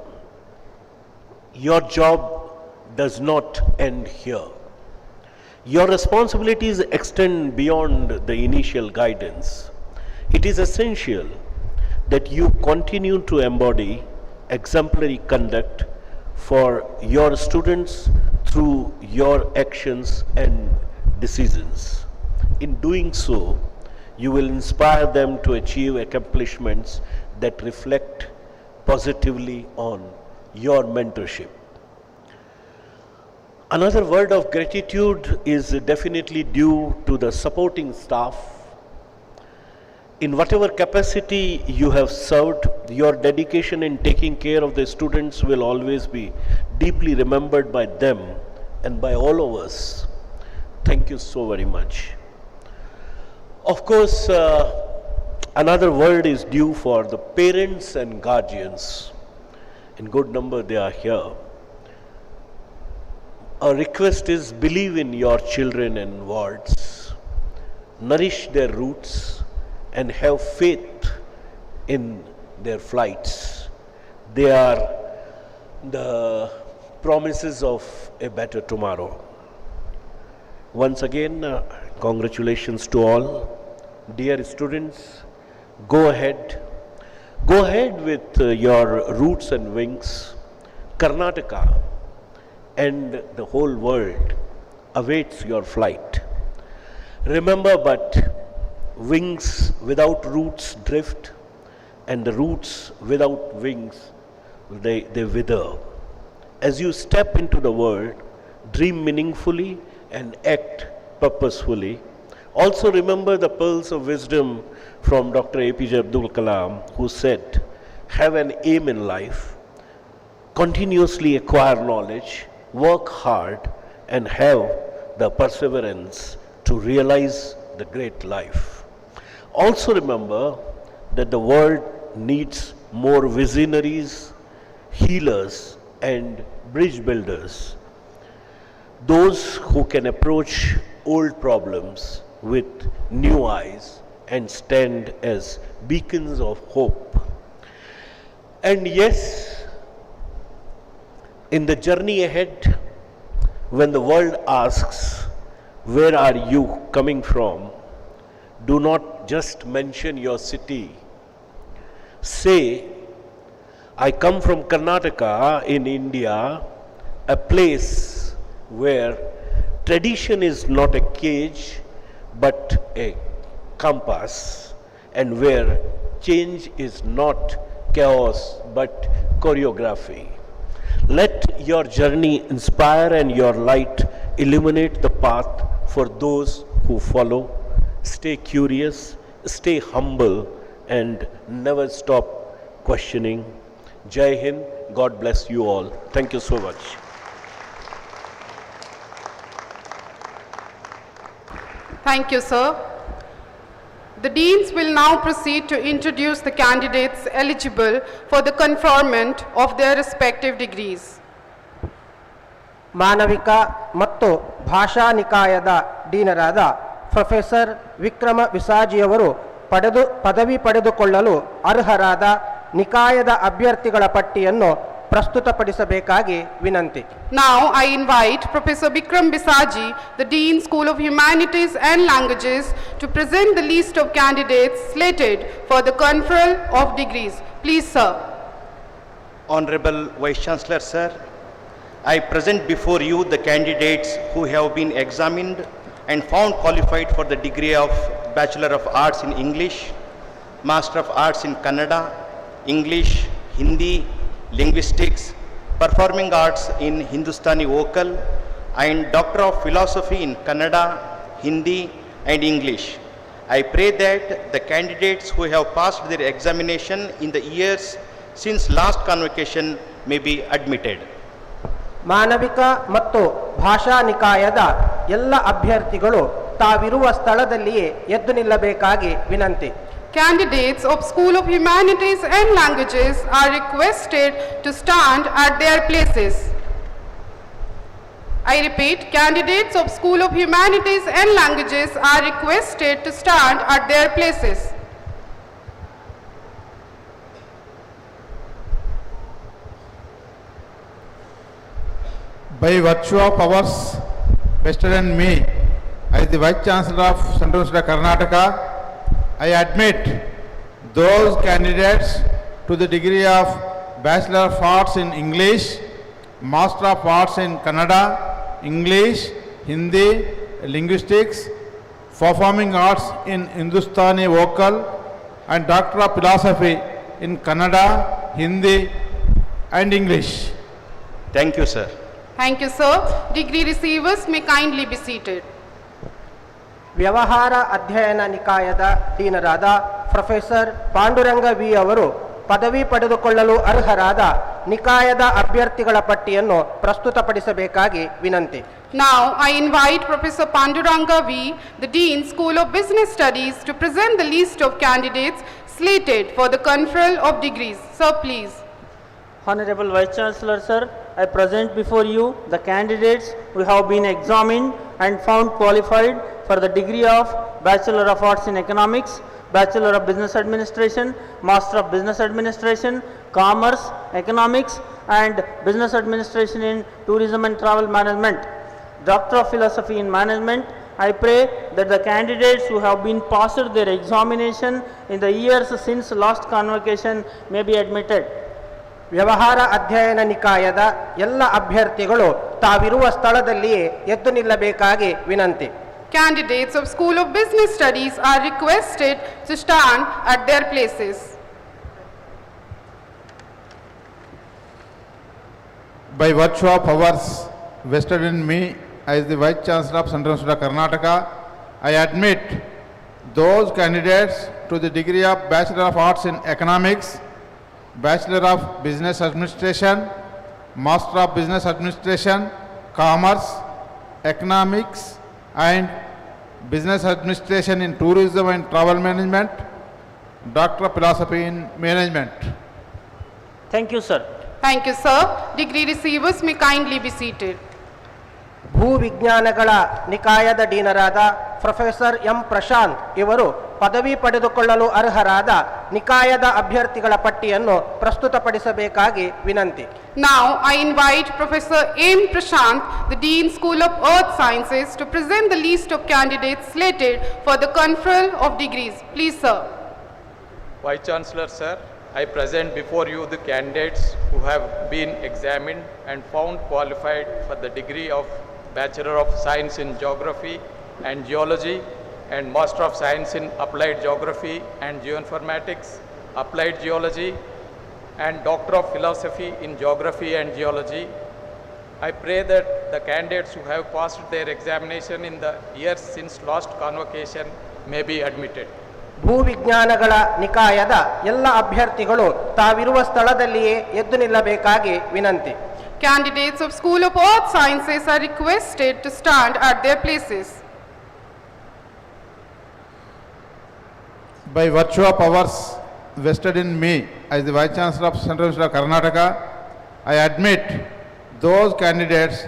your job does not end here. Your responsibilities extend beyond the initial guidance. It is essential that you continue to embody exemplary conduct for your students through your actions and decisions. In doing so, you will inspire them to achieve accomplishments that reflect positively on your mentorship. Another word of gratitude is definitely due to the supporting staff. In whatever capacity you have served, your dedication in taking care of the students will always be deeply remembered by them and by all of us. Thank you so very much. Of course, another word is due for the parents and guardians. In good number they are here. Our request is, believe in your children and wards, nourish their roots and have faith in their flights. They are the promises of a better tomorrow. Once again, congratulations to all. Dear students, go ahead. Go ahead with your roots and wings. Karnataka and the whole world awaits your flight. Remember, but wings without roots drift, and the roots without wings, they wither. As you step into the world, dream meaningfully and act purposefully. Also remember the pearls of wisdom from Dr. APJ Abdul Kalam, who said, have an aim in life, continuously acquire knowledge, work hard, and have the perseverance to realize the great life. Also remember that the world needs more visionaries, healers, and bridge builders. Those who can approach old problems with new eyes and stand as beacons of hope. And yes, in the journey ahead, when the world asks, where are you coming from? Do not just mention your city. Say, I come from Karnataka in India, a place where tradition is not a cage but a compass, and where change is not chaos but choreography. Let your journey inspire and your light illuminate the path for those who follow. Stay curious, stay humble, and never stop questioning. Jai Hind, God bless you all. Thank you so much. Thank you, sir. The deans will now proceed to introduce the candidates eligible for the conferment of their respective degrees. ಮಾನವಿಕ ಮತ್ತು ಭಾಷಾ ನಿಕಾಯದ ಡೀನರಾದ professor Vikrama ವಿಸಾಜಿಯವರು ಪದವಿ ಪಡೆದುಕೊಳ್ಳಲು ಅರ್ಹರಾದ ನಿಕಾಯದ ಅಭ್ಯರ್ಥಿಗಳ ಪಟ್ಟಿಯನ್ನು ಪ್ರಸ್ತುತಪಡಿಸಬೇಕಾಗಿ ವಿನಂತಿ. Now I invite Professor Vikram Bisaji, the Dean, School of Humanities and Languages, to present the list of candidates slated for the conferral of degrees. Please, sir. Honorable Vice Chancellor, sir, I present before you the candidates who have been examined and found qualified for the degree of Bachelor of Arts in English, Master of Arts in Kannada, English, Hindi, Linguistics, Performing Arts in Hindustani Vocal, and Doctor of Philosophy in Kannada, Hindi, and English. I pray that the candidates who have passed their examination in the years since last convocation may be admitted. ಮಾನವಿಕ ಮತ್ತು ಭಾಷಾ ನಿಕಾಯದ ಎಲ್ಲ ಅಭ್ಯರ್ಥಿಗಳು ತಾವಿರುವ ಸ್ಥಳದಲ್ಲಿಯೇ ಎದ್ದು ನಿಲ್ಲಬೇಕಾಗಿ ವಿನಂತಿ. Candidates of School of Humanities and Languages are requested to stand at their places. I repeat, candidates of School of Humanities and Languages are requested to stand at their places. By virtue of powers vested in me as the Vice Chancellor of Central University of Karnataka, I admit those candidates to the degree of Bachelor of Arts in English, Master of Arts in Kannada, English, Hindi, Linguistics, Performing Arts in Hindustani Vocal, and Doctor of Philosophy in Kannada, Hindi, and English. Thank you, sir. Thank you, sir. Degree receivers may kindly be seated. ವ್ಯವಹಾರ ಅಧ್ಯಯನ ನಿಕಾಯದ ಡೀನರಾದ professor Panduranga V ಅವರು ಪದವಿ ಪಡೆದುಕೊಳ್ಳಲು ಅರ್ಹರಾದ ನಿಕಾಯದ ಅಭ್ಯರ್ಥಿಗಳ ಪಟ್ಟಿಯನ್ನು ಪ್ರಸ್ತುತಪಡಿಸಬೇಕಾಗಿ ವಿನಂತಿ. Now I invite Professor Panduranga V, the Dean, School of Business Studies, to present the list of candidates slated for the conferral of degrees. Sir, please. Honorable Vice Chancellor, sir, I present before you the candidates who have been examined and found qualified for the degree of Bachelor of Arts in Economics, Bachelor of Business Administration, Master of Business Administration, Commerce, Economics and Business Administration in Tourism and Travel Management, Doctor of Philosophy in Management. I pray that the candidates who have been passed their examination in the years since last convocation may be admitted. ವ್ಯವಹಾರ ಅಧ್ಯಯನ ನಿಕಾಯದ ಎಲ್ಲ ಅಭ್ಯರ್ಥಿಗಳು ತಾವಿರುವ ಸ್ಥಳದಲ್ಲಿಯೇ ಎದ್ದು ನಿಲ್ಲಬೇಕಾಗಿ ವಿನಂತಿ. Candidates of School of Business Studies are requested to stand at their places. By virtue of powers vested in me as the Vice Chancellor of Central University of Karnataka, I admit those candidates to the degree of Bachelor of Arts in Economics, Bachelor of Business Administration, Master of Business Administration, Commerce, Economics and Business Administration in Tourism and Travel Management, Doctor of Philosophy in Management. Thank you, sir. Thank you, sir. Degree receivers may kindly be seated. ಭೂ ವಿಜ್ಞಾನಗಳ ನಿಕಾಯದ ಡೀನರಾದ professor M Prashant ಇವರು ಪದವಿ ಪಡೆದುಕೊಳ್ಳಲು ಅರ್ಹರಾದ ನಿಕಾಯದ ಅಭ್ಯರ್ಥಿಗಳ ಪಟ್ಟಿಯನ್ನು ಪ್ರಸ್ತುತಪಡಿಸಬೇಕಾಗಿ ವಿನಂತಿ. Now I invite Professor M. Prashant, the Dean School of Earth Sciences, to present the list of candidates slated for the conferral of degrees. Please, sir. Vice Chancellor, sir, I present before you the candidates who have been examined and found qualified for the degree of Bachelor of Science in Geography and Geology and Master of Science in Applied Geography and Geoinformatics, Applied Geology and Doctor of Philosophy in Geography and Geology. I pray that the candidates who have passed their examination in the years since last convocation may be admitted. ಭೂ ವಿಜ್ಞಾನಗಳ ನಿಕಾಯದ ಎಲ್ಲ ಅಭ್ಯರ್ಥಿಗಳು ತಾವಿರುವ ಸ್ಥಳದಲ್ಲಿಯೇ ಎದ್ದು ನಿಲ್ಲಬೇಕಾಗಿ ವಿನಂತಿ. Candidates of School of Earth Sciences are requested to stand at their places. By virtue of powers vested in me as the Vice Chancellor of Central University of Karnataka, I admit those candidates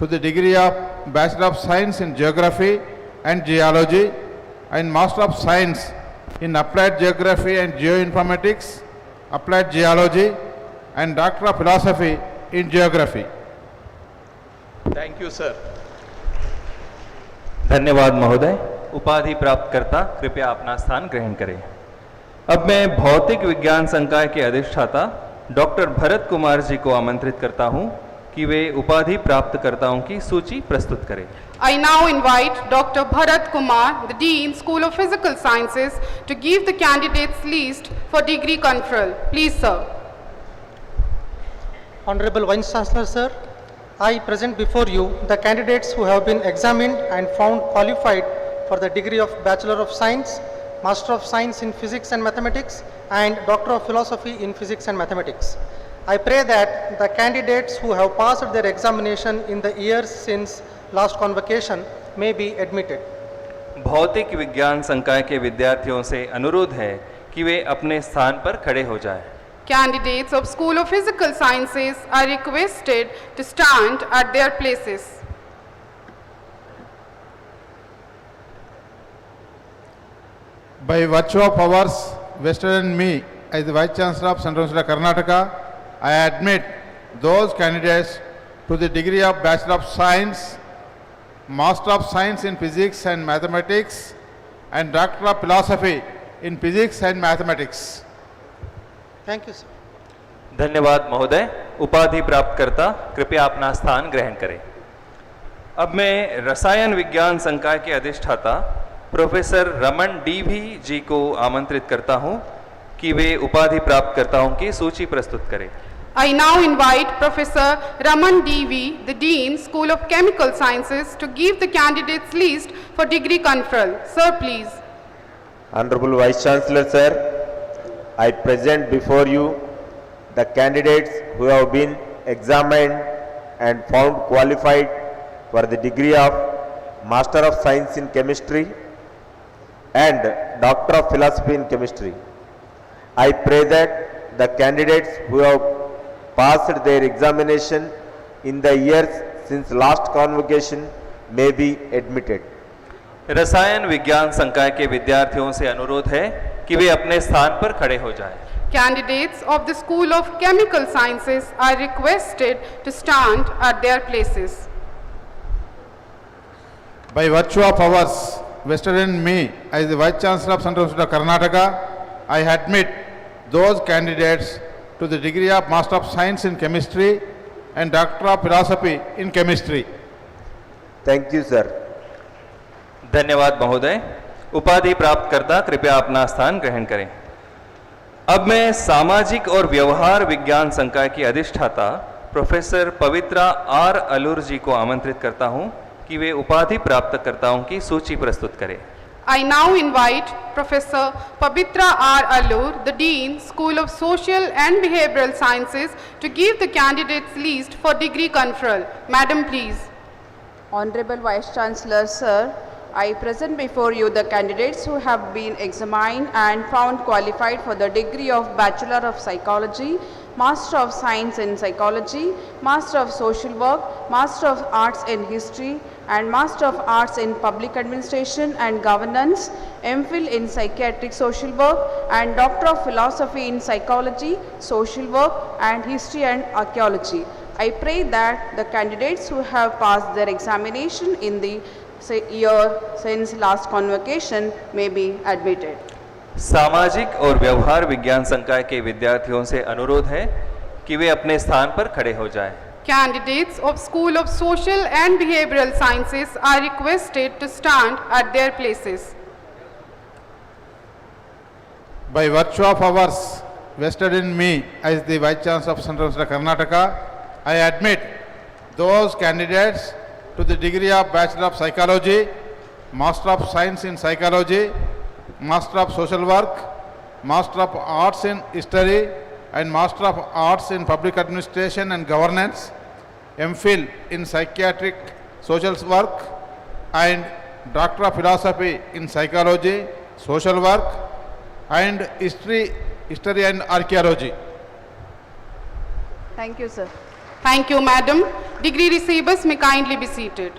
to the degree of Bachelor of Science in Geography and Geology and Master of Science in Applied Geography and Geoinformatics, Applied Geology and Doctor of Philosophy in Geography. Thank you, sir. धन्यवाद महोदय। उपाधि प्राप्तकर्ता कृपया अपना स्थान ग्रहण करें। अब मैं भौतिक विज्ञान संकाय के अधिष्ठाता डॉक्टर भरत कुमार जी को आमंत्रित करता हूं कि वे उपाधि प्राप्तकर्ताओं की सूची प्रस्तुत करें। I now invite Dr. Bharat Kumar, the Dean, School of Physical Sciences, to give the candidates list for degree conferral. Please, sir. Honorable Vice Chancellor, sir, I present before you the candidates who have been examined and found qualified for the degree of Bachelor of Science, Master of Science in Physics and Mathematics, and Doctor of Philosophy in Physics and Mathematics. I pray that the candidates who have passed their examination in the years since last convocation may be admitted. भौतिक विज्ञान संकाय के विद्यार्थियों से अनुरोध है कि वे अपने स्थान पर खड़े हो जाएं। Candidates of School of Physical Sciences are requested to stand at their places. By virtue of powers vested in me as the Vice Chancellor of Central University of Karnataka, I admit those candidates to the degree of Bachelor of Science, Master of Science in Physics and Mathematics and Doctor of Philosophy in Physics and Mathematics. Thank you, sir. धन्यवाद महोदय। उपाधि प्राप्तकर्ता कृपया अपना स्थान ग्रहण करें। अब मैं रसायन विज्ञान संकाय के अधिष्ठाता प्रोफेसर रमन डी.वी. जी को आमंत्रित करता हूं कि वे उपाधि प्राप्तकर्ताओं की सूची प्रस्तुत करें। I now invite Professor Raman D.V., the Dean, School of Chemical Sciences, to give the candidates list for degree conferral. Sir, please. Honorable Vice Chancellor, sir, I present before you the candidates who have been examined and found qualified for the degree of Master of Science in Chemistry and Doctor of Philosophy in Chemistry. I pray that the candidates who have passed their examination in the years since last convocation may be admitted. रसायन विज्ञान संकाय के विद्यार्थियों से अनुरोध है कि वे अपने स्थान पर खड़े हो जाएं। Candidates of the School of Chemical Sciences are requested to stand at their places. By virtue of powers vested in me as the Vice Chancellor of Central University of Karnataka, I admit those candidates to the degree of Master of Science in Chemistry and Doctor of Philosophy in Chemistry. Thank you, sir. धन्यवाद महोदय। उपाधि प्राप्तकर्ता कृपया अपना स्थान ग्रहण करें। अब मैं सामाजिक और व्यवहार विज्ञान संकाय की अधिष्ठाता प्रोफेसर पवित्रा आर अलूर जी को आमंत्रित करता हूं कि वे उपाधि प्राप्तकर्ताओं की सूची प्रस्तुत करें। I now invite Professor Pavitra R. Allur, the Dean, School of Social and Behavioral Sciences, to give the candidates list for degree conferral. Madam, please. Honorable Vice Chancellor, sir, I present before you the candidates who have been examined and found qualified for the degree of Bachelor of Psychology, Master of Science in Psychology, Master of Social Work, Master of Arts in History, and Master of Arts in Public Administration and Governance, MPhil in Psychiatric Social Work, and Doctor of Philosophy in Psychology, Social Work, and History and Archaeology. I pray that the candidates who have passed their examination in the year since last convocation may be admitted. सामाजिक और व्यवहार विज्ञान संकाय के विद्यार्थियों से अनुरोध है कि वे अपने स्थान पर खड़े हो जाएं। Candidates of School of Social and Behavioral Sciences are requested to stand at their places. By virtue of powers vested in me as the Vice Chancellor of Central University of Karnataka, I admit those candidates to the degree of Bachelor of Psychology, Master of Science in Psychology, Master of Social Work, Master of Arts in History, and Master of Arts in Public Administration and Governance, MPhil in Psychiatric Social Work, and Doctor of Philosophy in Psychology, Social Work, and History and Archaeology. Thank you, sir. Thank you, Madam. Degree receivers may kindly be seated.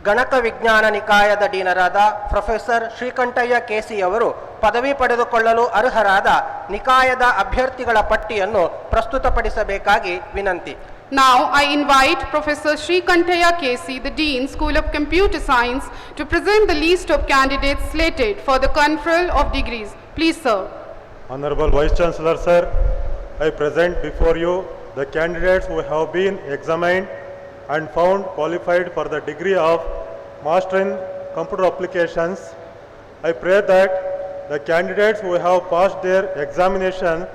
ಗಣಕ ವಿಜ್ಞಾನ ನಿಕಾಯದ ಡೀನರಾದ professor Srikantaiah KC ಅವರು ಪದವಿ ಪಡೆದುಕೊಳ್ಳಲು ಅರ್ಹರಾದ ನಿಕಾಯದ ಅಭ್ಯರ್ಥಿಗಳ ಪಟ್ಟಿಯನ್ನು ಪ್ರಸ್ತುತಪಡಿಸಬೇಕಾಗಿ ವಿನಂತಿ. Now I invite Professor Srikanthaya Kesi, the Dean, School of Computer Science, to present the list of candidates slated for the conferral of degrees. Please, sir. Honorable Vice Chancellor, sir, I present before you the candidates who have been examined and found qualified for the degree of Master in Computer Applications. I pray that the candidates who have passed their examination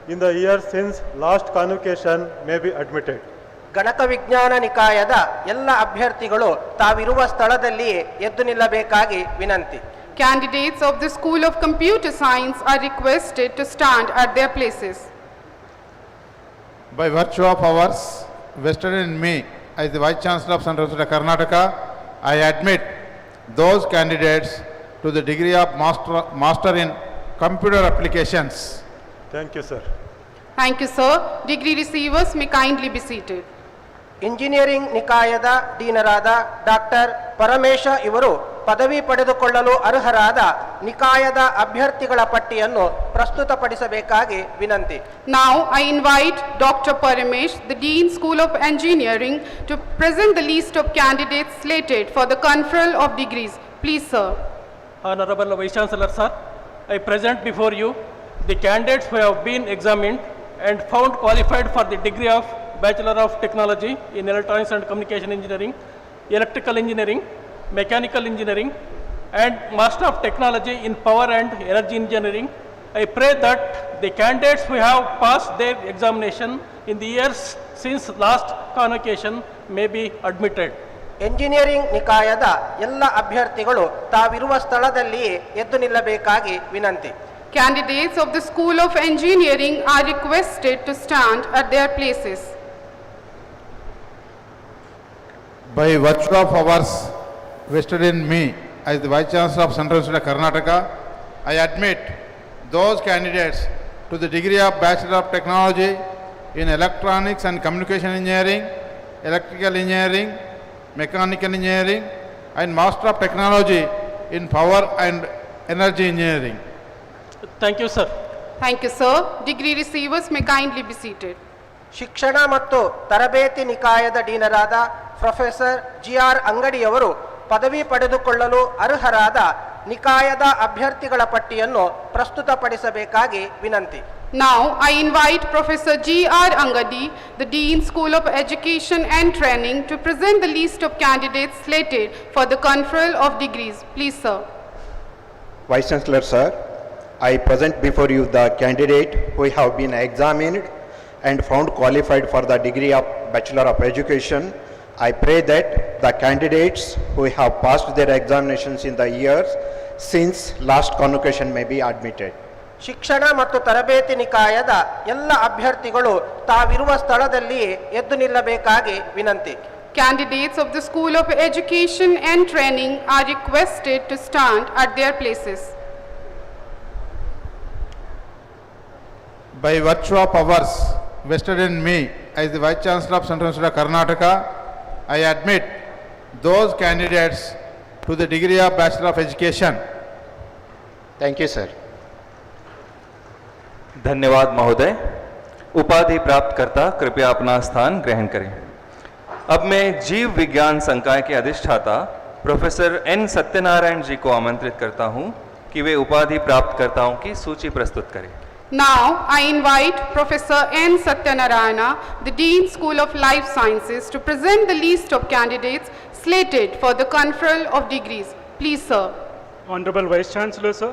in the year since last convocation may be admitted. ಗಣಕ ವಿಜ್ಞಾನ ನಿಕಾಯದ ಎಲ್ಲ ಅಭ್ಯರ್ಥಿಗಳು ತಾವಿರುವ ಸ್ಥಳದಲ್ಲಿಯೇ ಎದ್ದು ನಿಲ್ಲಬೇಕಾಗಿ ವಿನಂತಿ. Candidates of the School of Computer Science are requested to stand at their places. By virtue of powers vested in me as the Vice Chancellor of Central University of Karnataka, I admit those candidates to the degree of Master in Computer Applications. Thank you, sir. Thank you, sir. Degree receivers may kindly be seated. Engineering ನಿಕಾಯದ ಡೀನರಾದ doctor Paramesha ಇವರು ಪದವಿ ಪಡೆದುಕೊಳ್ಳಲು ಅರ್ಹರಾದ ನಿಕಾಯದ ಅಭ್ಯರ್ಥಿಗಳ ಪಟ್ಟಿಯನ್ನು ಪ್ರಸ್ತುತಪಡಿಸಬೇಕಾಗಿ ವಿನಂತಿ. Now I invite Dr. Paramesh, the Dean, School of Engineering, to present the list of candidates slated for the conferral of degrees. Please, sir. Honorable Vice Chancellor, sir, I present before you the candidates who have been examined and found qualified for the degree of Bachelor of Technology in Electronics and Communication Engineering, Electrical Engineering, Mechanical Engineering, and Master of Technology in Power and Energy Engineering. I pray that the candidates who have passed their examination in the years since last convocation may be admitted. Engineering ನಿಕಾಯದ ಎಲ್ಲ ಅಭ್ಯರ್ಥಿಗಳು ತಾವಿರುವ ಸ್ಥಳದಲ್ಲಿಯೇ ಎದ್ದು ನಿಲ್ಲಬೇಕಾಗಿ ವಿನಂತಿ. Candidates of the School of Engineering are requested to stand at their places. By virtue of powers vested in me as the Vice Chancellor of Central University of Karnataka, I admit those candidates to the degree of Bachelor of Technology in Electronics and Communication Engineering, Electrical Engineering, Mechanical Engineering, and Master of Technology in Power and Energy Engineering. Thank you, sir. Thank you, sir. Degree receivers may kindly be seated. ಶಿಕ್ಷಣ ಮತ್ತು ತರಬೇತಿ ನಿಕಾಯದ ಡೀನರಾದ professor GR ಅಂಗಡಿಯವರು ಪದವಿ ಪಡೆದುಕೊಳ್ಳಲು ಅರ್ಹರಾದ ನಿಕಾಯದ ಅಭ್ಯರ್ಥಿಗಳ ಪಟ್ಟಿಯನ್ನು ಪ್ರಸ್ತುತಪಡಿಸಬೇಕಾಗಿ ವಿನಂತಿ. Now, I invite Professor GR Angadi, the Dean, School of Education and Training, to present the list of candidates slated for the conferral of degrees. Please, sir. Vice Chancellor, sir, I present before you the candidate who have been examined and found qualified for the degree of Bachelor of Education. I pray that the candidates who have passed their examinations in the years since last convocation may be admitted. ಶಿಕ್ಷಣ ಮತ್ತು ತರಬೇತಿ ನಿಕಾಯದ ಎಲ್ಲ ಅಭ್ಯರ್ಥಿಗಳು ತಾವಿರುವ ಸ್ಥಳದಲ್ಲಿ ಎದ್ದು ನಿಲ್ಲಬೇಕಾಗಿ ವಿನಂತಿ. Candidates of the School of Education and Training are requested to stand at their places. By virtue of powers vested in me as the Vice Chancellor of Central University of Karnataka, I admit those candidates to the degree of Bachelor of Education. Thank you, sir. धन्यवाद महोदय। उपाधि प्राप्त करता कृपया अपना स्थान ग्रहण करें। अब मैं जीव विज्ञान संकाय के अधिष्ठाता प्रोफेसर N सत्यनारायण जी को आमंत्रित करता हूं कि वे उपाधि प्राप्तकर्ताओं की सूची प्रस्तुत करें। Now, I invite Professor N Satyanarayana, the Dean, School of Life Sciences, to present the list of candidates slated for the conferral of degrees. Please, sir. Honorable Vice Chancellor, sir,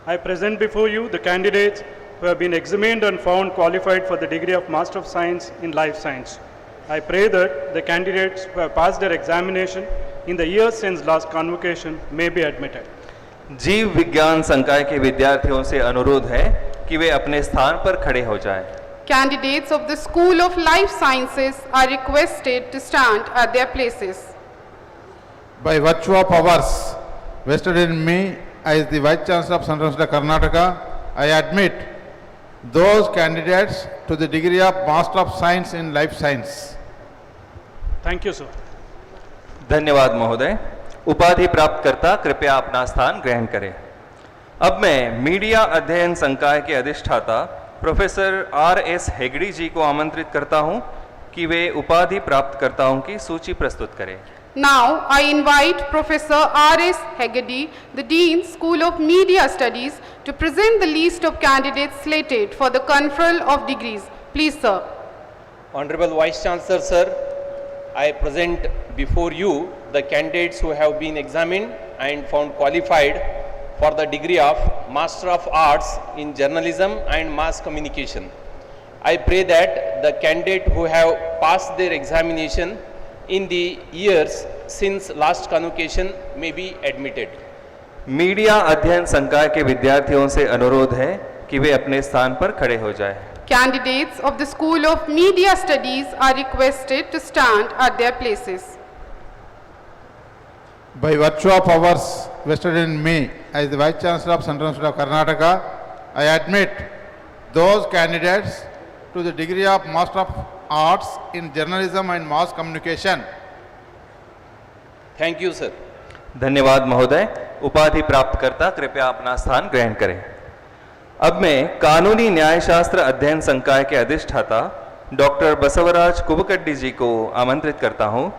I present before you the candidates who have been examined and found qualified for the degree of Master of Science in Life Science. I pray that the candidates who have passed their examination in the years since last convocation may be admitted. जीव विज्ञान संकाय के विद्यार्थियों से अनुरोध है कि वे अपने स्थान पर खड़े हो जाएं। Candidates of the School of Life Sciences are requested to stand at their places. By virtue of powers vested in me as the Vice Chancellor of Central University of Karnataka, I admit those candidates to the degree of Master of Science in Life Science. Thank you, sir. धन्यवाद महोदय। उपाधि प्राप्तकर्ता कृपया अपना स्थान ग्रहण करें। अब मैं मीडिया अध्ययन संकाय के अधिष्ठाता प्रोफेसर R.S. हेगड़ी जी को आमंत्रित करता हूं कि वे उपाधि प्राप्तकर्ताओं की सूची प्रस्तुत करें। Now, I invite Professor R.S. Hegedi, the Dean, School of Media Studies, to present the list of candidates slated for the conferral of degrees. Please, sir. Honorable Vice Chancellor, sir, I present before you the candidates who have been examined and found qualified for the degree of Master of Arts in Journalism and Mass Communication. I pray that the candidate who have passed their examination in the years since last convocation may be admitted. Media अध्ययन संकाय के विद्यार्थियों से अनुरोध है कि वे अपने स्थान पर खड़े हो जाएं। Candidates of the School of Media Studies are requested to stand at their places. By virtue of powers vested in me as the Vice Chancellor of Central University of Karnataka, I admit those candidates to the degree of Master of Arts in Journalism and Mass Communication. Thank you, sir. धन्यवाद महोदय। उपाधि प्राप्तकर्ता कृपया अपना स्थान ग्रहण करें। अब मैं कानूनी न्यायशास्त्र अध्ययन संकाय के अधिष्ठाता डॉक्टर बसवराज कुबकड्डी जी को आमंत्रित करता हूं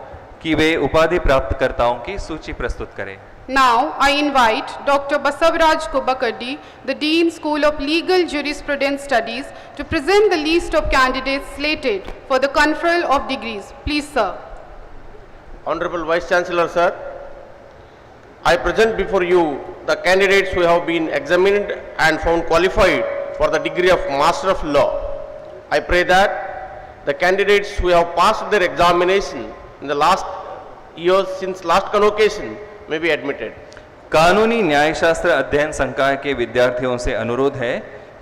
कि वे उपाधि प्राप्तकर्ताओं की सूची प्रस्तुत करें। Now, I invite Dr. Basavaraj Kubakaddi, the Dean, School of Legal Jurisprudence Studies, to present the list of candidates slated for the conferral of degrees. Please, sir. Honorable Vice Chancellor, sir, I present before you the candidates who have been examined and found qualified for the degree of Master of Law. I pray that the candidates who have passed their examination in the last years since last convocation may be admitted. कानूनी न्यायशास्त्र अध्ययन संकाय के विद्यार्थियों से अनुरोध है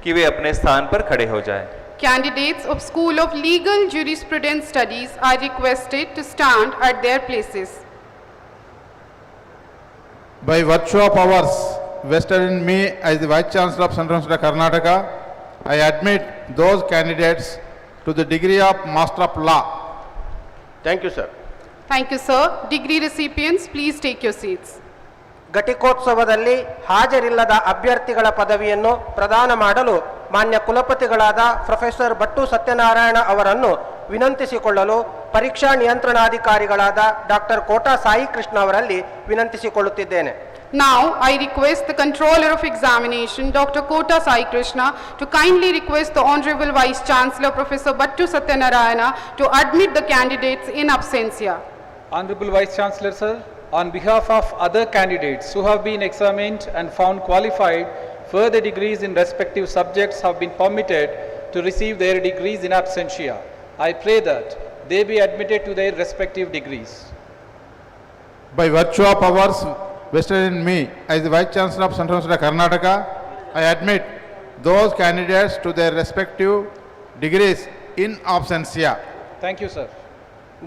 कि वे अपने स्थान पर खड़े हो जाएं। Candidates of School of Legal Jurisprudence Studies are requested to stand at their places. By virtue of powers vested in me as the Vice Chancellor of Central University of Karnataka, I admit those candidates to the degree of Master of Law. Thank you, sir. Thank you, sir. Degree recipients, please take your seats. ಘಟಿಕೋತ್ಸವದಲ್ಲಿ ಹಾಜರಿಲ್ಲದ ಅಭ್ಯರ್ಥಿಗಳ ಪದವಿಯನ್ನು ಪ್ರದಾನ ಮಾಡಲು ಮಾನ್ಯ ಕುಲಪತಿಗಳಾದ professor Bhat Satyanarayana ಅವರನ್ನು ವಿನಂತಿಸಿಕೊಳ್ಳಲು ಪರೀಕ್ಷಾ ನಿಯಂತ್ರಣಾಧಿಕಾರಿಗಳಾದ doctor Kota Sai Krishna ಅವರಲ್ಲಿ ವಿನಂತಿಸಿಕೊಳ್ಳುತ್ತಿದ್ದೇನೆ. Now, I request the Controller of Examination, Dr. Kota Sai Krishna, to kindly request the Honorable Vice Chancellor, Professor Bhattu Satyanarayana, to admit the candidates in absentia. Honorable Vice Chancellor, sir, on behalf of other candidates who have been examined and found qualified, further degrees in respective subjects have been permitted to receive their degrees in absentia. I pray that they be admitted to their respective degrees. By virtue of powers vested in me as the Vice Chancellor of Central University of Karnataka, I admit those candidates to their respective degrees in absentia. Thank you, sir.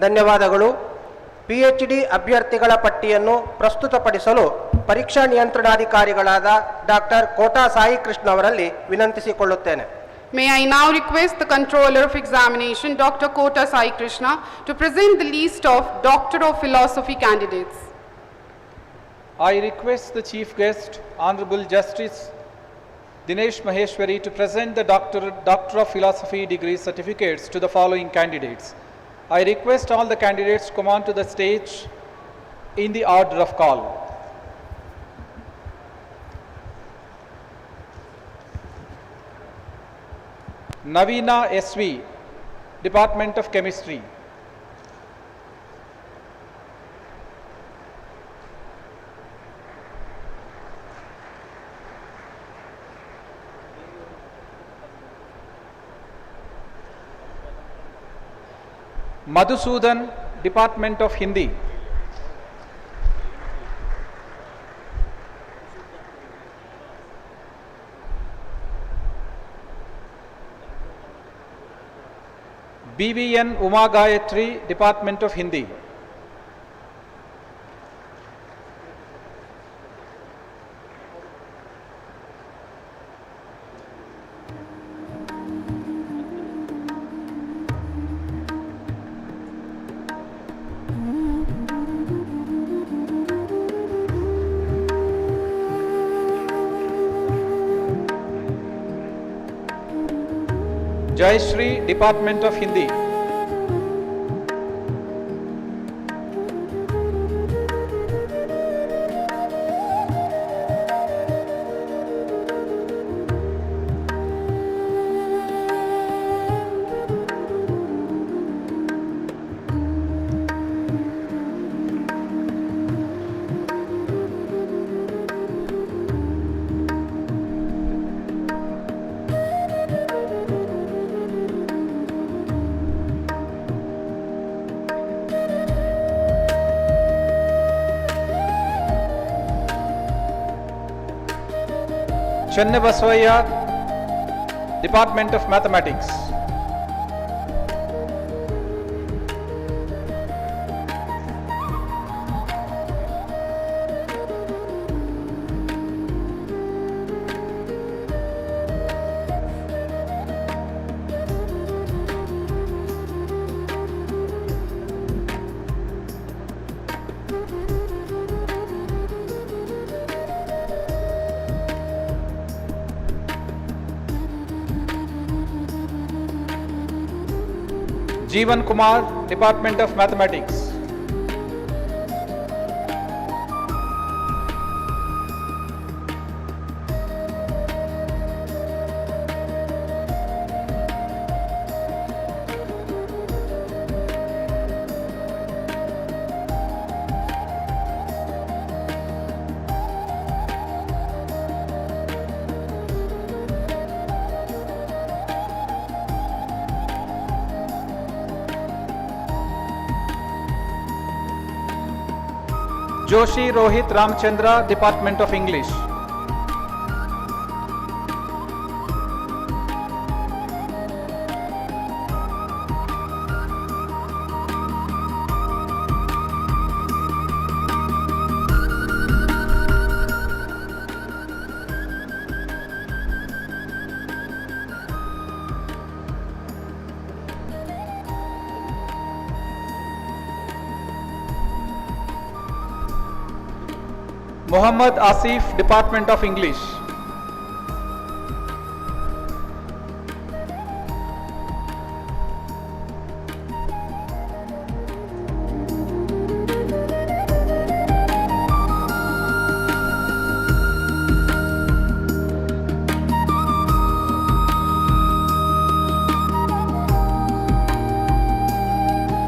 ಧನ್ಯವಾದಗಳು. PhD ಅಭ್ಯರ್ಥಿಗಳ ಪಟ್ಟಿಯನ್ನು ಪ್ರಸ್ತುತಪಡಿಸಲು ಪರೀಕ್ಷಾ ನಿಯಂತ್ರಣಾಧಿಕಾರಿಗಳಾದ doctor Kota Sai Krishna ಅವರಲ್ಲಿ ವಿನಂತಿಸಿಕೊಳ್ಳುತ್ತೇನೆ. May I now request the Controller of Examination, Dr. Kota Sai Krishna, to present the list of Doctor of Philosophy candidates. I request the Chief Guest, Honorable Justice Dinesh Maheshwari, to present the Doctor of Philosophy degree certificates to the following candidates. I request all the candidates to come on to the stage in the order of call. Navina SV, Department of Chemistry. Madhusudan, Department of Hindi. BVN Uma Gayatri, Department of Hindi. Jayashree, Department of Hindi. Chennabaswaya, Department of Mathematics. Jeevan Kumar, Department of Mathematics. Joshi Rohit Ramchandra, Department of English. Muhammad Asif, Department of English.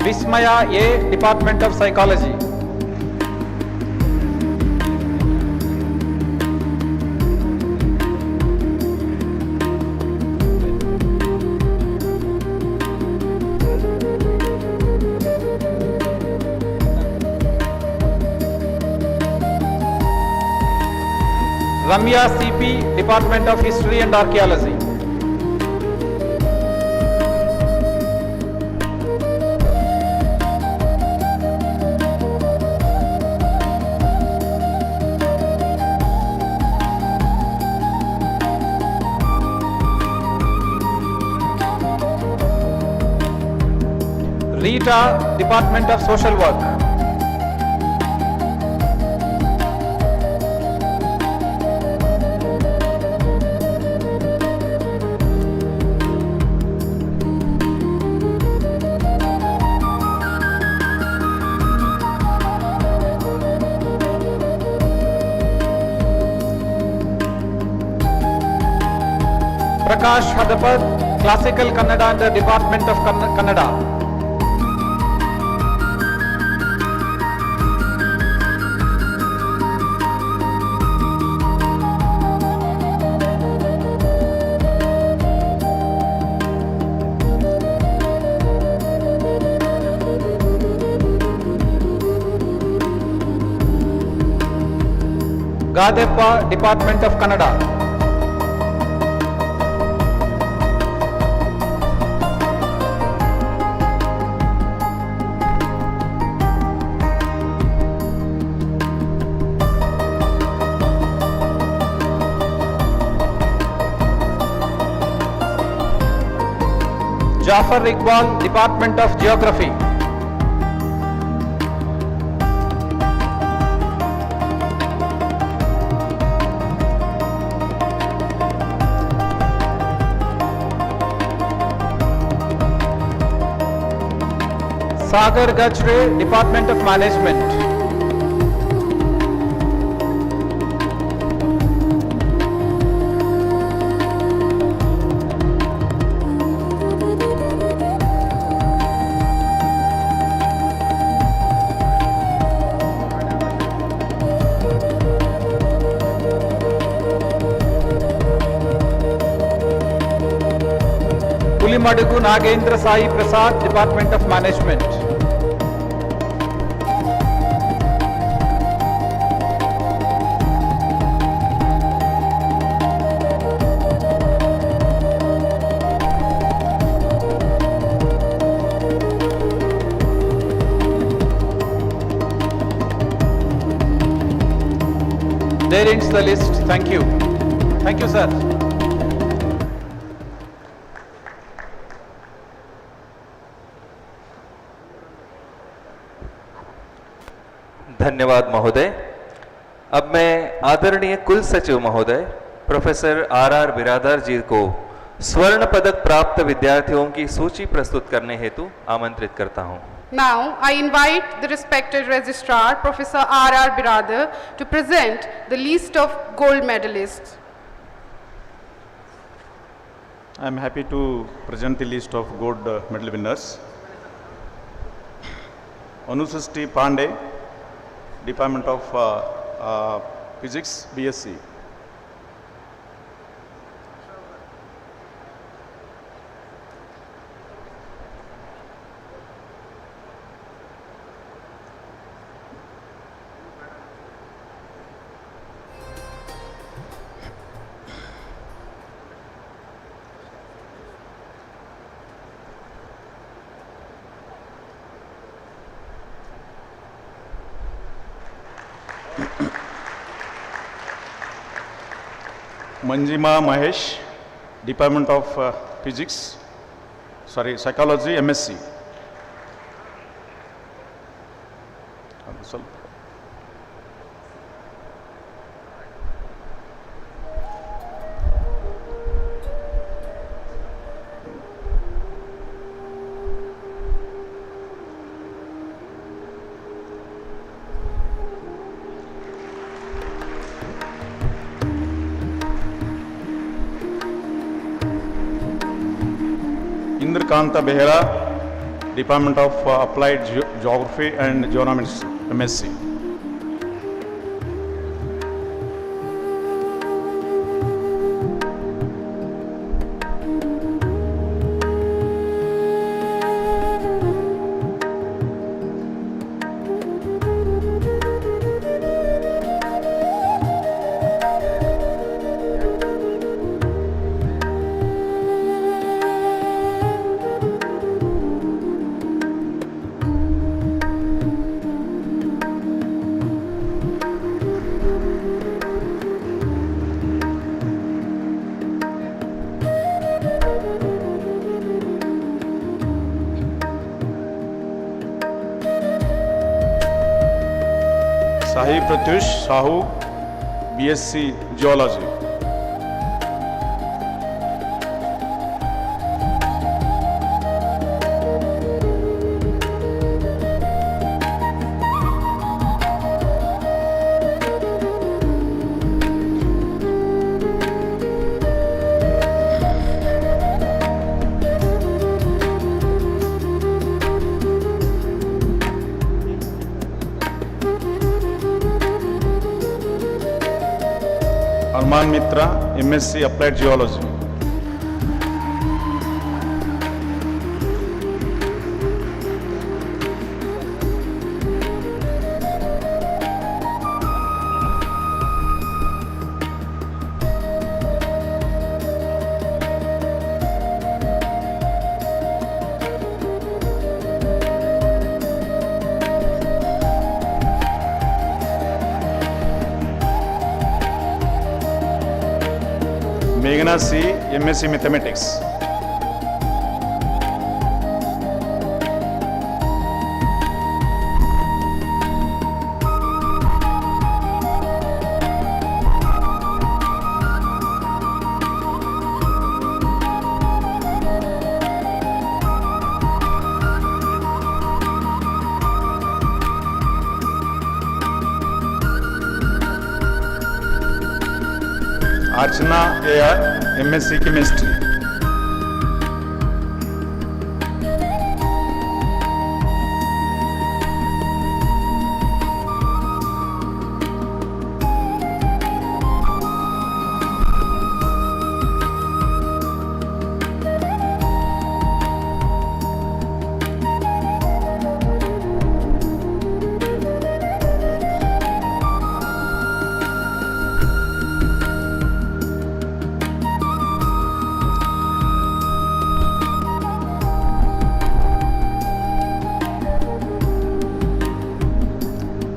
Vismaya A, Department of Psychology. Ramya CP, Department of History and Archaeology. Rita, Department of Social Work. Prakash Hadapad, Classical Kannada under Department of Kannada. Gadeppa, Department of Kannada. Jafar Iqbal, Department of Geography. Sagar Gajre, Department of Management. Pulimadugu Nagendra Sai Prasad, Department of Management. There ends the list. Thank you. Thank you, sir. धन्यवाद महोदय। अब मैं आदरणीय कुल सचिव महोदय professor are बिरादर जी को स्वर्ण पदक प्राप्त विद्यार्थियों की सूची प्रस्तुत करने हेतु आमंत्रित करता हूं। Now, I invite the respected registrar, Professor R. Biradar, to present the list of gold medalists. I am happy to present the list of gold medal winners. Anusasti Pandey, Department of Physics, BSc. Manjima Mahesh, Department of Psychology, MSc. Indrakanta Behera, Department of Applied Geography and Geonomics, MSc. Sahi Pratyush Sahu, BSc Geology. Arman Mitra, MSc Applied Geology. Meghana C, MSc Mathematics. Archana AR, MSc Chemistry.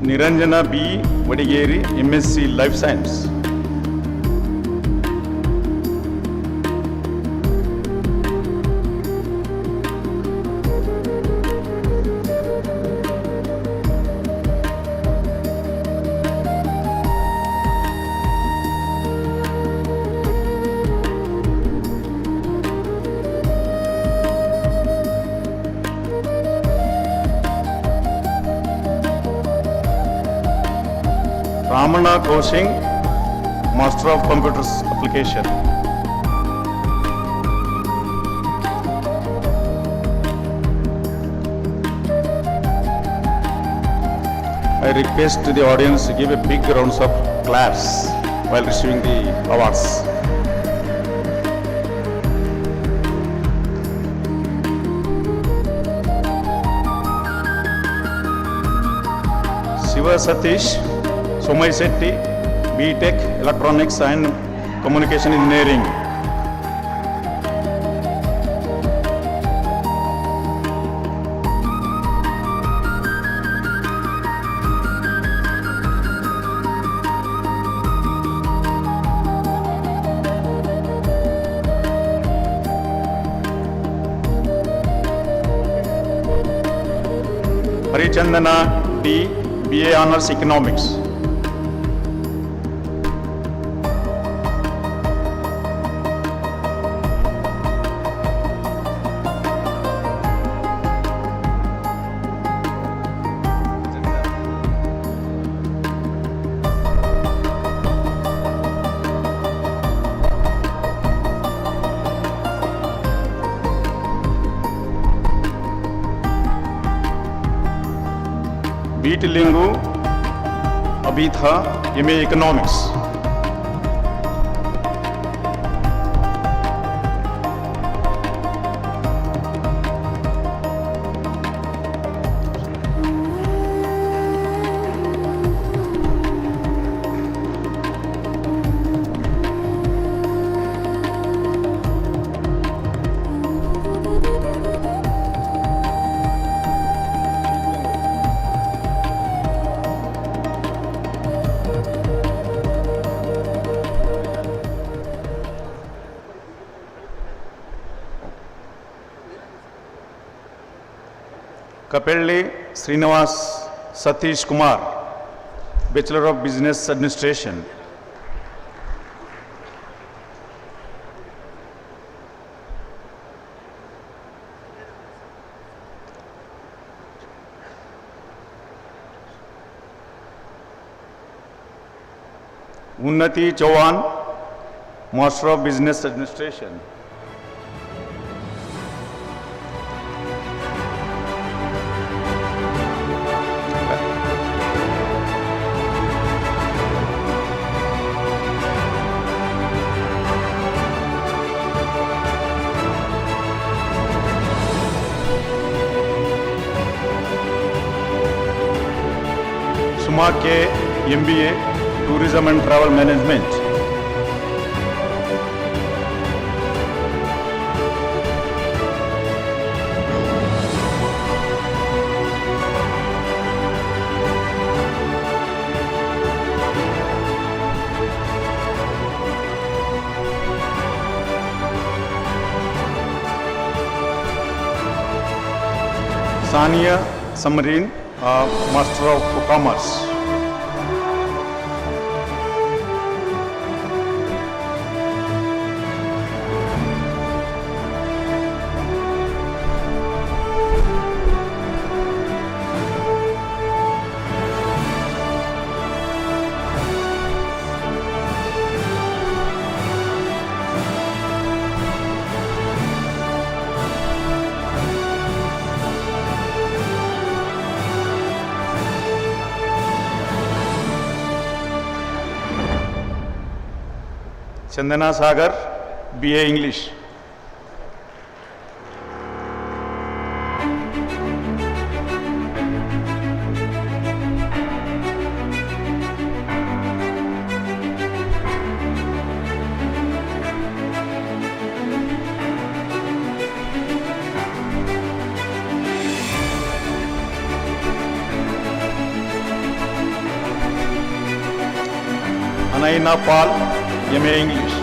Niranjana B. Vadigeri, MSc Life Science. Ramana Kaushing, Master of Computers Application. I request the audience to give a big rounds of claps while receiving the awards. Shiva Satish, Somai Setti, B.Tech, Electronics and Communication Engineering. Harichandana D, BA Honors Economics. बीटी लिंगू अभी था MA economics. Kapelli Srinivas Satish Kumar, Bachelor of Business Administration। उन्नति Chauhan, Master of Business Administration। सुमा के MBA Tourism and Travel Management। Sania Samreen, Master of Commerce। Chandana Sagar, BA English. Anaina Pal, MA English.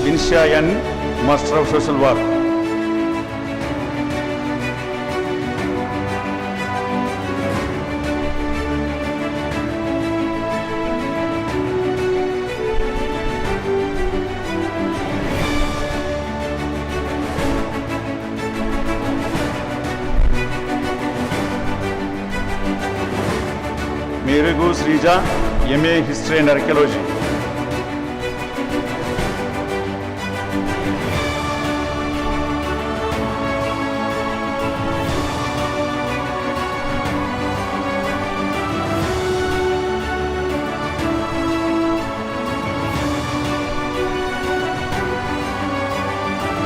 Insha N, Master of Social Work। Merego Sreeja, MA History and Archaeology।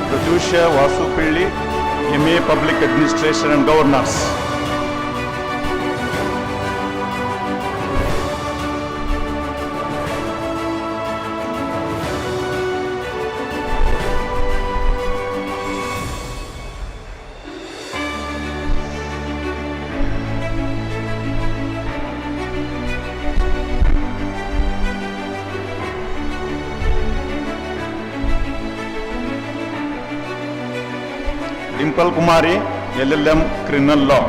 Pratyusha Vasupilli, MA Public Administration and Governance। Dimple Kumari, LLM Criminal Law।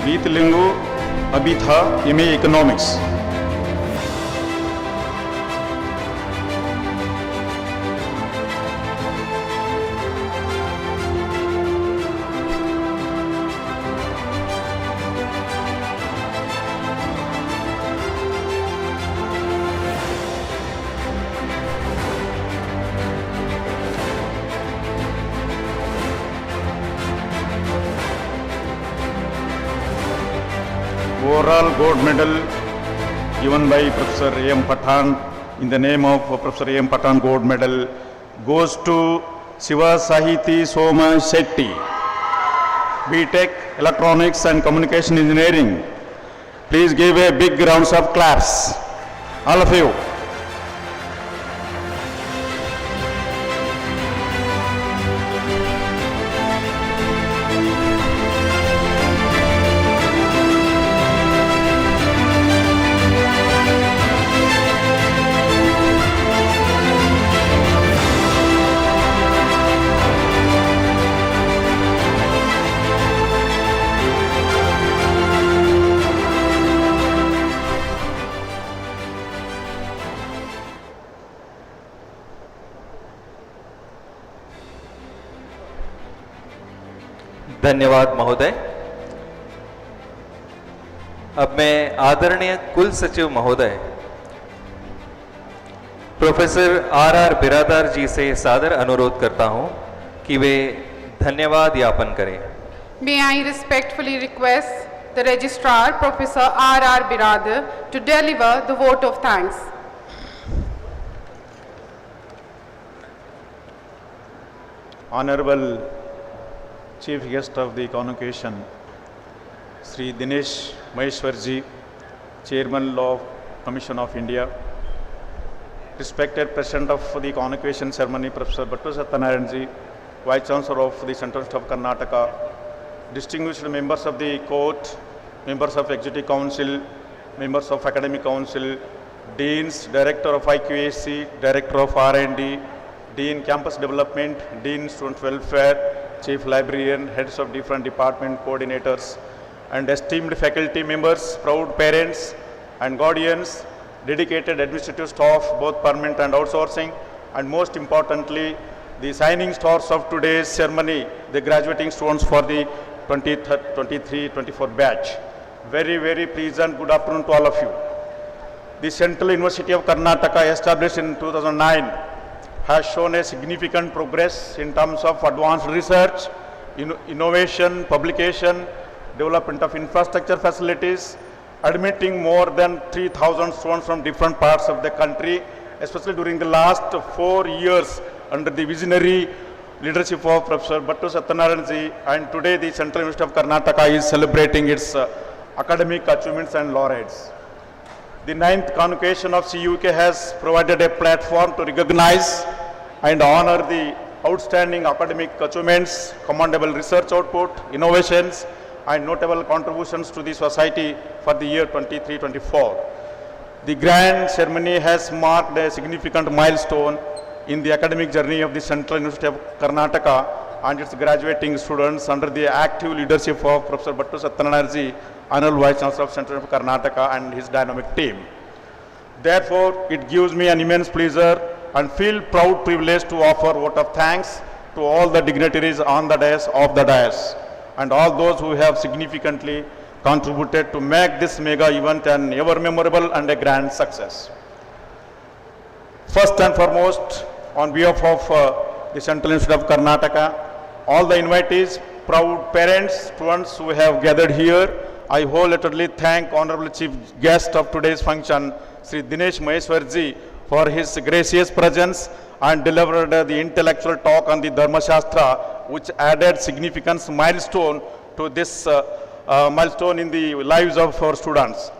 Beetlingu Abitha, MA Economics. Overall gold medal given by Professor A.M. Pathan in the name of Professor A.M. Pathan gold medal goes to Shiva Sahiti Soma Shetty, B.Tech Electronics and Communication Engineering. Please give a big round of claps, all of you. धन्यवाद महोदय। अब मैं आदरणीय कुल सचिव महोदय professor are Biradar जी से सादर अनुरोध करता हूं कि वे धन्यवाद ज्ञापन करें। May I respectfully request the Registrar, Professor R. Biradar, to deliver the vote of thanks. Honorable Chief Guest of the Convocation, Sri Dinesh Maheshwarji, Chairman Law Commission of India, respected President of the Convocation Ceremony, Professor Battu Satyanarayan, Vice Chancellor of the Central University of Karnataka, distinguished members of the court, members of Executive Council, members of Academic Council, Deans, Director of IQAC, Director of R&D, Dean Campus Development, Dean Student Welfare, Chief Librarian, heads of different department coordinators, and esteemed faculty members, proud parents and guardians, dedicated administrative staff, both permanent and outsourcing, and most importantly, the shining stars of today's ceremony, the graduating students for the 23-24 batch. Very, very pleasant good afternoon to all of you. The Central University of Karnataka, established in 2009, has shown a significant progress in terms of advanced research, innovation, publication, development of infrastructure facilities, admitting more than 3,000 students from different parts of the country, especially during the last 4 years under the visionary leadership of Professor Battu Satyanarayan, and today the Central University of Karnataka is celebrating its academic achievements and laureates. The 9th Convocation of CUK has provided a platform to recognize and honor the outstanding academic achievements, commendable research output, innovations, and notable contributions to the society for the year 23-24. The grand ceremony has marked a significant milestone in the academic journey of the Central University of Karnataka and its graduating students under the active leadership of Professor Battu Satyanarayan, Honorable Vice Chancellor of Central University of Karnataka, and his dynamic team. Therefore, it gives me an immense pleasure and feel proud privilege to offer vote of thanks to all the dignitaries on the dais, off the dais, and all those who have significantly contributed to make this mega event an ever memorable and a grand success. First and foremost, on behalf of the Central Institute of Karnataka, all the invitees, proud parents, students who have gathered here, I wholeheartedly thank Honorable Chief Guest of today's function, Sri Dinesh Maheshwarji, for his gracious presence and delivered the intellectual talk on the Dharma Shastra, which added significant milestone to this milestone in the lives of our students.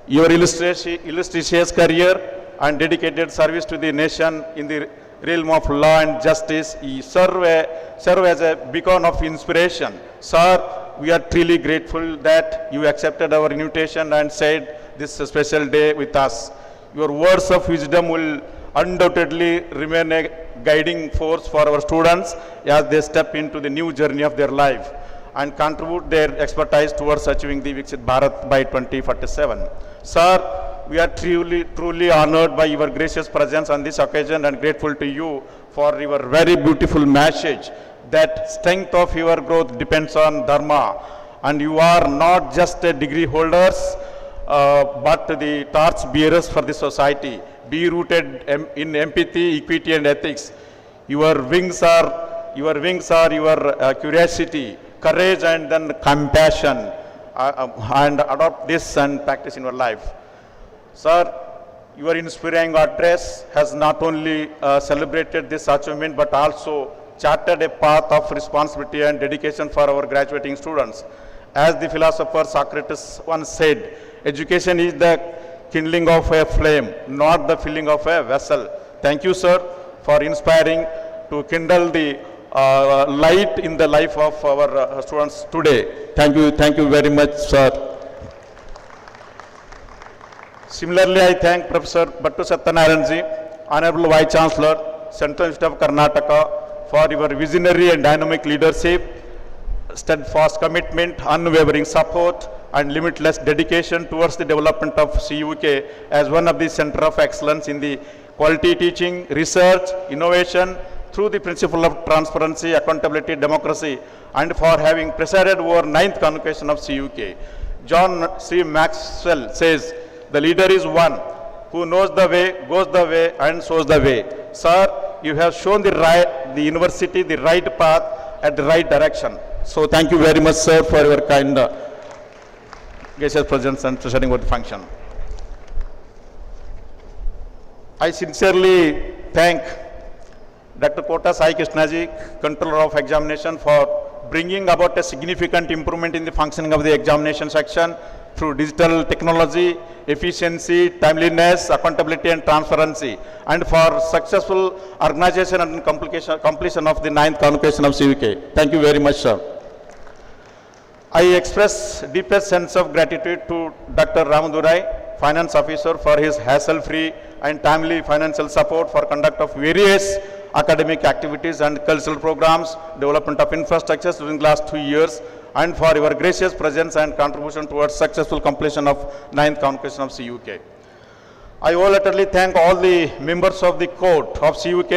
Your illustrious career and dedicated service to the nation in the realm of law and justice serve as a beacon of inspiration. Sir, we are truly grateful that you accepted our invitation and said this special day with us. Your words of wisdom will undoubtedly remain a guiding force for our students as they step into the new journey of their life. and contribute their expertise towards achieving the Viksit Bharat by 2047. Sir, we are truly honored by your gracious presence on this occasion and grateful to you for your very beautiful message that strength of your growth depends on Dharma, and you are not just a degree holders but the torch bearers for the society. Be rooted in empathy, equity and ethics. Your wings are your curiosity, courage and then compassion, and adopt this and practice in your life. Sir, your inspiring address has not only celebrated this achievement but also charted a path of responsibility and dedication for our graduating students. As the philosopher Socrates once said, education is the kindling of a flame, not the filling of a vessel. Thank you, sir, for inspiring to kindle the light in the life of our students today. Thank you very much, sir. Similarly, I thank Professor Bhattu Satyanarayanji, Honorable Vice Chancellor, Central University of Karnataka, for your visionary and dynamic leadership, steadfast commitment, unwavering support, and limitless dedication towards the development of CUK as one of the center of excellence in the quality teaching, research, innovation, through the principle of transparency, accountability, democracy, and for having presided over 9th Convocation of CUK. John C. Maxwell says, the leader is one who knows the way, goes the way, and shows the way. Sir, you have shown the university the right path at the right direction. So thank you very much, sir, for your kind gracious presence and presiding over the function. I sincerely thank Dr. Kota Sai Krishnaji, Controller of Examination, for bringing about a significant improvement in the functioning of the examination section through digital technology, efficiency, timeliness, accountability and transparency, and for successful organization and completion of the 9th Convocation of CUK. Thank you very much, sir. I express deepest sense of gratitude to Dr. Ramadurai, Finance Officer, for his hassle-free and timely financial support for conduct of various academic activities and cultural programs, development of infrastructures during the last 2 years, and for your gracious presence and contribution towards successful completion of 9th Convocation of CUK. I wholeheartedly thank all the members of the court of CUK,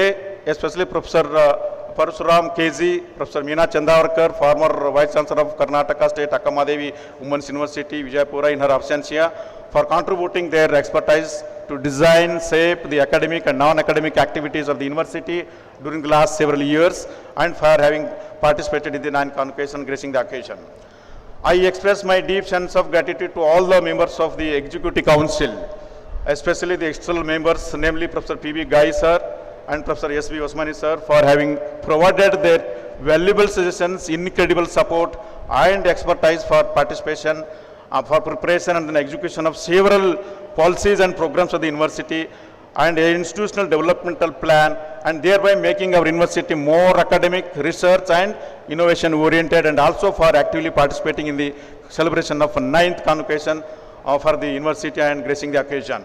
especially Professor Parasuram KZ, Professor Meena Chandavarkar, former Vice Chancellor of Karnataka State Akkamadevi Women's University, Vijayapura, in her absentia, for contributing their expertise to design, shape the academic and non-academic activities of the university during the last several years, and for having participated in the 9th Convocation, gracing the occasion. I express my deep sense of gratitude to all the members of the Executive Council, especially the external members, namely Professor P.B. Gai sir and Professor S.B. Osmani sir, for having provided their valuable suggestions, incredible support and expertise for participation, for preparation and execution of several policies and programs of the university and an institutional developmental plan, and thereby making our university more academic, research and innovation oriented, and also for actively participating in the celebration of 9th Convocation for the university and gracing the occasion.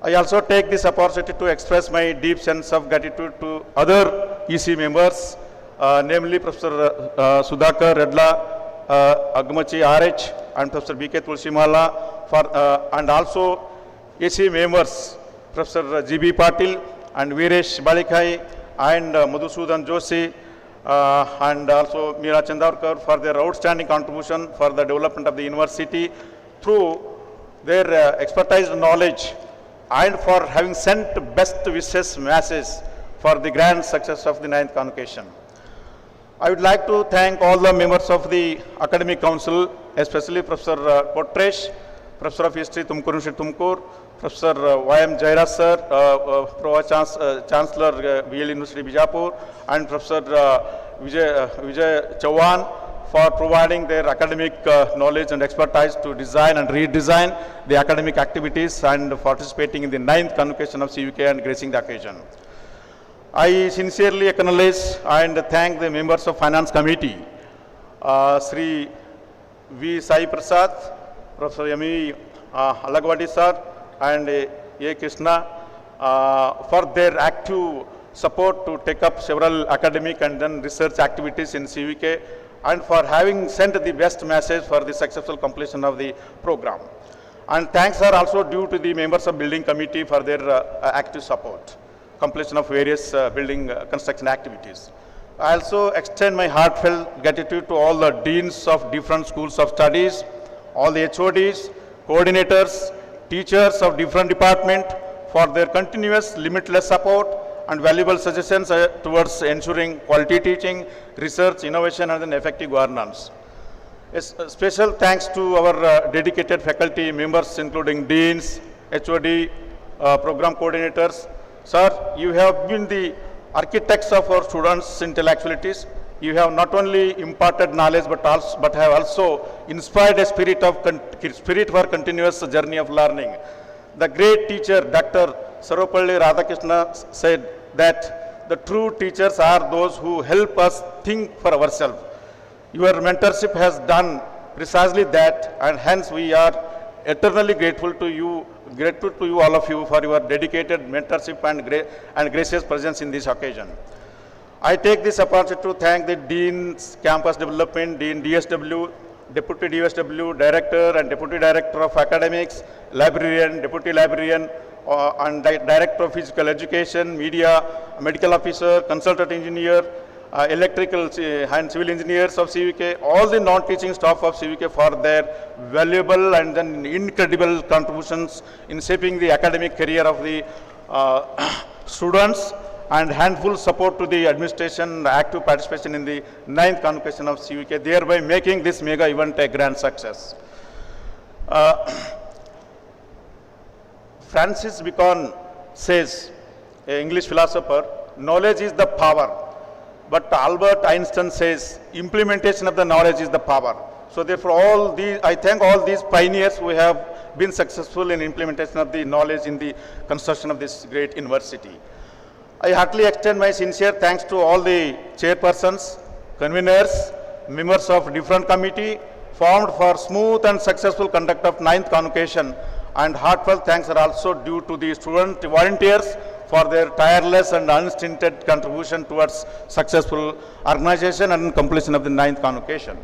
I also take this opportunity to express my deep sense of gratitude to other EC members, namely Professor Sudhakar Redla, Agmachi RH and Professor B.K. Tulsimala, and also AC members Professor G.B. Patil and Viresh Balikai and Madhusudan Joshi, and also Meera Chandavarkar for their outstanding contribution for the development of the university through their expertise and knowledge, and for having sent best wishes messages for the grand success of the 9th Convocation. I would like to thank all the members of the Academic Council, especially Professor Kotresh, Professor of History, Tumkur University, Tumkur, Professor Y.M. Jairaj sir, Chancellor VL University, Bijapur, and Professor Vijay Chauhan, for providing their academic knowledge and expertise to design and redesign the academic activities and participating in the 9th Convocation of CUK and gracing the occasion. I sincerely acknowledge and thank the members of Finance Committee, Sri V. Sai Prasad, Professor M.E. Alagwadi sir, and A. Krishna, for their active support to take up several academic and then research activities in CUK, and for having sent the best message for the successful completion of the program. And thanks are also due to the members of building committee for their active support, completion of various building construction activities. I also extend my heartfelt gratitude to all the deans of different schools of studies, all the HODs, coordinators, teachers of different departments for their continuous limitless support and valuable suggestions towards ensuring quality teaching, research, innovation and then effective governance. A special thanks to our dedicated faculty members including deans, HOD, program coordinators. Sir, you have been the architects of our students' intellectualities. You have not only imparted knowledge but have also inspired a spirit for continuous journey of learning. The great teacher Dr. Sarvapalli Radhakrishna said that the true teachers are those who help us think for ourselves. Your mentorship has done precisely that, and hence we are eternally grateful to you all of you for your dedicated mentorship and gracious presence in this occasion. I take this opportunity to thank the Dean's Campus Development, Dean DSW, Deputy DSW, Director and Deputy Director of Academics, Librarian, Deputy Librarian, and Director of Physical Education, Media, Medical Officer, Consultant Engineer, Electrical and Civil Engineers of CUK, all the non-teaching staff of CUK for their valuable and then incredible contributions in shaping the academic career of the students, and handful support to the administration, active participation in the 9th Convocation of CUK, thereby making this mega event a grand success. Francis Bacon says, an English philosopher, knowledge is the power. But Albert Einstein says, implementation of the knowledge is the power. So therefore, I thank all these pioneers who have been successful in implementation of the knowledge in the construction of this great university. I heartily extend my sincere thanks to all the chairpersons, conveners, members of different committee formed for smooth and successful conduct of 9th Convocation, and heartfelt thanks are also due to the student volunteers for their tireless and unstinted contribution towards successful organization and completion of the 9th Convocation.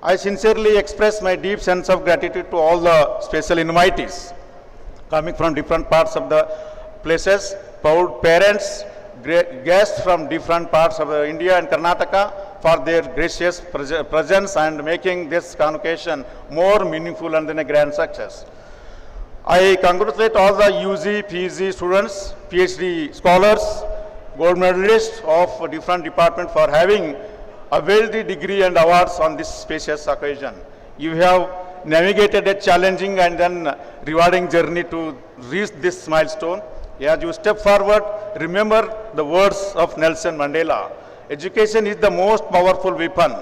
I sincerely express my deep sense of gratitude to all the special invitees coming from different parts of the places, proud parents, guests from different parts of India and Karnataka for their gracious presence and making this convocation more meaningful and then a grand success. I congratulate all the UG, PG students, PhD scholars, gold medalists of different departments for having availed the degree and awards on this spacious occasion. You have navigated a challenging and then rewarding journey to reach this milestone. As you step forward, remember the words of Nelson Mandela. Education is the most powerful weapon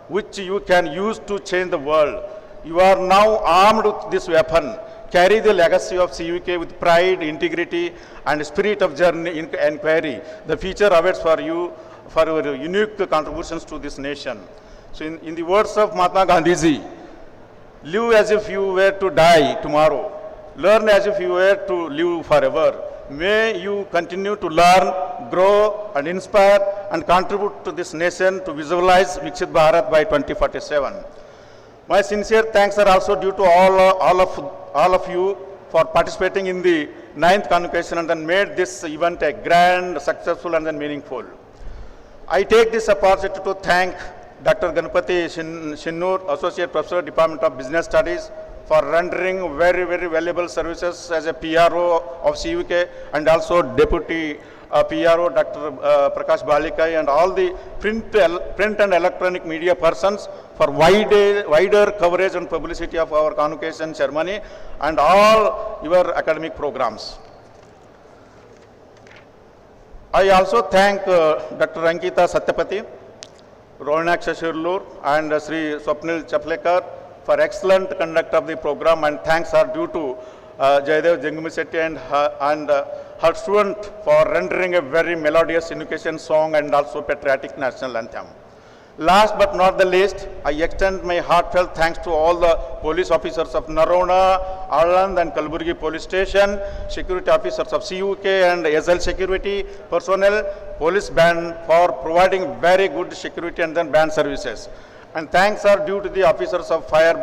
which you can use to change the world. You are now armed with this weapon. Carry the legacy of CUK with pride, integrity, and spirit of journey inquiry. The future awaits for you for your unique contributions to this nation. So in the words of Mahatma Gandhiji, live as if you were to die tomorrow. Learn as if you were to live forever. May you continue to learn, grow, and inspire and contribute to this nation to visualize Viksit Bharat by 2047. My sincere thanks are also due to all of you for participating in the 9th Convocation and then made this event a grand, successful and then meaningful. I take this opportunity to thank Dr. Ganpati Shinnur, Associate Professor, Department of Business Studies, for rendering very, very valuable services as a PRO of CUK, and also Deputy PRO Dr. Prakash Balikai, and all the print and electronic media persons for wider coverage and publicity of our convocation ceremony and all your academic programs. I also thank Dr. Ankita Satyapati, Ronak Shashirlur, and Sri Swapnil Chaplekar for excellent conduct of the program, and thanks are due to Jayadev Jengamisetti and her student for rendering a very melodious invocation song and also patriotic national anthem. Last but not the least, I extend my heartfelt thanks to all the police officers of Narona, Aland and Kalburgi police station, security officers of CUK and SL security personnel, police band for providing very good security and then band services. And thanks are due to the officers of Fire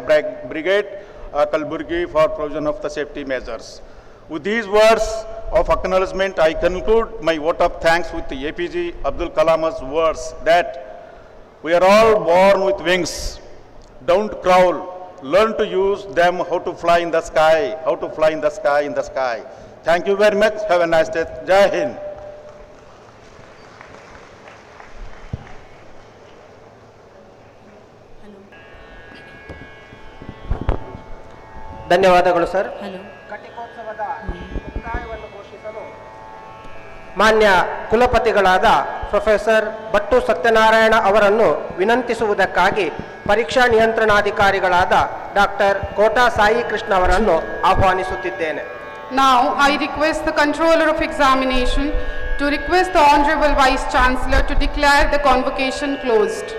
Brigade, Kalburgi, for provision of the safety measures. With these words of acknowledgement, I conclude my vote of thanks with the APJ Abdul Kalam's words that we are all born with wings. Don't crawl. Learn to use them, how to fly in the sky, how to fly in the sky, in the sky. Thank you very much. Have a nice day. Jai Hind. ಧನ್ಯವಾದಗಳು sir. Hello ಘಟಿಕೋತ್ಸವದ ಮುಕ್ತಾಯವನ್ನು ಘೋಷಿಸಲು ಮಾನ್ಯ ಕುಲಪತಿಗಳಾದ professor Bhat Satyanarayana ಅವರನ್ನು ವಿನಂತಿಸುವುದಕ್ಕಾಗಿ ಪರೀಕ್ಷಾ ನಿಯಂತ್ರಣಾಧಿಕಾರಿಗಳಾದ doctor Kota Sai Krishna ಅವರನ್ನು ಆಹ್ವಾನಿಸುತ್ತಿದ್ದೇನೆ. Now I request the controller of examination to request the Honorable Vice Chancellor to declare the convocation closed.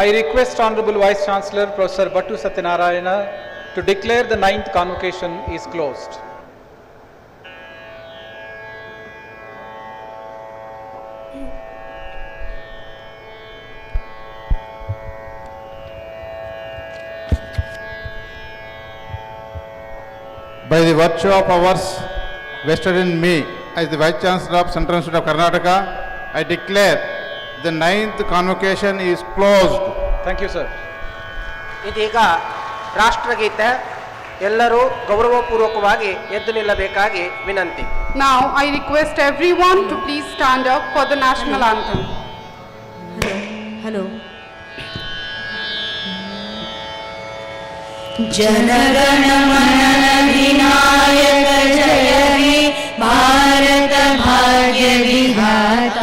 I request Honorable Vice Chancellor Professor Bhattu Satyanarayana to declare the 9th convocation is closed. By the virtue of powers vested in me as the Vice Chancellor of Central Institute of Karnataka, I declare the 9th convocation is closed. Thank you, sir. ಇದೀಗ ರಾಷ್ಟ್ರಗೀತೆ ಎಲ್ಲರೂ ಗೌರವಪೂರ್ವಕವಾಗಿ ಎದ್ದು ನಿಲ್ಲಬೇಕಾಗಿ ವಿನಂತಿ. Now I request everyone to please stand up for the national anthem. Hello ಜನಗಣ ಮನ ವಿನಾಯಕ ಜಯ ಹೇ ಭಾರತ ಭಾಗ್ಯ ವಿಧಾತ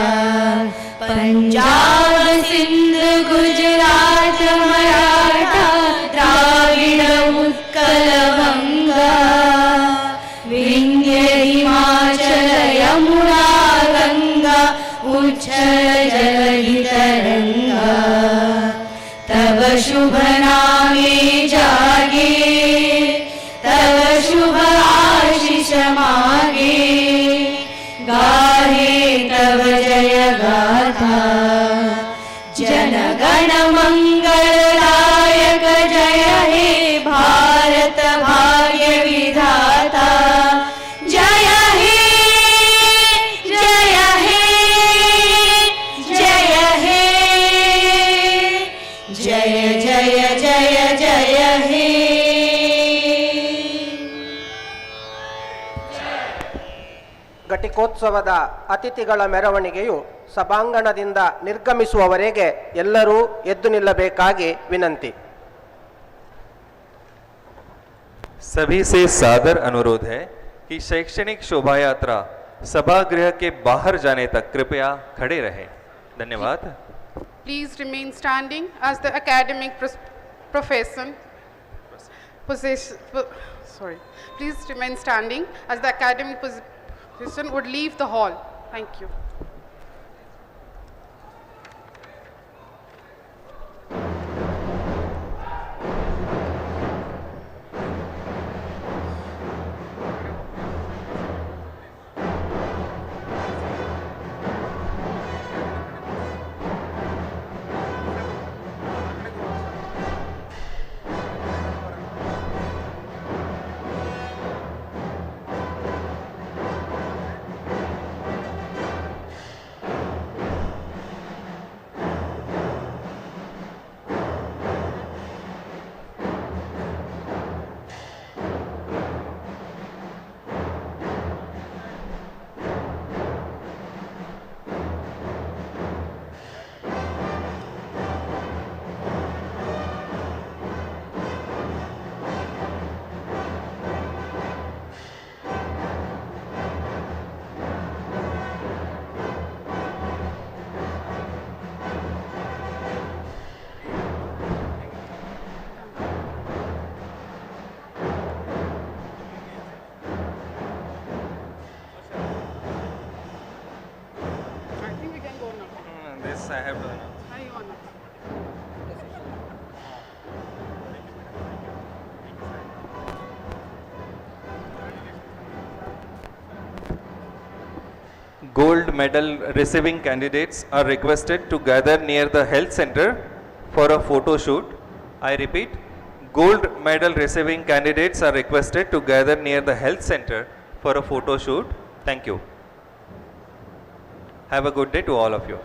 पंजाब सिंध गुजरात मराठा द्राविड़ उत्कल गंगा विंध्य हिमाचल यमुना गंगा उच्छल जलधि तरंगा तब शुभ नामे जागे तब शुभ आशीष मागे गाहे तब जय गाथा जन गण मंगलदायक जय हे भारत भाग्य विधाता जय हे जय हे जय हे जय जय जय जय हे ಘಟಿಕೋತ್ಸವದ ಅತಿಥಿಗಳ ಮೆರವಣಿಗೆಯು ಸಭಾಂಗಣದಿಂದ ನಿರ್ಗಮಿಸುವವರೆಗೆ ಎಲ್ಲರೂ ಎದ್ದು ನಿಲ್ಲಬೇಕಾಗಿ ವಿನಂತಿ. सभी से सादर अनुरोध है कि शैक्षणिक शोभा यात्रा सभागृह के बाहर जाने तक कृपया खड़े रहें. धन्यवाद. Please remain standing as the academic Please remain standing as the academic procession would leave the hall. Thank you. This I have done. Gold medal receiving candidates are requested to gather near the health center for a photo shoot. I repeat, gold medal receiving candidates are requested to gather near the health center for a photo shoot. Thank you. Have a good day to all of you.